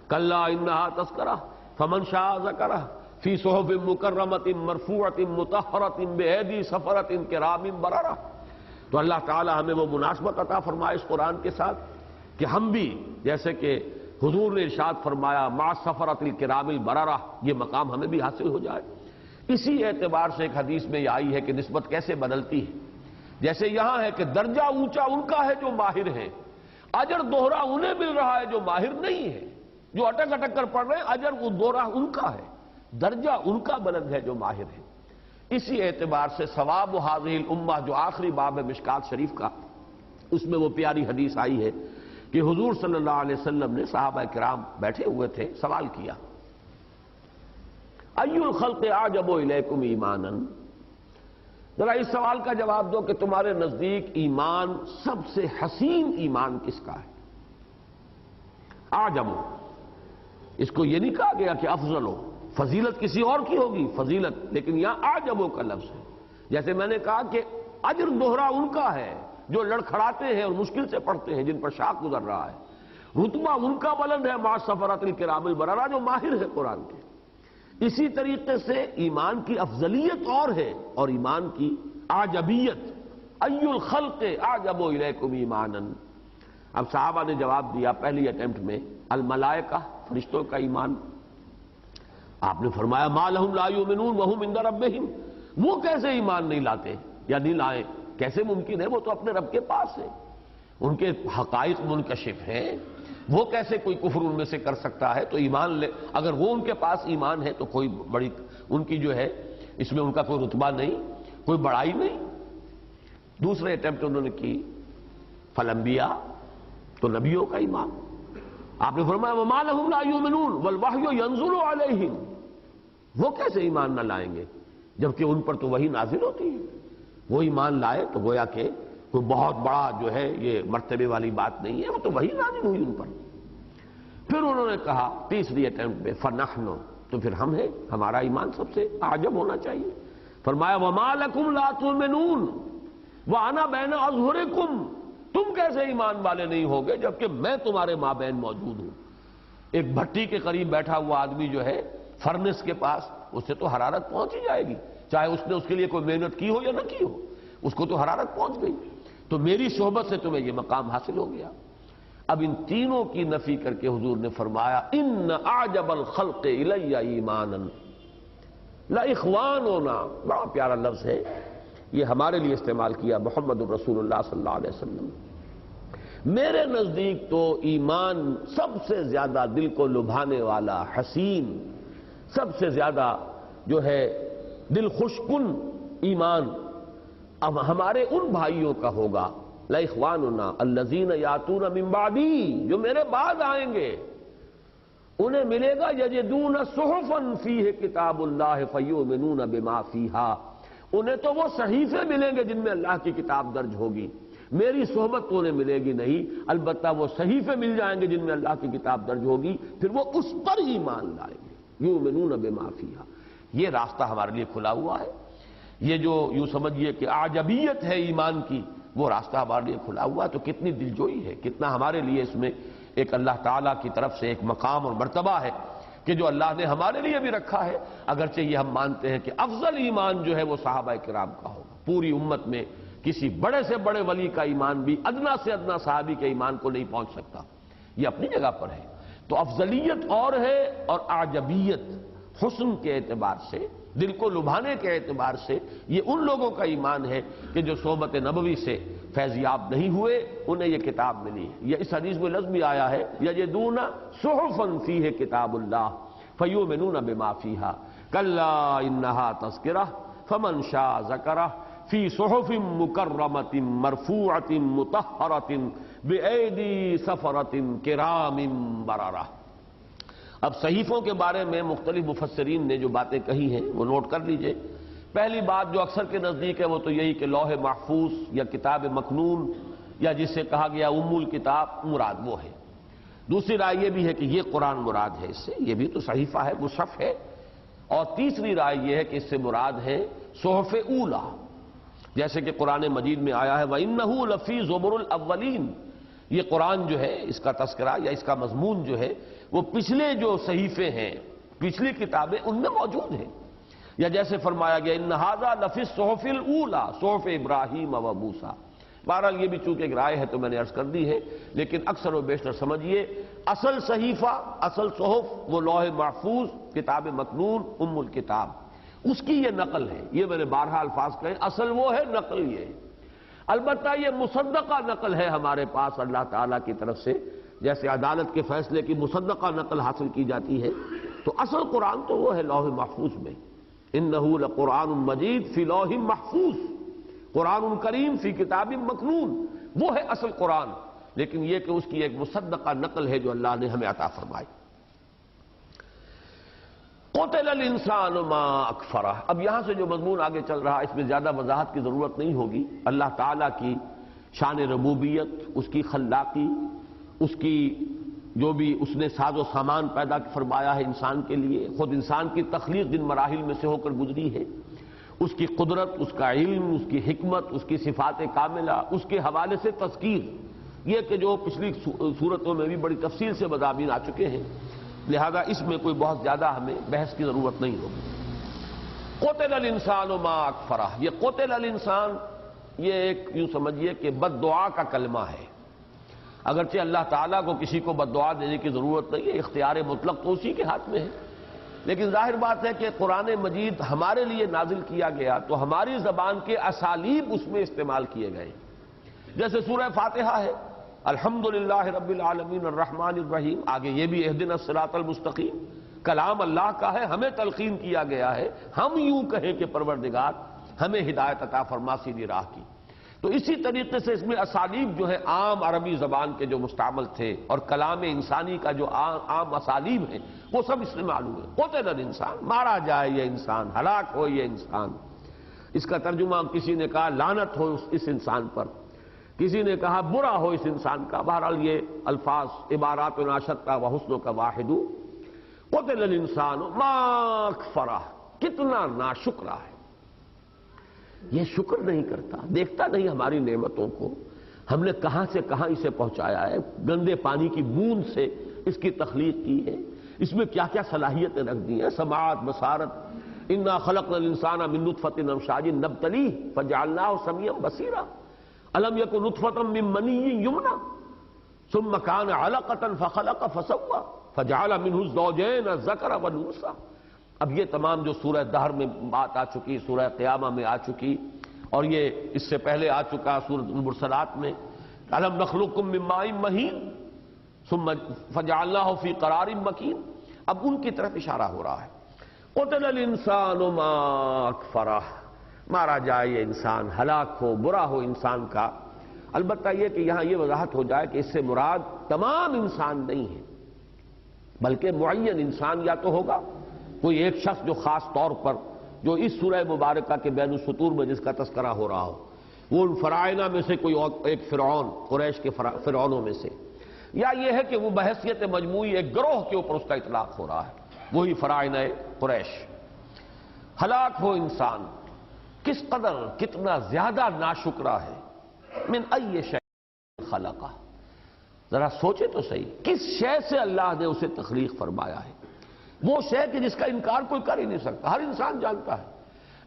کلا انہا تذکرہ فمن شاء ذکرہ فی صحف مکرمۃ مرفوعۃ مطہرۃ بایدی سفرۃ کرام بررہ۔ تو اللہ تعالی ہمیں وہ مناسبت عطا فرمائے اس قرآن کے ساتھ کہ ہم بھی جیسے کہ حضور نے ارشاد فرمایا مع سفرۃ الکرام البررہ، یہ مقام ہمیں بھی حاصل ہو جائے۔ اسی اعتبار سے ایک حدیث میں یہ آئی ہے کہ نسبت کیسے بدلتی ہے۔ جیسے یہاں ہے کہ درجہ اونچا ان کا ہے جو ماہر ہیں، اجر دوہرا انہیں مل رہا ہے جو ماہر نہیں ہے، جو اٹک اٹک کر پڑھ رہے ہیں اجر دوہرا ان کا ہے، درجہ ان کا بلند ہے جو ماہر ہے۔ اسی اعتبار سے ثواب هذه الامہ جو آخری باب ہے مشکات شریف کا، اس میں وہ پیاری حدیث آئی ہے کہ حضور صلی اللہ علیہ وسلم نے صحابہ کرام بیٹھے ہوئے تھے، سوال کیا ای الخلق اعجب الیکم ایمانا، ذرا اس سوال کا جواب دو کہ تمہارے نزدیک ایمان سب سے حسین ایمان کس کا ہے؟ اعجب، اس کو یہ نہیں کہا گیا کہ افضل ہو، فضیلت کسی اور کی ہوگی فضیلت، لیکن یہاں اعجبو کا لفظ ہے۔ جیسے میں نے کہا کہ اجر دوہرا ان کا ہے جو لڑکھڑاتے ہیں اور مشکل سے پڑھتے ہیں، جن پر شاق گزر رہا ہے، رتبہ ان کا بلند ہے مع سفرۃ الکرام البررہ جو ماہر ہے قرآن کے۔ اسی طریقے سے ایمان کی افضلیت اور ہے اور ایمان کی اعجبیت، ای الخلق اعجب الیکم ایمانا۔ اب صحابہ نے جواب دیا پہلی اٹیمپٹ میں الملائکہ، فرشتوں کا ایمان۔ آپ نے فرمایا ما لہم لا یؤمنون وہم عند ربہم، وہ کیسے ایمان نہیں لاتے یا نہیں لائیں، کیسے ممکن ہے؟ وہ تو اپنے رب کے پاس ہے، ان کے حقائق منکشف ہیں، وہ کیسے کوئی کفر ان میں سے کر سکتا ہے؟ تو ایمان لے، اگر وہ ان کے پاس ایمان ہے تو کوئی بڑی ان کی جو ہے اس میں ان کا کوئی رتبہ نہیں، کوئی بڑائی نہیں۔ دوسرے اٹیمپٹ انہوں نے کی فالانبیاء، تو نبیوں کا ایمان۔ آپ نے فرمایا وما لہم لا یؤمنون والوحی ینزل علیہم، وہ کیسے ایمان نہ لائیں گے جبکہ ان پر تو وحی نازل ہوتی ہے؟ وہ ایمان لائے تو گویا کہ کوئی بہت بڑا جو ہے یہ مرتبے والی بات نہیں ہے، وہ تو وحی نازل ہوئی ان پر۔ پھر انہوں نے کہا تیسری اٹیمپٹ میں فنحن، تو پھر ہم ہیں، ہمارا ایمان سب سے اعجب ہونا چاہیے۔ فرمایا وما لکم لا تؤمنون وانا بین اظہرکم، تم کیسے ایمان والے نہیں ہوگے جبکہ میں تمہارے مابین موجود ہوں۔ ایک بھٹی کے قریب بیٹھا ہوا آدمی جو ہے فرنس کے پاس، اس سے تو حرارت پہنچ ہی جائے گی، چاہے اس نے اس کے لیے کوئی محنت کی ہو یا نہ کی ہو، اس کو تو حرارت پہنچ گئی۔ تو میری صحبت سے تمہیں یہ مقام حاصل ہو گیا۔ اب ان تینوں کی نفی کر کے حضور نے فرمایا ان اعجب الخلق الی ایمانا لاخواننا، بڑا پیارا لفظ ہے، یہ ہمارے لیے استعمال کیا محمد الرسول اللہ صلی اللہ علیہ وسلم۔ میرے نزدیک تو ایمان سب سے زیادہ دل کو لبھانے والا، حسین، سب سے زیادہ جو ہے دل خوشکن ایمان اب ہمارے ان بھائیوں کا ہوگا لَإِخْوَانُنَا الَّذِينَ يَأْتُونَ مِن بَعْدِي، جو میرے بعد آئیں گے، انہیں ملے گا یجدون صحفا فیہ کتاب اللہ فیؤمنون بما فیہا، انہیں تو وہ صحیفے ملیں گے جن میں اللہ کی کتاب درج ہوگی، میری صحبت تو انہیں ملے گی نہیں، البتہ وہ صحیفے مل جائیں گے جن میں اللہ کی کتاب درج ہوگی، پھر وہ اس پر ایمان لائیں گے، یؤمنون بما فیہا۔ یہ راستہ ہمارے لیے کھلا ہوا ہے، یہ جو یوں سمجھیے کہ اعجبیت ہے ایمان کی، وہ راستہ ہمارے لیے کھلا ہوا ہے۔ تو کتنی دلجوئی ہے، کتنا ہمارے لیے اس میں ایک اللہ تعالیٰ کی طرف سے ایک مقام اور مرتبہ ہے کہ جو اللہ نے ہمارے لیے بھی رکھا ہے، اگرچہ یہ ہم مانتے ہیں کہ افضل ایمان جو ہے وہ صحابہ کرام کا ہوگا۔ پوری امت میں کسی بڑے سے بڑے ولی کا ایمان بھی ادنا سے ادنا صحابی کے ایمان کو نہیں پہنچ سکتا، یہ اپنی جگہ پر ہے۔ تو افضلیت اور ہے اور اعجبیت حسن کے اعتبار سے، دل کو لبھانے کے اعتبار سے، یہ ان لوگوں کا ایمان ہے کہ جو صحبت نبوی سے فیضیاب نہیں ہوئے، انہیں یہ کتاب ملی۔ یہ اس حدیث میں لفظ بھی آیا ہے یجدون صحفا فیہ کتاب اللہ فیؤمنون بما فیہا کلا انہا تذکرہ فمن شاء ذکرہ فی صحف مکرمۃ مرفوعۃ مطہرۃ بایدی سفرۃ کرام بررہ۔ اب صحیفوں کے بارے میں مختلف مفسرین نے جو باتیں کہی ہیں وہ نوٹ کر لیجئے۔ پہلی بات جو اکثر کے نزدیک ہے وہ تو یہی کہ لوح محفوظ یا کتاب مکنون یا جس سے کہا گیا ام الکتاب مراد وہ ہے۔ دوسری رائے یہ بھی ہے کہ یہ قرآن مراد ہے، اس سے یہ بھی تو صحیفہ ہے، مصحف ہے۔ اور تیسری رائے یہ ہے کہ اس سے مراد ہے صحف اولا، جیسے کہ قرآن مجید میں آیا ہے وَإِنَّهُ لَفِي زُبُرِ الْأَوَّلِينَ، یہ قرآن جو ہے اس کا تذکرہ یا اس کا مضمون جو ہے وہ پچھلے جو صحیفے ہیں پچھلی کتابیں ان میں موجود ہیں. یا جیسے فرمایا گیا ان ھذا لفی الصحف الاولی صحف ابراہیم و موسیٰ. بہرحال یہ بھی چونکہ ایک رائے ہے تو میں نے عرض کر دی ہے، لیکن اکثر و بیشتر سمجھیے اصل صحیفہ، اصل صحف وہ لوح محفوظ، کتاب مکنون، ام الکتاب، اس کی یہ نقل ہے. یہ میں نے بارہا الفاظ کہے، اصل وہ ہے، نقل یہ ہے. البتہ یہ مصدقہ نقل ہے ہمارے پاس اللہ تعالیٰ کی طرف سے، جیسے عدالت کے فیصلے کی مصدقہ نقل حاصل کی جاتی ہے. تو اصل قرآن تو وہ ہے لوح محفوظ میں. انہ لقرآن مجید فی لوح محفوظ، قرآن کریم فی کتاب مکنون، وہ ہے اصل قرآن. لیکن یہ کہ اس کی ایک مصدقہ نقل ہے جو اللہ نے ہمیں عطا فرمائی. قتل الانسان ما اکفرہ. اب یہاں سے جو مضمون آگے چل رہا ہے اس میں زیادہ وضاحت کی ضرورت نہیں ہوگی. اللہ تعالیٰ کی شان ربوبیت، اس کی خلاقی، اس کی جو بھی اس نے ساز و سامان پیدا فرمایا ہے انسان کے لیے، خود انسان کی تخلیق جن مراحل میں سے ہو کر گزری ہے، اس کی قدرت، اس کا علم، اس کی حکمت، اس کی صفات کاملہ، اس کے حوالے سے تذکیر، یہ کہ جو پچھلی صورتوں میں بھی بڑی تفصیل سے مضامین آ چکے ہیں، لہذا اس میں کوئی بہت زیادہ ہمیں بحث کی ضرورت نہیں ہوگی. قتل الانسان ما اکفرہ. یہ قتل الانسان یہ ایک یوں سمجھیے کہ بد دعا کا کلمہ ہے. اگرچہ اللہ تعالیٰ کو کسی کو بد دعا دینے کی ضرورت نہیں ہے، اختیار مطلق تو اسی کے ہاتھ میں ہے. لیکن ظاہر بات ہے کہ قرآن مجید ہمارے لیے نازل کیا گیا تو ہماری زبان کے اسالیب اس میں استعمال کیے گئے. جیسے سورہ فاتحہ ہے، الحمدللہ رب العالمین الرحمن الرحیم، آگے یہ بھی اہدنا الصراط المستقیم، کلام اللہ کا ہے، ہمیں تلقین کیا گیا ہے، ہم یوں کہیں کہ پروردگار ہمیں ہدایت عطا فرما سیدھی راہ کی. تو اسی طریقے سے اس میں اسالیب جو ہے عام عربی زبان کے جو مستعمل تھے اور کلام انسانی کا جو عام اسالیب ہیں وہ سب اس میں معلوم ہے. قتل الانسان، مارا جائے یہ انسان، ہلاک ہو یہ انسان. اس کا ترجمہ کسی نے کہا لعنت ہو اس انسان پر، کسی نے کہا برا ہو اس انسان کا. بہرحال یہ الفاظ عبارات ناشتہ و حسن کا واحد. قتل الانسان ما اکفرہ، کتنا ناشکرا ہے، یہ شکر نہیں کرتا، دیکھتا نہیں ہماری نعمتوں کو، ہم نے کہاں سے کہاں اسے پہنچایا ہے، گندے پانی کی بوند سے اس کی تخلیق کی ہے، اس میں کیا کیا صلاحیتیں رکھ دی ہیں، سماعت، بصارت. انا خلقنا الانسان من نطفۃ امشاج نبتلیہ فجعلناہ سمیعا بصیرا الم یکن نطفۃ من منی یمنی ثم کان علقۃ فخلق فسوی فجعل منہ الزوجین الذکر والانثی. اب یہ تمام جو سورہ دہر میں بات آ چکی، سورہ قیامہ میں آ چکی، اور یہ اس سے پہلے آ چکا سورۃ المرسلات میں، الم نخلقکم من ماء مہین ثم فجعلناہ فی قرار مکین. اب ان کی طرف اشارہ ہو رہا ہے. قتل الانسان ما اکفرہ، مارا جائے یہ انسان، ہلاک ہو، برا ہو انسان کا. البتہ یہ کہ یہاں یہ وضاحت ہو جائے کہ اس سے مراد تمام انسان نہیں ہے، بلکہ معین انسان یا تو ہوگا کوئی ایک شخص جو خاص طور پر جو اس سورہ مبارکہ کے بین السطور میں جس کا تذکرہ ہو رہا ہو، وہ ان فرعونہ میں سے کوئی ایک فرعون، قریش کے فرعونوں میں سے، یا یہ ہے کہ وہ بحیثیت مجموعی ایک گروہ کے اوپر اس کا اطلاق ہو رہا ہے، وہی فرعونہ قریش. ہلاک ہو انسان، کس قدر، کتنا زیادہ ناشکرا ہے. من ای شیء خلقہ، ذرا سوچے تو صحیح، کس شے سے اللہ نے اسے تخلیق فرمایا ہے. وہ شے کہ جس کا انکار کوئی کر ہی نہیں سکتا، ہر انسان جانتا ہے.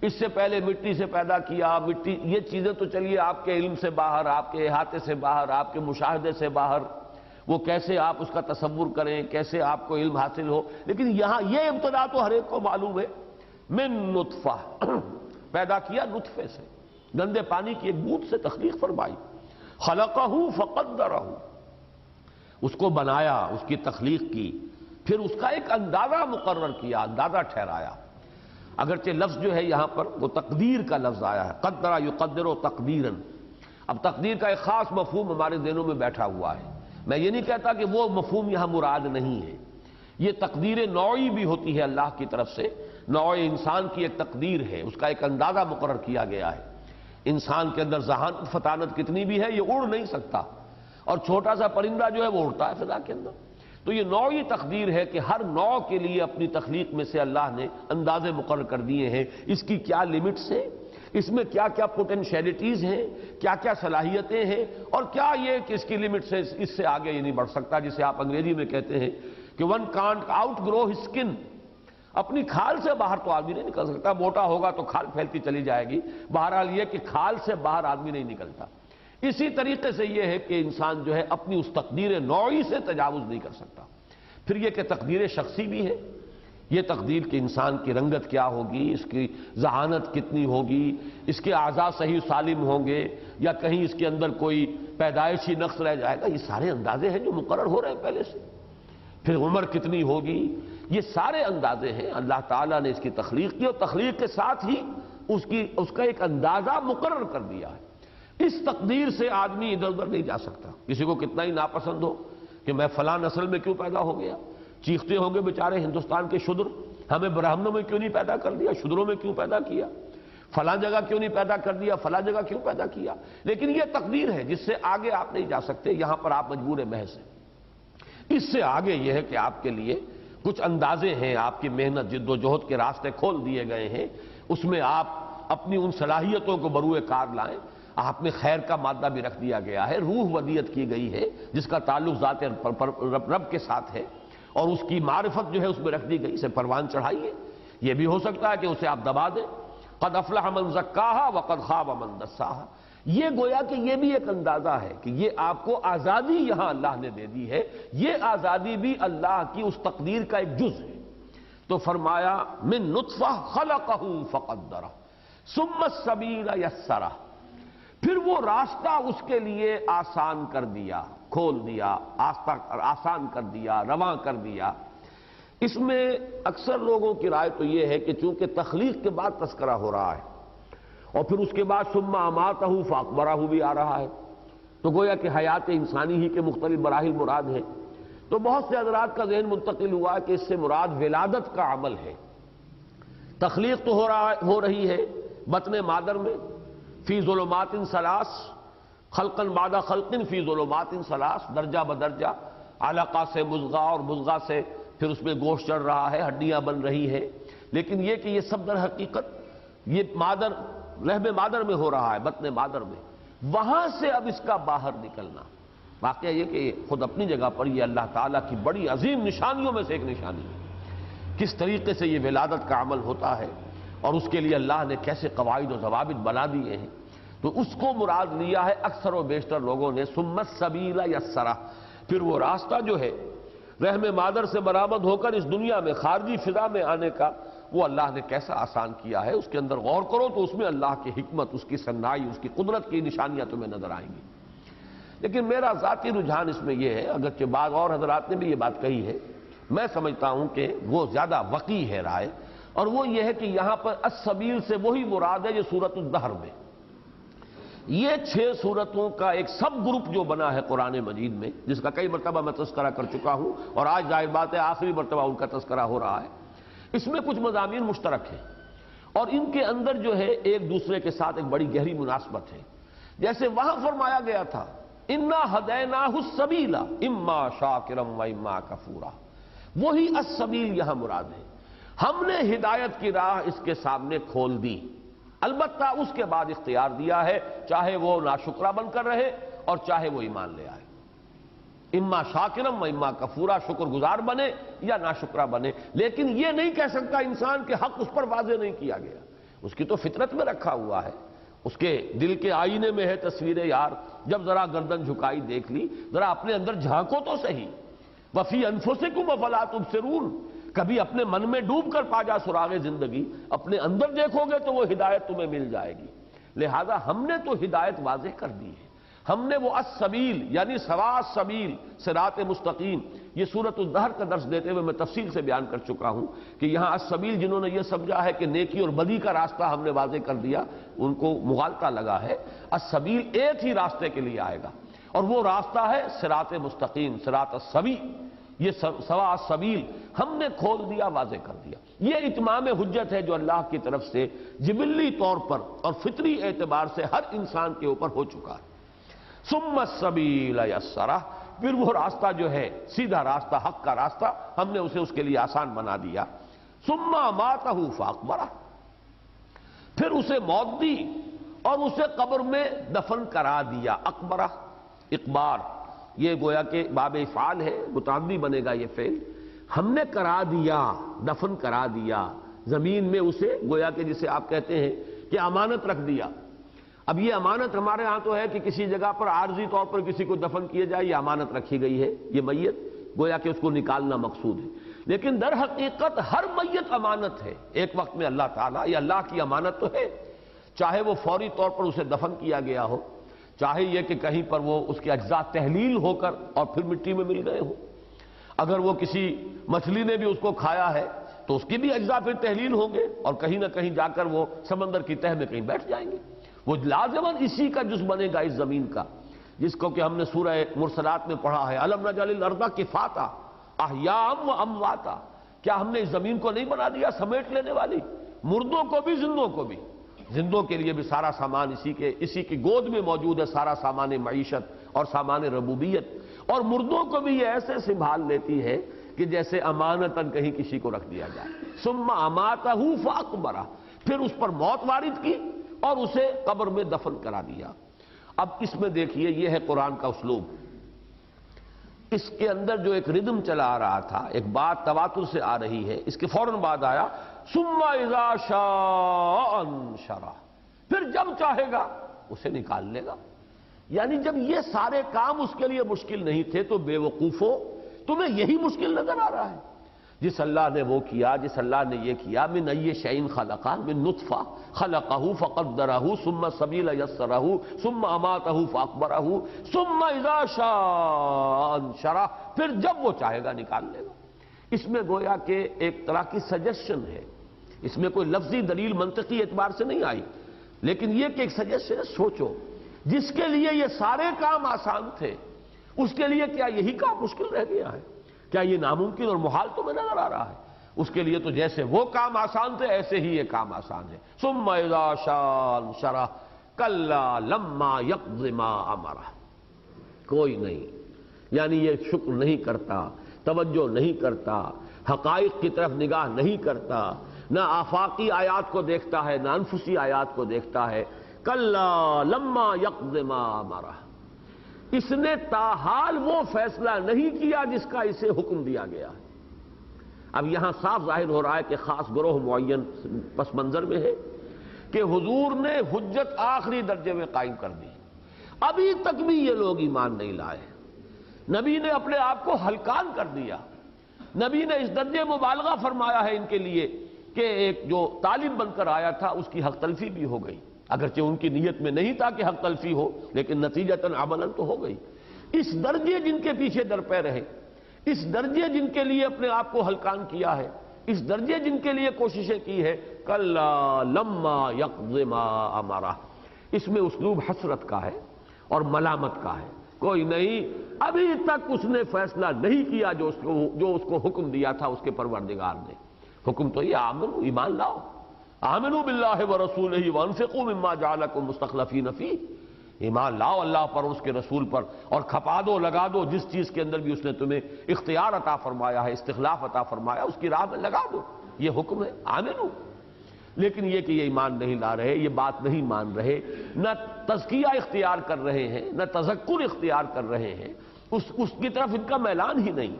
اس سے پہلے مٹی سے پیدا کیا، مٹی، یہ چیزیں تو چلیے آپ کے علم سے باہر، آپ کے احاطے سے باہر، آپ کے مشاہدے سے باہر، وہ کیسے آپ اس کا تصور کریں، کیسے آپ کو علم حاصل ہو. لیکن یہاں یہ ابتدا تو ہر ایک کو معلوم ہے. من نطفہ، پیدا کیا نطفے سے، گندے پانی کی ایک بوند سے تخلیق فرمائی. خلقہ فقدرہ، اس کو بنایا، اس کی تخلیق کی، پھر اس کا ایک اندازہ مقرر کیا، اندازہ ٹھہرایا. اگرچہ لفظ جو ہے یہاں پر وہ تقدیر کا لفظ آیا ہے، قدر یقدر تقدیرا. اب تقدیر کا ایک خاص مفہوم ہمارے ذہنوں میں بیٹھا ہوا ہے. میں یہ نہیں کہتا کہ وہ مفہوم یہاں مراد نہیں ہے. یہ تقدیر نوعی بھی ہوتی ہے اللہ کی طرف سے، نوع انسان کی ایک تقدیر ہے، اس کا ایک اندازہ مقرر کیا گیا ہے. انسان کے اندر ذہانت فطانت کتنی بھی ہے، یہ اڑ نہیں سکتا، اور چھوٹا سا پرندہ جو ہے وہ اڑتا ہے فضا کے اندر. تو یہ نوعی تقدیر ہے کہ ہر نوع کے لیے اپنی تخلیق میں سے اللہ نے اندازے مقرر کر دیے ہیں. اس کی کیا لیمٹس ہیں، اس میں کیا کیا پوٹینشیلٹیز ہیں، کیا کیا صلاحیتیں ہیں، اور کیا یہ کہ اس کی لمٹ سے اس سے آگے یہ نہیں بڑھ سکتا، جسے آپ انگریزی میں کہتے ہیں کہ one can't outgrow his skin. اپنی کھال سے باہر تو آدمی نہیں نکل سکتا، موٹا ہوگا تو کھال پھیلتی چلی جائے گی، بہرحال یہ کہ کھال سے باہر آدمی نہیں نکلتا۔ اسی طریقے سے یہ ہے کہ انسان جو ہے اپنی اس تقدیر نوعی سے تجاوز نہیں کر سکتا۔ پھر یہ کہ تقدیر شخصی بھی ہے، یہ تقدیر کہ انسان کی رنگت کیا ہوگی، اس کی ذہانت کتنی ہوگی، اس کے اعضاء صحیح سالم ہوں گے یا کہیں اس کے اندر کوئی پیدائشی نقص رہ جائے گا، یہ سارے اندازے ہیں جو مقرر ہو رہے ہیں پہلے سے۔ پھر عمر کتنی ہوگی، یہ سارے اندازے ہیں، اللہ تعالیٰ نے اس کی تخلیق کی اور تخلیق کے ساتھ ہی اس کا ایک اندازہ مقرر کر دیا ہے۔ اس تقدیر سے آدمی ادھر ادھر نہیں جا سکتا۔ کسی کو کتنا ہی ناپسند ہو کہ میں فلاں نسل میں کیوں پیدا ہو گیا، چیختے ہوں گے بیچارے ہندوستان کے شودر، ہمیں برہمنوں میں کیوں نہیں پیدا کر دیا، شودروں میں کیوں پیدا کیا، فلاں جگہ کیوں نہیں پیدا کر دیا، فلاں جگہ کیوں پیدا کیا، لیکن یہ تقدیر ہے جس سے آگے آپ نہیں جا سکتے، یہاں پر آپ مجبور محض ہیں۔ اس سے آگے یہ ہے کہ آپ کے لیے کچھ اندازے ہیں، آپ کی محنت جد و جہد کے راستے کھول دیے گئے ہیں، اس میں آپ اپنی ان صلاحیتوں کو بروئے کار لائیں۔ آپ میں خیر کا مادہ بھی رکھ دیا گیا ہے، روح ودیت کی گئی ہے جس کا تعلق ذات رب کے ساتھ ہے، اور اس کی معرفت جو ہے اس میں رکھ دی گئی، اسے پروان چڑھائیے۔ یہ بھی ہو سکتا ہے کہ اسے آپ دبا دیں، قد افلح من زکاہا وقد خاب من دساہا۔ یہ گویا کہ یہ بھی ایک اندازہ ہے کہ یہ آپ کو آزادی یہاں اللہ نے دے دی ہے، یہ آزادی بھی اللہ کی اس تقدیر کا ایک جز ہے۔ تو فرمایا من نطفہ خلقہ فقدرہ ثم السبیل یسرہ، پھر وہ راستہ اس کے لیے آسان کر دیا، کھول دیا، آسان کر دیا، رواں کر دیا۔ اس میں اکثر لوگوں کی رائے تو یہ ہے کہ چونکہ تخلیق کے بعد تذکرہ ہو رہا ہے اور پھر اس کے بعد ثم اماتہ فاقبرہ بھی آ رہا ہے، تو گویا کہ حیات انسانی ہی کے مختلف مراحل مراد ہیں، تو بہت سے حضرات کا ذہن منتقل ہوا کہ اس سے مراد ولادت کا عمل ہے۔ تخلیق تو ہو رہی ہے بطن مادر میں، فی ظلمات ثلاث، خلقا بعد خلق فی ظلمات ثلاث، درجہ بدرجہ، علقہ سے مضغہ اور مضغہ سے پھر اس میں گوشت چڑھ رہا ہے، ہڈیاں بن رہی ہیں، لیکن یہ کہ یہ سب در حقیقت یہ مادر رحم مادر میں ہو رہا ہے، بطن مادر میں، وہاں سے اب اس کا باہر نکلنا۔ واقعہ یہ کہ خود اپنی جگہ پر یہ اللہ تعالیٰ کی بڑی عظیم نشانیوں میں سے ایک نشانی ہے، کس طریقے سے یہ ولادت کا عمل ہوتا ہے اور اس کے لیے اللہ نے کیسے قواعد و ضوابط بنا دیے ہیں، تو اس کو مراد لیا ہے اکثر و بیشتر لوگوں نے ثم السبیل یسرہ، پھر وہ راستہ جو ہے رحم مادر سے برآمد ہو کر اس دنیا میں خارجی فضا میں آنے کا، وہ اللہ نے کیسا آسان کیا ہے، اس کے اندر غور کرو تو اس میں اللہ کی حکمت، اس کی صنائی، اس کی قدرت کی نشانیاں تمہیں نظر آئیں گی۔ لیکن میرا ذاتی رجحان اس میں یہ ہے، اگرچہ بعض اور حضرات نے بھی یہ بات کہی ہے، میں سمجھتا ہوں کہ وہ زیادہ وقی ہے رائے، اور وہ یہ ہے کہ یہاں پر السبیل سے وہی مراد ہے جو سورۃ الدہر میں، یہ 6 سورتوں کا ایک سب گروپ جو بنا ہے قرآن مجید میں، جس کا کئی مرتبہ میں تذکرہ کر چکا ہوں اور آج ظاہر بات ہے آخری مرتبہ ان کا تذکرہ ہو رہا ہے، اس میں کچھ مضامین مشترک ہیں اور ان کے اندر جو ہے ایک دوسرے کے ساتھ ایک بڑی گہری مناسبت ہے۔ جیسے وہاں فرمایا گیا تھا انا ہدیناہ السبیل اما شاکرا و اما کفورا، وہی السبیل یہاں مراد ہے، ہم نے ہدایت کی راہ اس کے سامنے کھول دی، البتہ اس کے بعد اختیار دیا ہے چاہے وہ ناشکرہ بن کر رہے اور چاہے وہ ایمان لے آئے، اما شاکرم و اما کفورا، شکر گزار بنے یا ناشکرہ بنے، لیکن یہ نہیں کہہ سکتا انسان کہ حق اس پر واضح نہیں کیا گیا، اس کی تو فطرت میں رکھا ہوا ہے، اس کے دل کے آئینے میں ہے تصویر یار، جب ذرا گردن جھکائی دیکھ لی، ذرا اپنے اندر جھانکو تو صحیح، وفی انفسکم افلا تبصرون، کبھی اپنے من میں ڈوب کر پا جا سراغ زندگی، اپنے اندر دیکھو گے تو وہ ہدایت تمہیں مل جائے گی، لہذا ہم نے تو ہدایت واضح کر دی ہے، ہم نے وہ السبیل یعنی سواء السبیل صراط مستقیم، یہ سورۃ الدہر کا درس دیتے ہوئے میں تفصیل سے بیان کر چکا ہوں کہ یہاں السبیل جنہوں نے یہ سمجھا ہے کہ نیکی اور بدی کا راستہ ہم نے واضح کر دیا، ان کو مغالطہ لگا ہے، السبیل ایک ہی راستے کے لیے آئے گا اور وہ راستہ ہے صراط مستقیم، صراط السبیل، یہ سواء السبیل ہم نے کھول دیا، واضح کر دیا، یہ اتمام حجت ہے جو اللہ کی طرف سے جبلی طور پر اور فطری اعتبار سے ہر انسان کے اوپر ہو چکا ہے۔ ثم السبیل یسرہ، پھر وہ راستہ جو ہے سیدھا راستہ، حق کا راستہ، ہم نے اسے اس کے لیے آسان بنا دیا، ثم اماتہ فاقبرہ، پھر اسے موت دی اور اسے قبر میں دفن کرا دیا، اقبرہ اقبار، یہ گویا کہ باب افعال ہے، متعدی بنے گا یہ فعل، ہم نے کرا دیا، دفن کرا دیا زمین میں اسے، گویا کہ جسے آپ کہتے ہیں کہ امانت رکھ دیا۔ اب یہ امانت ہمارے ہاں تو ہے کہ کسی جگہ پر عارضی طور پر کسی کو دفن کیا جائے، یہ امانت رکھی گئی ہے، یہ میت گویا کہ اس کو نکالنا مقصود ہے، لیکن در حقیقت ہر میت امانت ہے ایک وقت میں اللہ تعالیٰ، یہ اللہ کی امانت تو ہے، چاہے وہ فوری طور پر اسے دفن کیا گیا ہو، چاہے یہ کہ کہیں پر وہ اس کے اجزاء تحلیل ہو کر اور پھر مٹی میں مل گئے ہوں، اگر وہ کسی مچھلی نے بھی اس کو کھایا ہے تو اس کی بھی اجزاء پھر تحلیل ہوں گے اور کہیں نہ کہیں جا کر وہ سمندر کی تہ میں کہیں بیٹھ جائیں گے، وہ لازماً اسی کا جز بنے گا اس زمین کا، جس کو کہ ہم نے سورہ مرسلات میں پڑھا ہے الم نجعل الارض کفاتا احیاء و امواتا، کیا ہم نے اس زمین کو نہیں بنا دیا سمیٹ لینے والی، مردوں کو بھی زندوں کو بھی، زندوں کے لیے بھی سارا سامان اسی کی گود میں موجود ہے، سارا سامان معیشت اور سامان ربوبیت، اور مردوں کو بھی یہ ایسے سنبھال لیتی ہے کہ جیسے امانتاً کہیں کسی کو رکھ دیا جائے۔ ثم اماتہ فاقبرہ، پھر اس پر موت وارد کی اور اسے قبر میں دفن کرا دیا۔ اب اس میں دیکھیے یہ ہے قرآن کا اسلوب، اس کے اندر جو ایک ردم چلا آ رہا تھا، ایک بات تواتر سے آ رہی ہے، اس کے فوراً بعد آیا ثم اذا شاء انشرہ، پھر جب چاہے گا اسے نکال لے گا۔ یعنی جب یہ سارے کام اس کے لیے مشکل نہیں تھے تو بے وقوفو تمہیں یہی مشکل نظر آ رہا ہے؟ جس اللہ نے وہ کیا، جس اللہ نے یہ کیا، من ای شیء خلقہ، من نطفہ خلقہ فقدرہ ثم السبیل یسرہ ثم اماتہ فاقبرہ ثم اذا شاء انشرہ، پھر جب وہ چاہے گا نکال لے گا۔ اس میں گویا کہ ایک طرح کی سجیشن ہے، اس میں کوئی لفظی دلیل منطقی اعتبار سے نہیں آئی، لیکن یہ کہ ایک سجیشن ہے، سوچو جس کے لیے یہ سارے کام آسان تھے اس کے لیے کیا یہی کام مشکل رہ گیا ہے؟ کیا یہ ناممکن اور محال تمہیں نظر آ رہا ہے؟ اس کے لیے تو جیسے وہ کام آسان تھے ایسے ہی یہ کام آسان ہے۔ ثم اذا شاء انشرہ کلا لما یقض ما امرہ، کوئی نہیں، یعنی یہ شکر نہیں کرتا، توجہ نہیں کرتا، حقائق کی طرف نگاہ نہیں کرتا، نہ آفاقی آیات کو دیکھتا ہے نہ انفسی آیات کو دیکھتا ہے۔ کلا لما یقض ما امرہ، اس نے تاحال وہ فیصلہ نہیں کیا جس کا اسے حکم دیا گیا ہے۔ اب یہاں صاف ظاہر ہو رہا ہے کہ خاص گروہ معین پس منظر میں ہے کہ حضور نے حجت آخری درجے میں قائم کر دی، ابھی تک بھی یہ لوگ ایمان نہیں لائے، نبی نے اپنے آپ کو ہلکان کر دیا، نبی نے اس درجے مبالغہ فرمایا ہے ان کے لیے کہ ایک جو طالب بن کر آیا تھا اس کی حق تلفی بھی ہو گئی، اگرچہ ان کی نیت میں نہیں تھا کہ حق تلفی ہو لیکن نتیجتاً عملاً تو ہو گئی۔ اس درجے جن کے پیچھے در پہ رہے، اس درجے جن کے لیے اپنے آپ کو ہلکان کیا ہے، اس درجے جن کے لیے کوششیں کی ہے، کلا لما یقض ما امرہ، اس میں اسلوب حسرت کا ہے اور ملامت کا ہے۔ کوئی نہیں، ابھی تک اس نے فیصلہ نہیں کیا جو اس کو حکم دیا تھا اس کے پروردگار نے۔ حکم تو یہ آمنو، ایمان لاؤ، آمنوا باللہ ورسولہ وانفقوا مما جعلکم مستخلفین فیہ، ایمان لاؤ اللہ پر اور اس کے رسول پر اور کھپا دو، لگا دو، جس چیز کے اندر بھی اس نے تمہیں اختیار عطا فرمایا ہے، استخلاف عطا فرمایا، اس کی راہ میں لگا دو، یہ حکم ہے آمنو۔ لیکن یہ کہ یہ ایمان نہیں لا رہے، یہ بات نہیں مان رہے، نہ تزکیہ اختیار کر رہے ہیں نہ تذکر اختیار کر رہے ہیں، اس کی طرف ان کا میلان ہی نہیں۔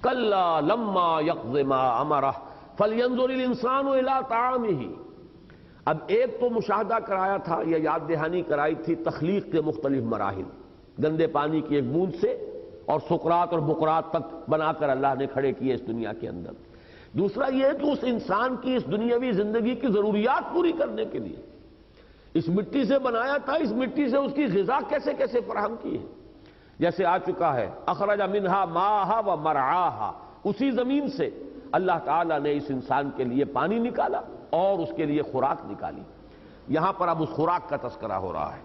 کلا لما یقض ما امرہ فَلْيَنظُرِ الْإِنسَانُ إِلَىٰ طَعَامِهِ، اب ایک تو مشاہدہ کرایا تھا، یہ یاد دہانی کرائی تھی تخلیق کے مختلف مراحل، گندے پانی کی ایک بوند سے اور سقراط اور بقراط تک بنا کر اللہ نے کھڑے کیے اس دنیا کے اندر۔ دوسرا یہ ہے کہ اس انسان کی اس دنیاوی زندگی کی ضروریات پوری کرنے کے لیے اس مٹی سے بنایا تھا، اس مٹی سے اس کی غذا کیسے کیسے فراہم کی ہے، جیسے آ چکا ہے اخرج منہا ماہا و مرعاہا، اسی زمین سے اللہ تعالیٰ نے اس انسان کے لیے پانی نکالا اور اس کے لیے خوراک نکالی، یہاں پر اب اس خوراک کا تذکرہ ہو رہا ہے۔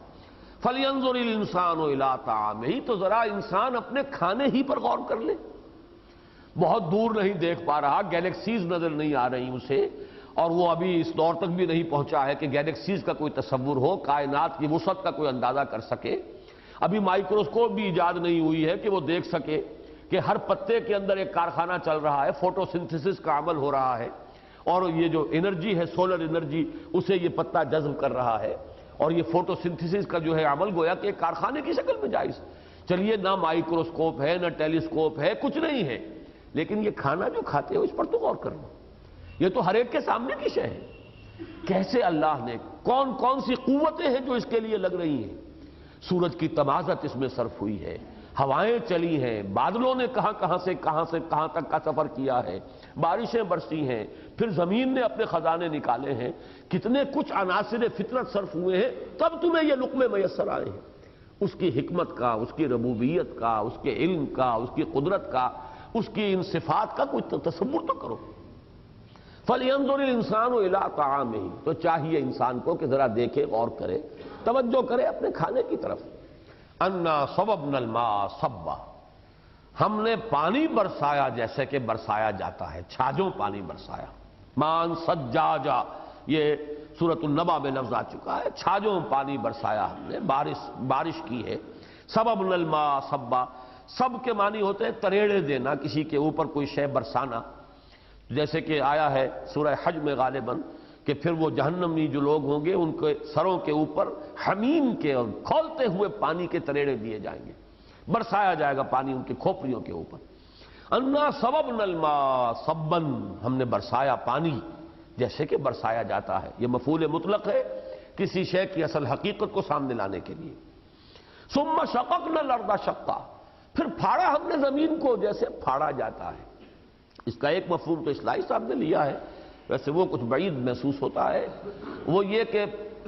فَلْيَنظُرِ الْإِنسَانُ إِلَىٰ طَعَامِهِ، تو ذرا انسان اپنے کھانے ہی پر غور کر لے، بہت دور نہیں دیکھ پا رہا، گیلیکسیز نظر نہیں آ رہی اسے، اور وہ ابھی اس دور تک بھی نہیں پہنچا ہے کہ گیلیکسیز کا کوئی تصور ہو، کائنات کی وسعت کا کوئی اندازہ کر سکے، ابھی مائکروسکوپ بھی ایجاد نہیں ہوئی ہے کہ وہ دیکھ سکے کہ ہر پتے کے اندر ایک کارخانہ چل رہا ہے، فوٹو سنتھسس کا عمل ہو رہا ہے، اور یہ جو انرجی ہے سولر انرجی اسے یہ پتا جذب کر رہا ہے، اور یہ فوٹو سنتھسس کا جو ہے عمل گویا کہ ایک کارخانے کی شکل میں جائز۔ چلیے نہ مائکروسکوپ ہے نہ ٹیلیسکوپ ہے، کچھ نہیں ہے، لیکن یہ کھانا جو کھاتے ہو اس پر تو غور کرنا، یہ تو ہر ایک کے سامنے کی شے ہے۔ کیسے اللہ نے کون کون سی قوتیں ہیں جو اس کے لیے لگ رہی ہیں۔ سورج کی تمازت اس میں صرف ہوئی ہے، ہوائیں چلی ہیں، بادلوں نے کہاں سے کہاں تک کا سفر کیا ہے، بارشیں برسی ہیں، پھر زمین نے اپنے خزانے نکالے ہیں، کتنے کچھ عناصر فطرت صرف ہوئے ہیں، تب تمہیں یہ لقمے میسر آئے ہیں۔ اس کی حکمت کا، اس کی ربوبیت کا، اس کے علم کا، اس کی قدرت کا، اس کی ان صفات کا کوئی تصور تو کرو۔ فَلْيَنظُرِ الْإِنسَانُ إِلَىٰ طَعَامِهِ، تو چاہیے انسان کو کہ ذرا دیکھے، غور کرے، توجہ کرے اپنے کھانے کی طرف۔ أَنَّا صَبَبْنَا الْمَاءَ صَبًّا، ہم نے پانی برسایا جیسے کہ برسایا جاتا ہے، چھاجوں پانی برسایا۔ مان سجاجا، یہ سورۃ النبا میں لفظ آ چکا ہے، چھاجوں پانی برسایا ہم نے، بارش کی ہے۔ صببنا الماء صبا، سب کے معنی ہوتے ہیں تریڑے دینا، کسی کے اوپر کوئی شے برسانا، جیسے کہ آیا ہے سورہ حج میں غالباً کہ پھر وہ جہنمی جو لوگ ہوں گے ان کے سروں کے اوپر حمیم کے اور کھولتے ہوئے پانی کے تریڑے دیے جائیں گے، برسایا جائے گا پانی ان کے کھوپڑیوں کے اوپر۔ انا صببنا الماء صبا، ہم نے برسایا پانی جیسے کہ برسایا جاتا ہے، یہ مفعول مطلق ہے کسی شے کی اصل حقیقت کو سامنے لانے کے لیے۔ ثم شققنا الارض شقا، پھر پھاڑا ہم نے زمین کو جیسے پھاڑا جاتا ہے۔ اس کا ایک مفہوم تو اصلاحی صاحب نے لیا ہے، ویسے وہ کچھ بعید محسوس ہوتا ہے، وہ یہ کہ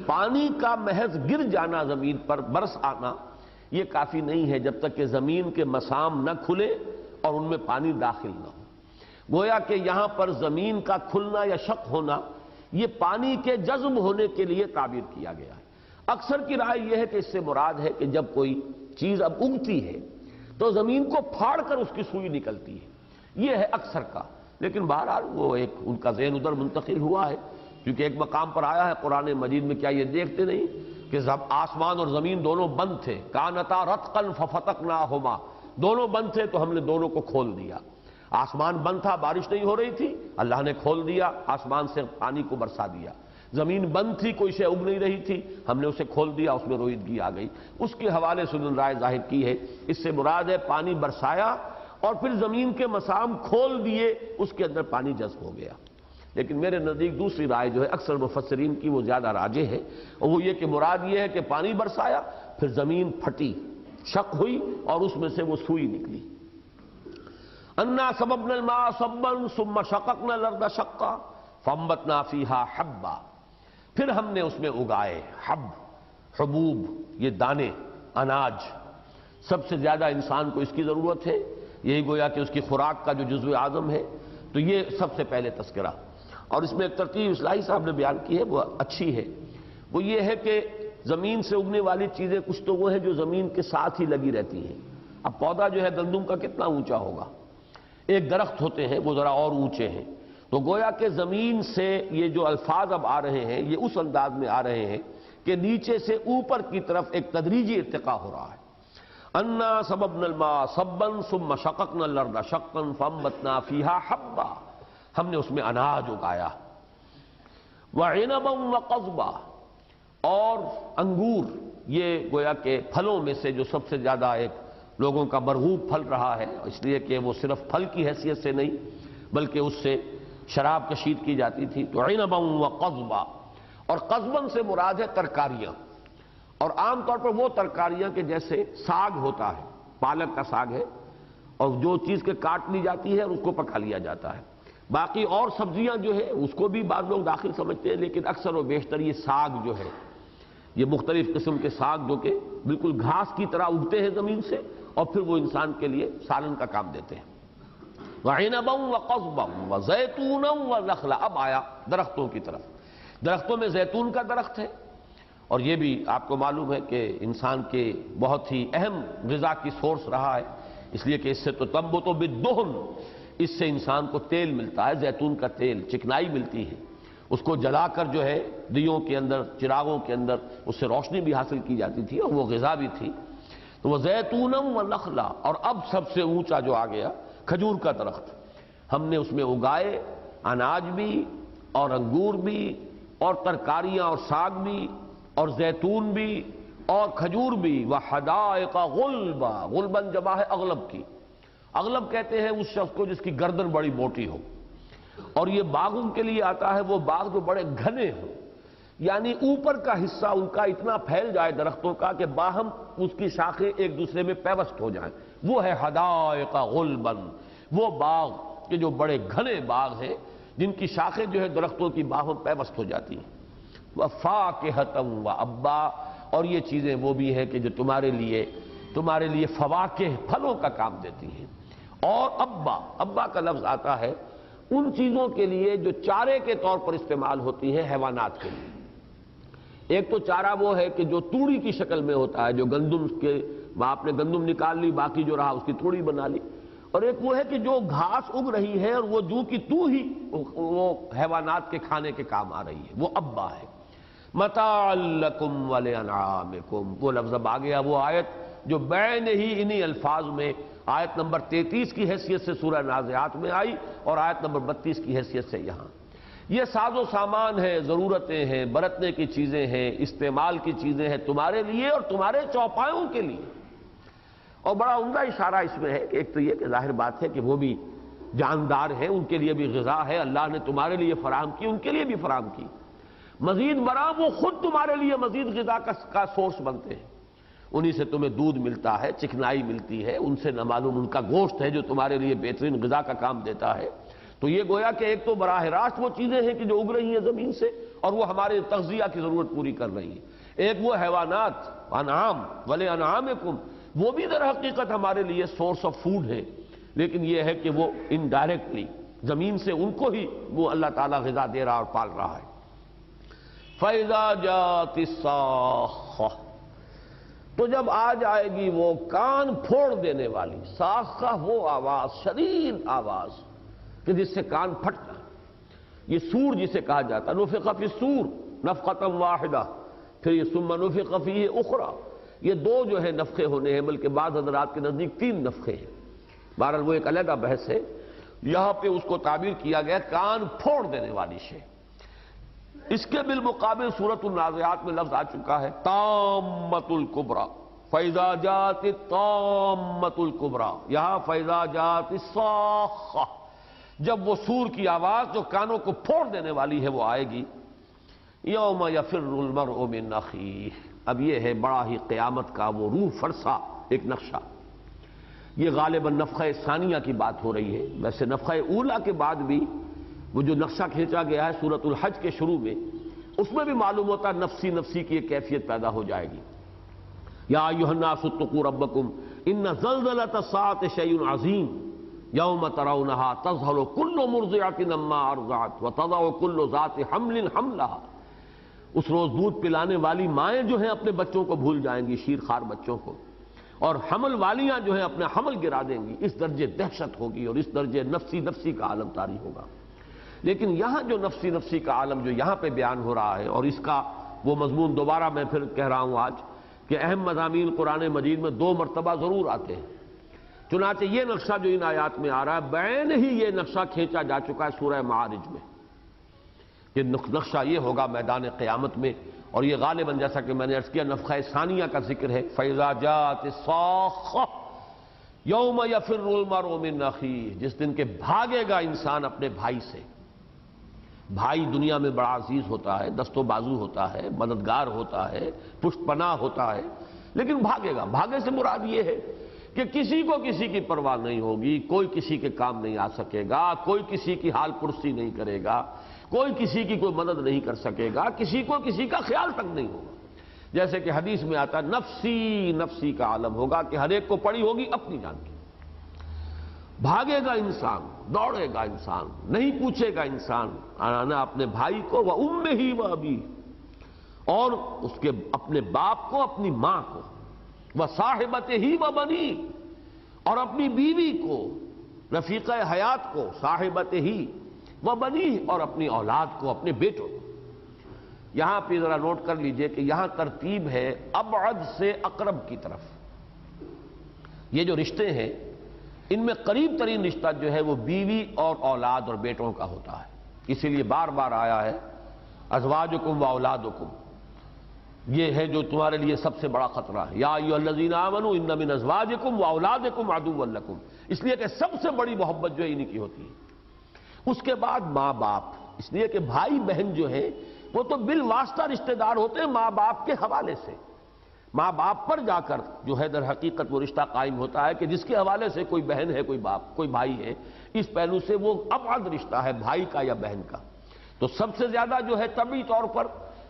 پانی کا محض گر جانا زمین پر، برس آنا، یہ کافی نہیں ہے جب تک کہ زمین کے مسام نہ کھلے اور ان میں پانی داخل نہ ہو۔ گویا کہ یہاں پر زمین کا کھلنا یا شق ہونا یہ پانی کے جذب ہونے کے لیے تعبیر کیا گیا ہے۔ اکثر کی رائے یہ ہے کہ اس سے مراد ہے کہ جب کوئی چیز اب اگتی ہے تو زمین کو پھاڑ کر اس کی سوئی نکلتی ہے، یہ ہے اکثر کا، لیکن بہرحال وہ ایک ان کا ذہن ادھر منتقل ہوا ہے، کیونکہ ایک مقام پر آیا ہے قرآن مجید میں، کیا یہ دیکھتے نہیں کہ آسمان اور زمین دونوں بند تھے، کانتا رتقا ففتقناہما، دونوں بند تھے تو ہم نے دونوں کو کھول دیا۔ آسمان بند تھا، بارش نہیں ہو رہی تھی، اللہ نے کھول دیا، آسمان سے پانی کو برسا دیا۔ زمین بند تھی، کوئی شے اگ نہیں رہی تھی، ہم نے اسے کھول دیا، اس میں رویدگی آ گئی۔ اس کے حوالے سے انہوں نے رائے ظاہر کی ہے، اس سے مراد ہے پانی برسایا اور پھر زمین کے مسام کھول دیے، اس کے اندر پانی جذب ہو گیا۔ لیکن میرے نزدیک دوسری رائے جو ہے اکثر مفسرین کی وہ زیادہ راجح ہے، اور وہ یہ کہ مراد یہ ہے کہ پانی برسایا، پھر زمین پھٹی، شق ہوئی اور اس میں سے وہ سوئی نکلی۔ انا صببنا الماء صبا ثم شققنا الارض شقا فانبتنا فيها حبا، پھر ہم نے اس میں اگائے حبوب، یہ دانے، اناج، سب سے زیادہ انسان کو اس کی ضرورت ہے، یہی گویا کہ اس کی خوراک کا جو جزو اعظم ہے، تو یہ سب سے پہلے تذکرہ۔ اور اس میں ایک ترتیب اصلاحی صاحب نے بیان کی ہے، وہ اچھی ہے، وہ یہ ہے کہ زمین سے اگنے والی چیزیں کچھ تو وہ ہیں جو زمین کے ساتھ ہی لگی رہتی ہیں۔ اب پودا جو ہے گندم کا کتنا اونچا ہوگا، ایک درخت ہوتے ہیں وہ ذرا اور اونچے ہیں، تو گویا کہ زمین سے یہ جو الفاظ اب آ رہے ہیں یہ اس انداز میں آ رہے ہیں کہ نیچے سے اوپر کی طرف ایک تدریجی ارتقاء ہو رہا ہے۔ انا صببنا الماء صبا ثم شققنا الارض شقا فانبتنا فيها حبا، ہم نے اس میں اناج اگایا، وعنبا وقضبا، اور انگور، یہ گویا کہ پھلوں میں سے جو سب سے زیادہ ایک لوگوں کا مرغوب پھل رہا ہے، اس لیے کہ وہ صرف پھل کی حیثیت سے نہیں بلکہ اس سے شراب کشید کی جاتی تھی، تو عنبا وقضبا، اور قضبن سے مراد ہے ترکاریاں، اور عام طور پر وہ ترکاریاں کہ جیسے ساگ ہوتا ہے، پالک کا ساگ ہے، اور جو چیز کے کاٹ لی جاتی ہے اور اس کو پکا لیا جاتا ہے۔ باقی اور سبزیاں جو ہے اس کو بھی بعض لوگ داخل سمجھتے ہیں، لیکن اکثر و بیشتر یہ ساگ جو ہے، یہ مختلف قسم کے ساگ جو کہ بالکل گھاس کی طرح اگتے ہیں زمین سے اور پھر وہ انسان کے لیے سالن کا کام دیتے ہیں۔ وَعِنَبًا وَقَضْبًا وَزَيْتُونًا وَنَخْلًا، اب آیا درختوں کی طرف۔ درختوں میں زیتون کا درخت ہے، اور یہ بھی آپ کو معلوم ہے کہ انسان کے بہت ہی اہم غذا کی سورس رہا ہے، اس لیے کہ اس سے تو تنبت بالدہن، اس سے انسان کو تیل ملتا ہے، زیتون کا تیل، چکنائی ملتی ہے، اس کو جلا کر جو ہے دیوں کے اندر، چراغوں کے اندر اس سے روشنی بھی حاصل کی جاتی تھی اور وہ غذا بھی تھی۔ تو وہ زیتونًا ونخلا، اور اب سب سے اونچا جو آ گیا کھجور کا درخت، ہم نے اس میں اگائے اناج بھی اور انگور بھی اور ترکاریاں اور ساگ بھی اور زیتون بھی اور کھجور بھی، وحدائق غلبا، غلباً جمع ہے اغلب کی، اغلب کہتے ہیں اس شخص کو جس کی گردن بڑی موٹی ہو، اور یہ باغوں کے لیے آتا ہے وہ باغ جو بڑے گھنے ہوں، یعنی اوپر کا حصہ ان کا اتنا پھیل جائے درختوں کا کہ باہم اس کی شاخیں ایک دوسرے میں پیوست ہو جائیں، وہ ہے حدائق غلبن، وہ باغ کہ جو بڑے گھنے باغ ہیں جن کی شاخیں جو ہے درختوں کی باہم پیوست ہو جاتی ہیں۔ وَفَاكِهَةً وَأَبًّا، اور یہ چیزیں وہ بھی ہیں کہ جو تمہارے لیے فواکہ پھلوں کا کام دیتی ہیں، اور ابا کا لفظ آتا ہے ان چیزوں کے لیے جو چارے کے طور پر استعمال ہوتی ہیں حیوانات کے لیے۔ ایک تو چارہ وہ ہے کہ جو توڑی کی شکل میں ہوتا ہے، جو گندم کے آپ نے گندم نکال لی، باقی جو رہا اس کی توڑی بنا لی، اور ایک وہ ہے کہ جو گھاس اگ رہی ہے اور وہ جو کی تو ہی وہ حیوانات کے کھانے کے کام آ رہی ہے، وہ ابا ہے۔ متاع لکم ولانعامکم، وہ لفظ اب آ گیا، وہ آیت جو بین ہی انہی الفاظ میں آیت نمبر 33 کی حیثیت سے سورہ نازعات میں آئی، اور آیت نمبر 32 کی حیثیت سے یہاں۔ یہ ساز و سامان ہے، ضرورتیں ہیں، برتنے کی چیزیں ہیں، استعمال کی چیزیں ہیں تمہارے لیے اور تمہارے چوپایوں کے لیے۔ اور بڑا عمدہ اشارہ اس میں ہے کہ ایک تو یہ کہ ظاہر بات ہے کہ وہ بھی جاندار ہیں، ان کے لیے بھی غذا ہے، اللہ نے تمہارے لیے فراہم کی، ان کے لیے بھی فراہم کی۔ مزید برآں وہ خود تمہارے لیے مزید غذا کا سورس بنتے ہیں، انہی سے تمہیں دودھ ملتا ہے، چکنائی ملتی ہے، ان سے نہ معلوم ان کا گوشت ہے جو تمہارے لیے بہترین غذا کا کام دیتا ہے۔ تو یہ گویا کہ ایک تو براہ راست وہ چیزیں ہیں کہ جو اگ رہی ہیں زمین سے اور وہ ہمارے تغذیہ کی ضرورت پوری کر رہی ہیں، ایک وہ حیوانات انعام ولانعامکم، وہ بھی در حقیقت ہمارے لیے سورس آف فوڈ ہے، لیکن یہ ہے کہ وہ انڈائریکٹلی زمین سے ان کو ہی وہ اللہ تعالیٰ غذا دے رہا اور پال رہا ہے۔ فَإِذَا جَاءَتِ الصَّاخَّةُ، تو جب آ جائے گی وہ کان پھوڑ دینے والی، صاخہ وہ آواز، شدید آواز کہ جس سے کان پھٹتا ہے، یہ سور جسے کہا جاتا ہے، نفخ فی الصور نفخۃ واحدہ، پھر یہ ثم نفخ فیہ اخری، یہ دو جو ہے نفخے ہونے ہیں، بلکہ بعض حضرات کے نزدیک 3 نفخے ہیں، بہرحال وہ ایک علیحدہ بحث ہے۔ یہاں پہ اس کو تعبیر کیا گیا کان پھوڑ دینے والی شے۔ اس کے بالمقابل سورۃ النازعات میں لفظ آ چکا ہے تامۃ الکبریٰ، فَإِذَا جَاءَتِ الطَّامَّةُ الْكُبْرَىٰ، یہاں فَإِذَا جَاءَتِ الصَّاخَّةُ، جب وہ سور کی آواز جو کانوں کو پھوڑ دینے والی ہے وہ آئے گی۔ یوم یفر المرء من اخیہ، اب یہ ہے بڑا ہی قیامت کا وہ روح فرسا ایک نقشہ۔ یہ غالباً نفخہ ثانیہ کی بات ہو رہی ہے، ویسے نفخہ اولا کے بعد بھی وہ جو نقشہ کھینچا گیا ہے سورۃ الحج کے شروع میں، اس میں بھی معلوم ہوتا ہے نفسی نفسی کی ایک کیفیت پیدا ہو جائے گی۔ یا ایھا الناس اتقوا ربکم ان زلزلۃ الساعۃ شیء عظیم یوم ترونھا تذہل کل مرضعۃ عما ارضعت وتضع کل ذات حمل حملھا، اس روز دودھ پلانے والی مائیں جو ہیں اپنے بچوں کو بھول جائیں گی، شیر خوار بچوں کو، اور حمل والیاں جو ہیں اپنا حمل گرا دیں گی۔ اس درجے دہشت ہوگی اور اس درجے نفسی نفسی کا عالم طاری ہوگا۔ لیکن یہاں جو نفسی نفسی کا عالم جو یہاں پہ بیان ہو رہا ہے، اور اس کا وہ مضمون دوبارہ میں پھر کہہ رہا ہوں آج کہ اہم مضامین قرآن مجید میں 2 مرتبہ ضرور آتے ہیں، چنانچہ یہ نقشہ جو ان آیات میں آ رہا ہے بین ہی یہ نقشہ کھینچا جا چکا ہے سورہ معارج میں، کہ نقشہ یہ ہوگا میدان قیامت میں، اور یہ غالباً جیسا کہ میں نے عرض کیا نفخہ ثانیہ کا ذکر ہے۔ فَإِذَا جَاءَتِ الصَّاخَّةُ یوم یفر المرء من اخیہ، جس دن کہ بھاگے گا انسان اپنے بھائی سے۔ بھائی دنیا میں بڑا عزیز ہوتا ہے، دست و بازو ہوتا ہے، مددگار ہوتا ہے، پشت پناہ ہوتا ہے، لیکن بھاگے گا۔ بھاگے سے مراد یہ ہے کہ کسی کو کسی کی پرواہ نہیں ہوگی، کوئی کسی کے کام نہیں آ سکے گا، کوئی کسی کی حال پرسی نہیں کرے گا، کوئی کسی کی کوئی مدد نہیں کر سکے گا، کسی کو کسی کا خیال تک نہیں ہوگا۔ جیسے کہ حدیث میں آتا نفسی نفسی کا عالم ہوگا کہ ہر ایک کو پڑی ہوگی اپنی جان کی۔ بھاگے گا انسان، دوڑے گا انسان، نہیں پوچھے گا انسان آنا اپنے بھائی کو وَأُمِّهِ وَأَبِيهِ، اور اس کے اپنے باپ کو، اپنی ماں کو، وَصَاحِبَتِهِ وَبَنِيهِ، اور اپنی بیوی کو، رفیقہ حیات کو، صاحبتہ وبنیہ، اور اپنی اولاد کو، اپنے بیٹوں کو۔ یہاں پہ ذرا نوٹ کر لیجئے کہ یہاں ترتیب ہے ابعد سے اقرب کی طرف۔ یہ جو رشتے ہیں ان میں قریب ترین رشتہ جو ہے وہ بیوی اور اولاد اور بیٹوں کا ہوتا ہے، اسی لیے بار بار آیا ہے ازواجکم و اولادکم، یہ ہے جو تمہارے لیے سب سے بڑا خطرہ ہے۔ یا ایھا الذین آمنوا ان من ازواجکم واولادکم عدوا لکم، اس لیے کہ سب سے بڑی محبت جو ہے انہی کی ہوتی ہے۔ اس کے بعد ماں باپ، اس لیے کہ بھائی بہن جو ہے وہ تو بالواسطہ رشتہ دار ہوتے ہیں ماں باپ کے حوالے سے۔ ماں باپ پر جا کر جو ہے در حقیقت وہ رشتہ قائم ہوتا ہے کہ جس کے حوالے سے کوئی بہن ہے، کوئی باپ، کوئی بھائی ہے، اس پہلو سے وہ ابعد رشتہ ہے بھائی کا یا بہن کا۔ تو سب سے زیادہ جو ہے طبعی طور پر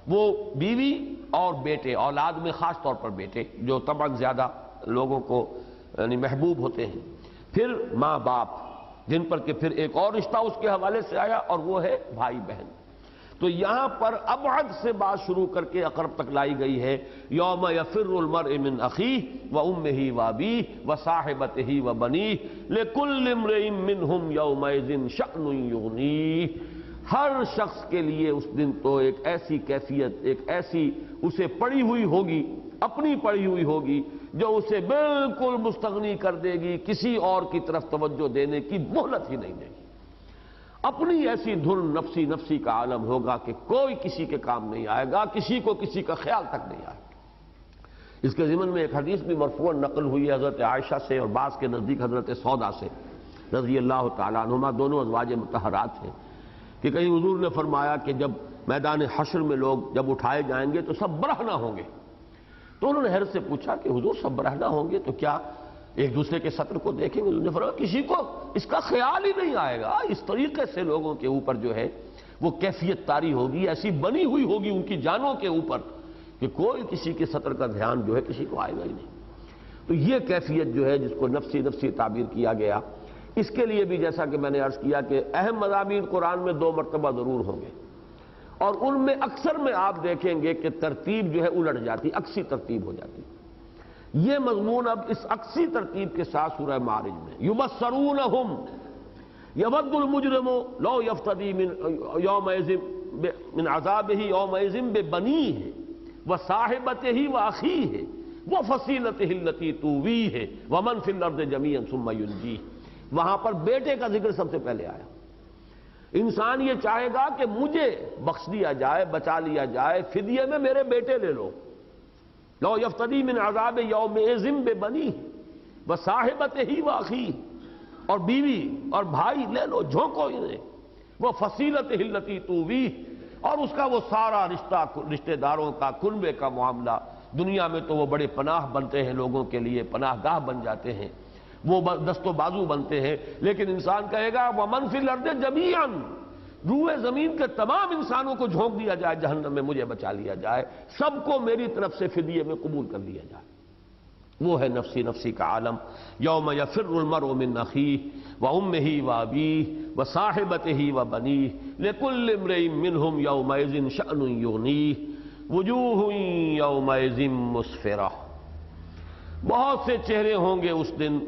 وہ بیوی اور بیٹے، اولاد میں خاص طور پر بیٹے جو طبعاً زیادہ لوگوں کو یعنی محبوب ہوتے ہیں، پھر ماں باپ، جن پر کہ پھر ایک اور رشتہ اس کے حوالے سے آیا اور وہ ہے بھائی بہن۔ تو یہاں پر ابعد سے بات شروع کر کے اقرب تک لائی گئی ہے۔ یوم یفر المرء من اخیہ وامہ وابیہ وصاحبتہ وبنیہ لکل امرئ منہم یومئذ شأن یغنیہ۔ ہر شخص کے لیے اس دن تو ایک ایسی کیفیت، ایک ایسی اسے پڑی ہوئی ہوگی، اپنی پڑی ہوئی ہوگی جو اسے بالکل مستغنی کر دے گی، کسی اور کی طرف توجہ دینے کی مہلت ہی نہیں دے گی۔ اپنی ایسی دھن نفسی نفسی کا عالم ہوگا کہ کوئی کسی کے کام نہیں آئے گا، کسی کو کسی کا خیال تک نہیں آئے گا۔ اس کے ضمن میں ایک حدیث بھی مرفوعاً نقل ہوئی ہے حضرت عائشہ سے اور بعض کے نزدیک حضرت سودا سے رضی اللہ تعالیٰ عنہما، دونوں ازواج مطہرات ہیں، کہ کہیں حضور نے فرمایا کہ جب میدان حشر میں لوگ جب اٹھائے جائیں گے تو سب برہنہ ہوں گے۔ تو انہوں نے حیرت سے پوچھا کہ حضور سب برہنہ ہوں گے تو کیا ایک دوسرے کے سطر کو دیکھیں گے؟ انہوں نے فرمایا کسی کو اس کا خیال ہی نہیں آئے گا۔ اس طریقے سے لوگوں کے اوپر جو ہے وہ کیفیت طاری ہوگی، ایسی بنی ہوئی ہوگی ان کی جانوں کے اوپر کہ کوئی کسی کے سطر کا دھیان جو ہے کسی کو آئے گا ہی نہیں۔ تو یہ کیفیت جو ہے جس کو نفسی نفسی تعبیر کیا گیا، اس کے لیے بھی جیسا کہ میں نے عرض کیا کہ اہم مضامین قرآن میں 2 مرتبہ ضرور ہوں گے، اور ان میں اکثر میں آپ دیکھیں گے کہ ترتیب جو ہے الٹ جاتی، عکسی ترتیب ہو جاتی۔ یہ مضمون اب اس عکسی ترتیب کے ساتھ سورہ معارج میں یبصرونہم یود المجرم لو یفتدی یومئذ من عذابہ یومئذ ببنیہ وصاحبتہ واخیہ وفصیلتہ التی تؤویہ ومن فی الارض جمیعا ثم ینجیہ۔ وہاں پر بیٹے کا ذکر سب سے پہلے آیا۔ انسان یہ چاہے گا کہ مجھے بخش دیا جائے، بچا لیا جائے، فدیے میں میرے بیٹے لے لو، لو یفتدی من عذاب یومئذ ببنیہ وصاحبتہ واخیہ، اور بیوی اور بھائی لے لو، جھونکو انہیں، وہ فصیلتہ التی تؤویہ، اور اس کا وہ سارا رشتہ داروں کا، کنبے کا معاملہ۔ دنیا میں تو وہ بڑے پناہ بنتے ہیں لوگوں کے لیے، پناہ گاہ بن جاتے ہیں، وہ دست و بازو بنتے ہیں، لیکن انسان کہے گا وَمَنْ فِي الْأَرْضِ جَمِيعًا، روئے زمین کے تمام انسانوں کو جھونک دیا جائے جہنم میں، مجھے بچا لیا جائے، سب کو میری طرف سے فدیے میں قبول کر لیا جائے۔ وہ ہے نفسی نفسی کا عالم۔ یوم یفر المرء من اخیہ وامہ وابیہ وصاحبتہ وبنیہ لکل امرئ منہم یومئذ شأن یغنیہ وجوہ یومئذ مسفرہ۔ بہت سے چہرے ہوں گے اس دن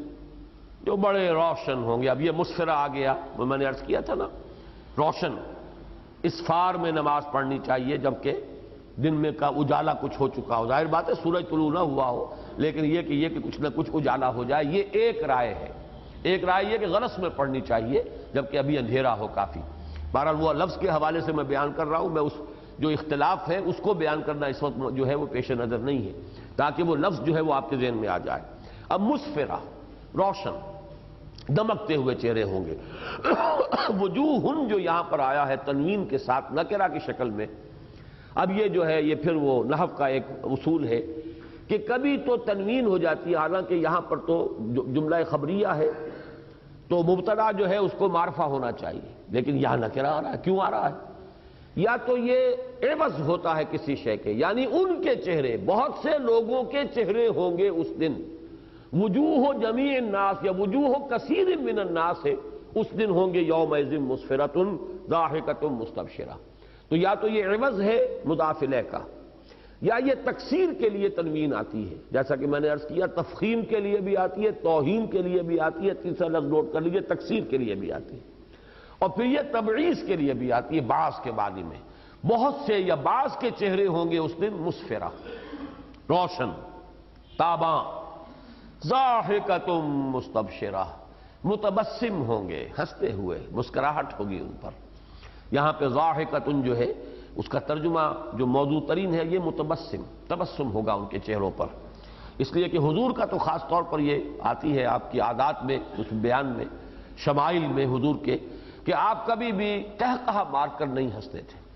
جو بڑے روشن ہوں گے۔ اب یہ مسفرہ آ گیا، وہ میں نے عرض کیا تھا نا، روشن، اسفار میں نماز پڑھنی چاہیے جبکہ دن میں کا اجالا کچھ ہو چکا ہو۔ ظاہر بات ہے سورج طلوع نہ ہوا ہو، لیکن یہ کہ کچھ نہ کچھ اجالا ہو جائے، یہ ایک رائے ہے۔ ایک رائے یہ کہ غلس میں پڑھنی چاہیے جبکہ ابھی اندھیرا ہو کافی۔ بہرحال وہ لفظ کے حوالے سے میں بیان کر رہا ہوں، میں اس جو اختلاف ہے اس کو بیان کرنا اس وقت جو ہے وہ پیش نظر نہیں ہے، تاکہ وہ لفظ جو ہے وہ آپ کے ذہن میں آ جائے۔ اب مسفرہ، روشن، دمکتے ہوئے چہرے ہوں گے۔ وجوہ جو یہاں پر آیا ہے تنوین کے ساتھ نکرہ کی شکل میں، اب یہ جو ہے یہ پھر وہ نحو کا ایک اصول ہے کہ کبھی تو تنوین ہو جاتی ہے، حالانکہ یہاں پر تو جملہ خبریہ ہے تو مبتدا جو ہے اس کو معرفہ ہونا چاہیے، لیکن یہاں نکرہ آ رہا ہے۔ کیوں آ رہا ہے؟ یا تو یہ عوض ہوتا ہے کسی شے کے، یعنی ان کے چہرے، بہت سے لوگوں کے چہرے ہوں گے اس دن، وجوہ جمیع الناس یا وجوہ کثیر من الناس ہے، اس دن ہوں گے یومئذ مسفرۃ ضاحکۃ مستبشرہ۔ تو یا تو یہ عوض ہے مضاف الیہ کا، یا یہ تکسیر کے لیے تنوین آتی ہے، جیسا کہ میں نے عرض کیا تفخیم کے لیے بھی آتی ہے، توہین کے لیے بھی آتی ہے، تیسرا لفظ نوٹ کر لیجیے تکسیر کے لیے بھی آتی ہے، اور پھر یہ تبعیض کے لیے بھی آتی ہے بعض کے بانی میں۔ بہت سے یا بعض کے چہرے ہوں گے اس دن مسفرہ، روشن، تاباں، ضاحکۃ مستبشرہ، متبسم ہوں گے، ہنستے ہوئے، مسکراہٹ ہوگی ان پر۔ یہاں پہ ضاحکۃ جو ہے اس کا ترجمہ جو موضوع ترین ہے یہ تبسم ہوگا ان کے چہروں پر، اس لیے کہ حضور کا تو خاص طور پر یہ آتی ہے آپ کی عادات میں، اس بیان میں، شمائل میں حضور کے، کہ آپ کبھی بھی قہقہہ مار کر نہیں ہنستے تھے،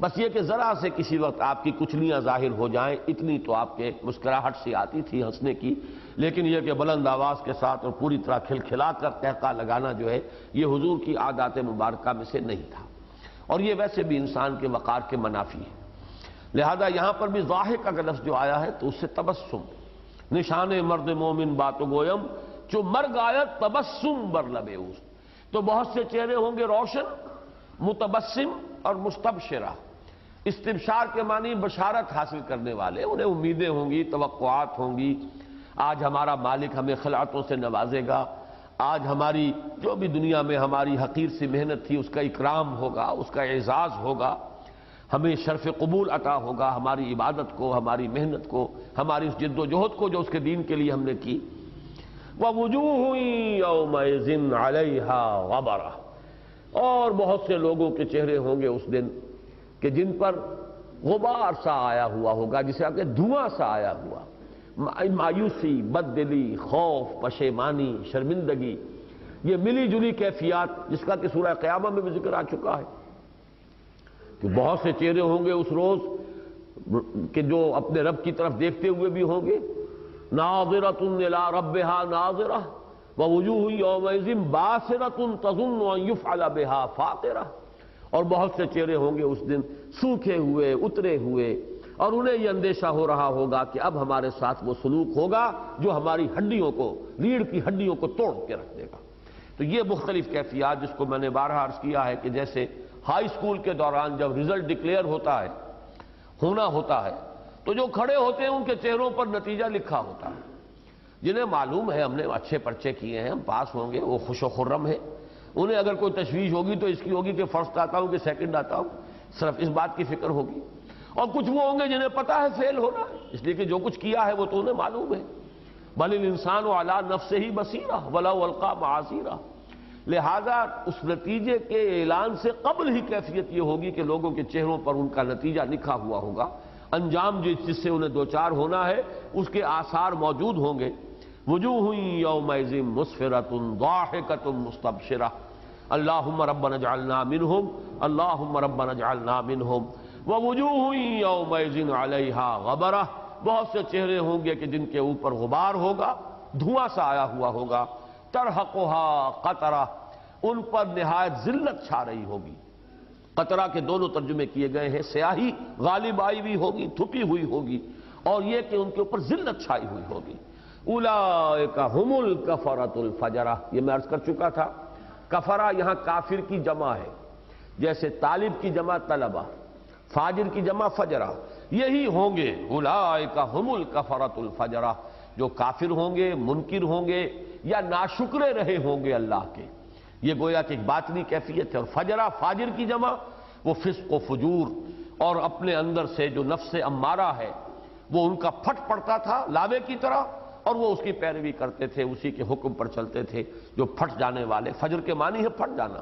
بس یہ کہ ذرا سے کسی وقت آپ کی کچلیاں ظاہر ہو جائیں اتنی تو آپ کے مسکراہٹ سی آتی تھی ہنسنے کی، لیکن یہ کہ بلند آواز کے ساتھ اور پوری طرح کھلکھلا کر قہقہہ لگانا جو ہے یہ حضور کی عادات مبارکہ میں سے نہیں تھا، اور یہ ویسے بھی انسان کے وقار کے منافی ہے۔ لہذا یہاں پر بھی ضاحک کا لفظ جو آیا ہے تو اس سے تبسم، نشان مرد مومن بات گویم جو مرگ آیت تبسم بر لب اوست، تو بہت سے چہرے ہوں گے روشن، متبسم اور مستبشرہ، استبشار کے معنی بشارت حاصل کرنے والے، انہیں امیدیں ہوں گی، توقعات ہوں گی، آج ہمارا مالک ہمیں خلعتوں سے نوازے گا، آج ہماری جو بھی دنیا میں ہماری حقیر سی محنت تھی اس کا اکرام ہوگا، اس کا اعزاز ہوگا، ہمیں شرف قبول عطا ہوگا ہماری عبادت کو، ہماری محنت کو، ہماری اس جد و جہد کو جو اس کے دین کے لیے ہم نے کی۔ وَوُجُوهٌ يَوْمَئِذٍ عَلَيْهَا غَبَرَةٌ، اور بہت سے لوگوں کے چہرے ہوں گے اس دن کہ جن پر غبار سا آیا ہوا ہوگا، جسے آپ کہتے دھواں سا آیا ہوا، مایوسی، بددلی، خوف، پشیمانی، شرمندگی، یہ ملی جلی کیفیات جس کا کہ سورہ قیامہ میں بھی ذکر آ چکا ہے کہ بہت سے چہرے ہوں گے اس روز کہ جو اپنے رب کی طرف دیکھتے ہوئے بھی ہوں گے، ناظرۃ الی ربہا ناظرہ ووجوہ یومئذ باسرۃ تظن ان یفعل بہا فاقرہ، اور بہت سے چہرے ہوں گے اس دن سوکھے ہوئے، اترے ہوئے، اور انہیں یہ اندیشہ ہو رہا ہوگا کہ اب ہمارے ساتھ وہ سلوک ہوگا جو ہماری ہڈیوں کو، ریڑھ کی ہڈیوں کو توڑ کے رکھ دے گا۔ تو یہ مختلف کیفیات جس کو میں نے بارہا عرض کیا ہے کہ جیسے ہائی اسکول کے دوران جب رزلٹ ڈکلیئر ہوتا ہے تو جو کھڑے ہوتے ہیں ان کے چہروں پر نتیجہ لکھا ہوتا ہے، جنہیں معلوم ہے ہم نے اچھے پرچے کیے ہیں، ہم پاس ہوں گے، وہ خوش و خرم ہے، انہیں اگر کوئی تشویش ہوگی تو اس کی ہوگی کہ فرسٹ آتا ہوں کہ سیکنڈ آتا ہوں، صرف اس بات کی فکر ہوگی، اور کچھ وہ ہوں گے جنہیں پتا ہے فیل ہونا ہے، اس لیے کہ جو کچھ کیا ہے وہ تو انہیں معلوم ہے، بل الانسان علی نفسہ بصیرہ ولو القی معاذیرہ، لہذا اس نتیجے کے اعلان سے قبل ہی کیفیت یہ ہوگی کہ لوگوں کے چہروں پر ان کا نتیجہ لکھا ہوا ہوگا، انجام جس سے انہیں دوچار ہونا ہے اس کے آثار موجود ہوں گے۔ وجوہ یومئذ مسفرۃ ضاحکۃ مستبشرہ اللہم ربنا اجعلنا منہم اللہم ربنا اجعلنا منہم ووجوہ یومئذ علیہا غبرہ، بہت سے چہرے ہوں گے کہ جن کے اوپر غبار ہوگا، دھواں سا آیا ہوا ہوگا، ترہقھا قطرہ، ان پر نہایت ذلت چھا رہی ہوگی۔ قطرہ کے دونوں ترجمے کیے گئے ہیں، سیاہی غالب آئی بھی ہوگی، تھپی ہوئی ہوگی، اور یہ کہ ان کے اوپر ذلت چھائی ہوئی ہوگی۔ اولئک ھم الکفرۃ الفجرہ، یہ میں عرض کر چکا تھا، کفرہ یہاں کافر کی جمع ہے، جیسے طالب کی جمع طلبہ، فاجر کی جمع فجرہ، یہی ہوں گے اولئک ھم الکفرۃ الفجرہ، جو کافر ہوں گے، منکر ہوں گے، یا ناشکرے رہے ہوں گے اللہ کے، یہ گویا کہ ایک باطنی کیفیت ہے۔ اور فجرہ، فاجر کی جمع، وہ فسق و فجور اور اپنے اندر سے جو نفس امارہ ہے وہ ان کا پھٹ پڑتا تھا لاوے کی طرح، اور وہ اس کی پیروی کرتے تھے، اسی کے حکم پر چلتے تھے، جو پھٹ جانے والے۔ فجر کے معنی ہے پھٹ جانا،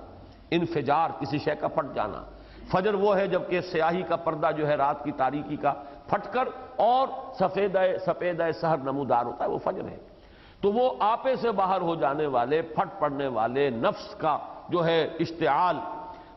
انفجار، کسی شے کا پھٹ جانا۔ فجر وہ ہے جبکہ سیاہی کا پردہ جو ہے رات کی تاریکی کا پھٹ کر اور سفید سحر نمودار ہوتا ہے، وہ فجر ہے۔ تو وہ آپے سے باہر ہو جانے والے، پھٹ پڑنے والے، نفس کا جو ہے اشتعال،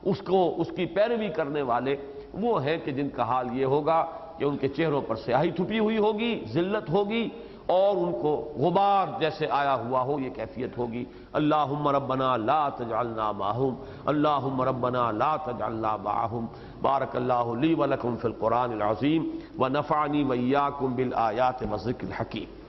اس کی پیروی کرنے والے، وہ ہیں کہ جن کا حال یہ ہوگا کہ ان کے چہروں پر سیاہی تھپی ہوئی ہوگی، ذلت ہوگی، اور ان کو غبار جیسے آیا ہوا ہو یہ کیفیت ہوگی۔ اللہم ربنا لا تجعلنا معہم، اللہم ربنا لا تجعلنا معہم۔ بارک اللہ لی ولکم فی القرآن العظیم ونفعنی وإیاکم بالآیات والذکر الحکیم۔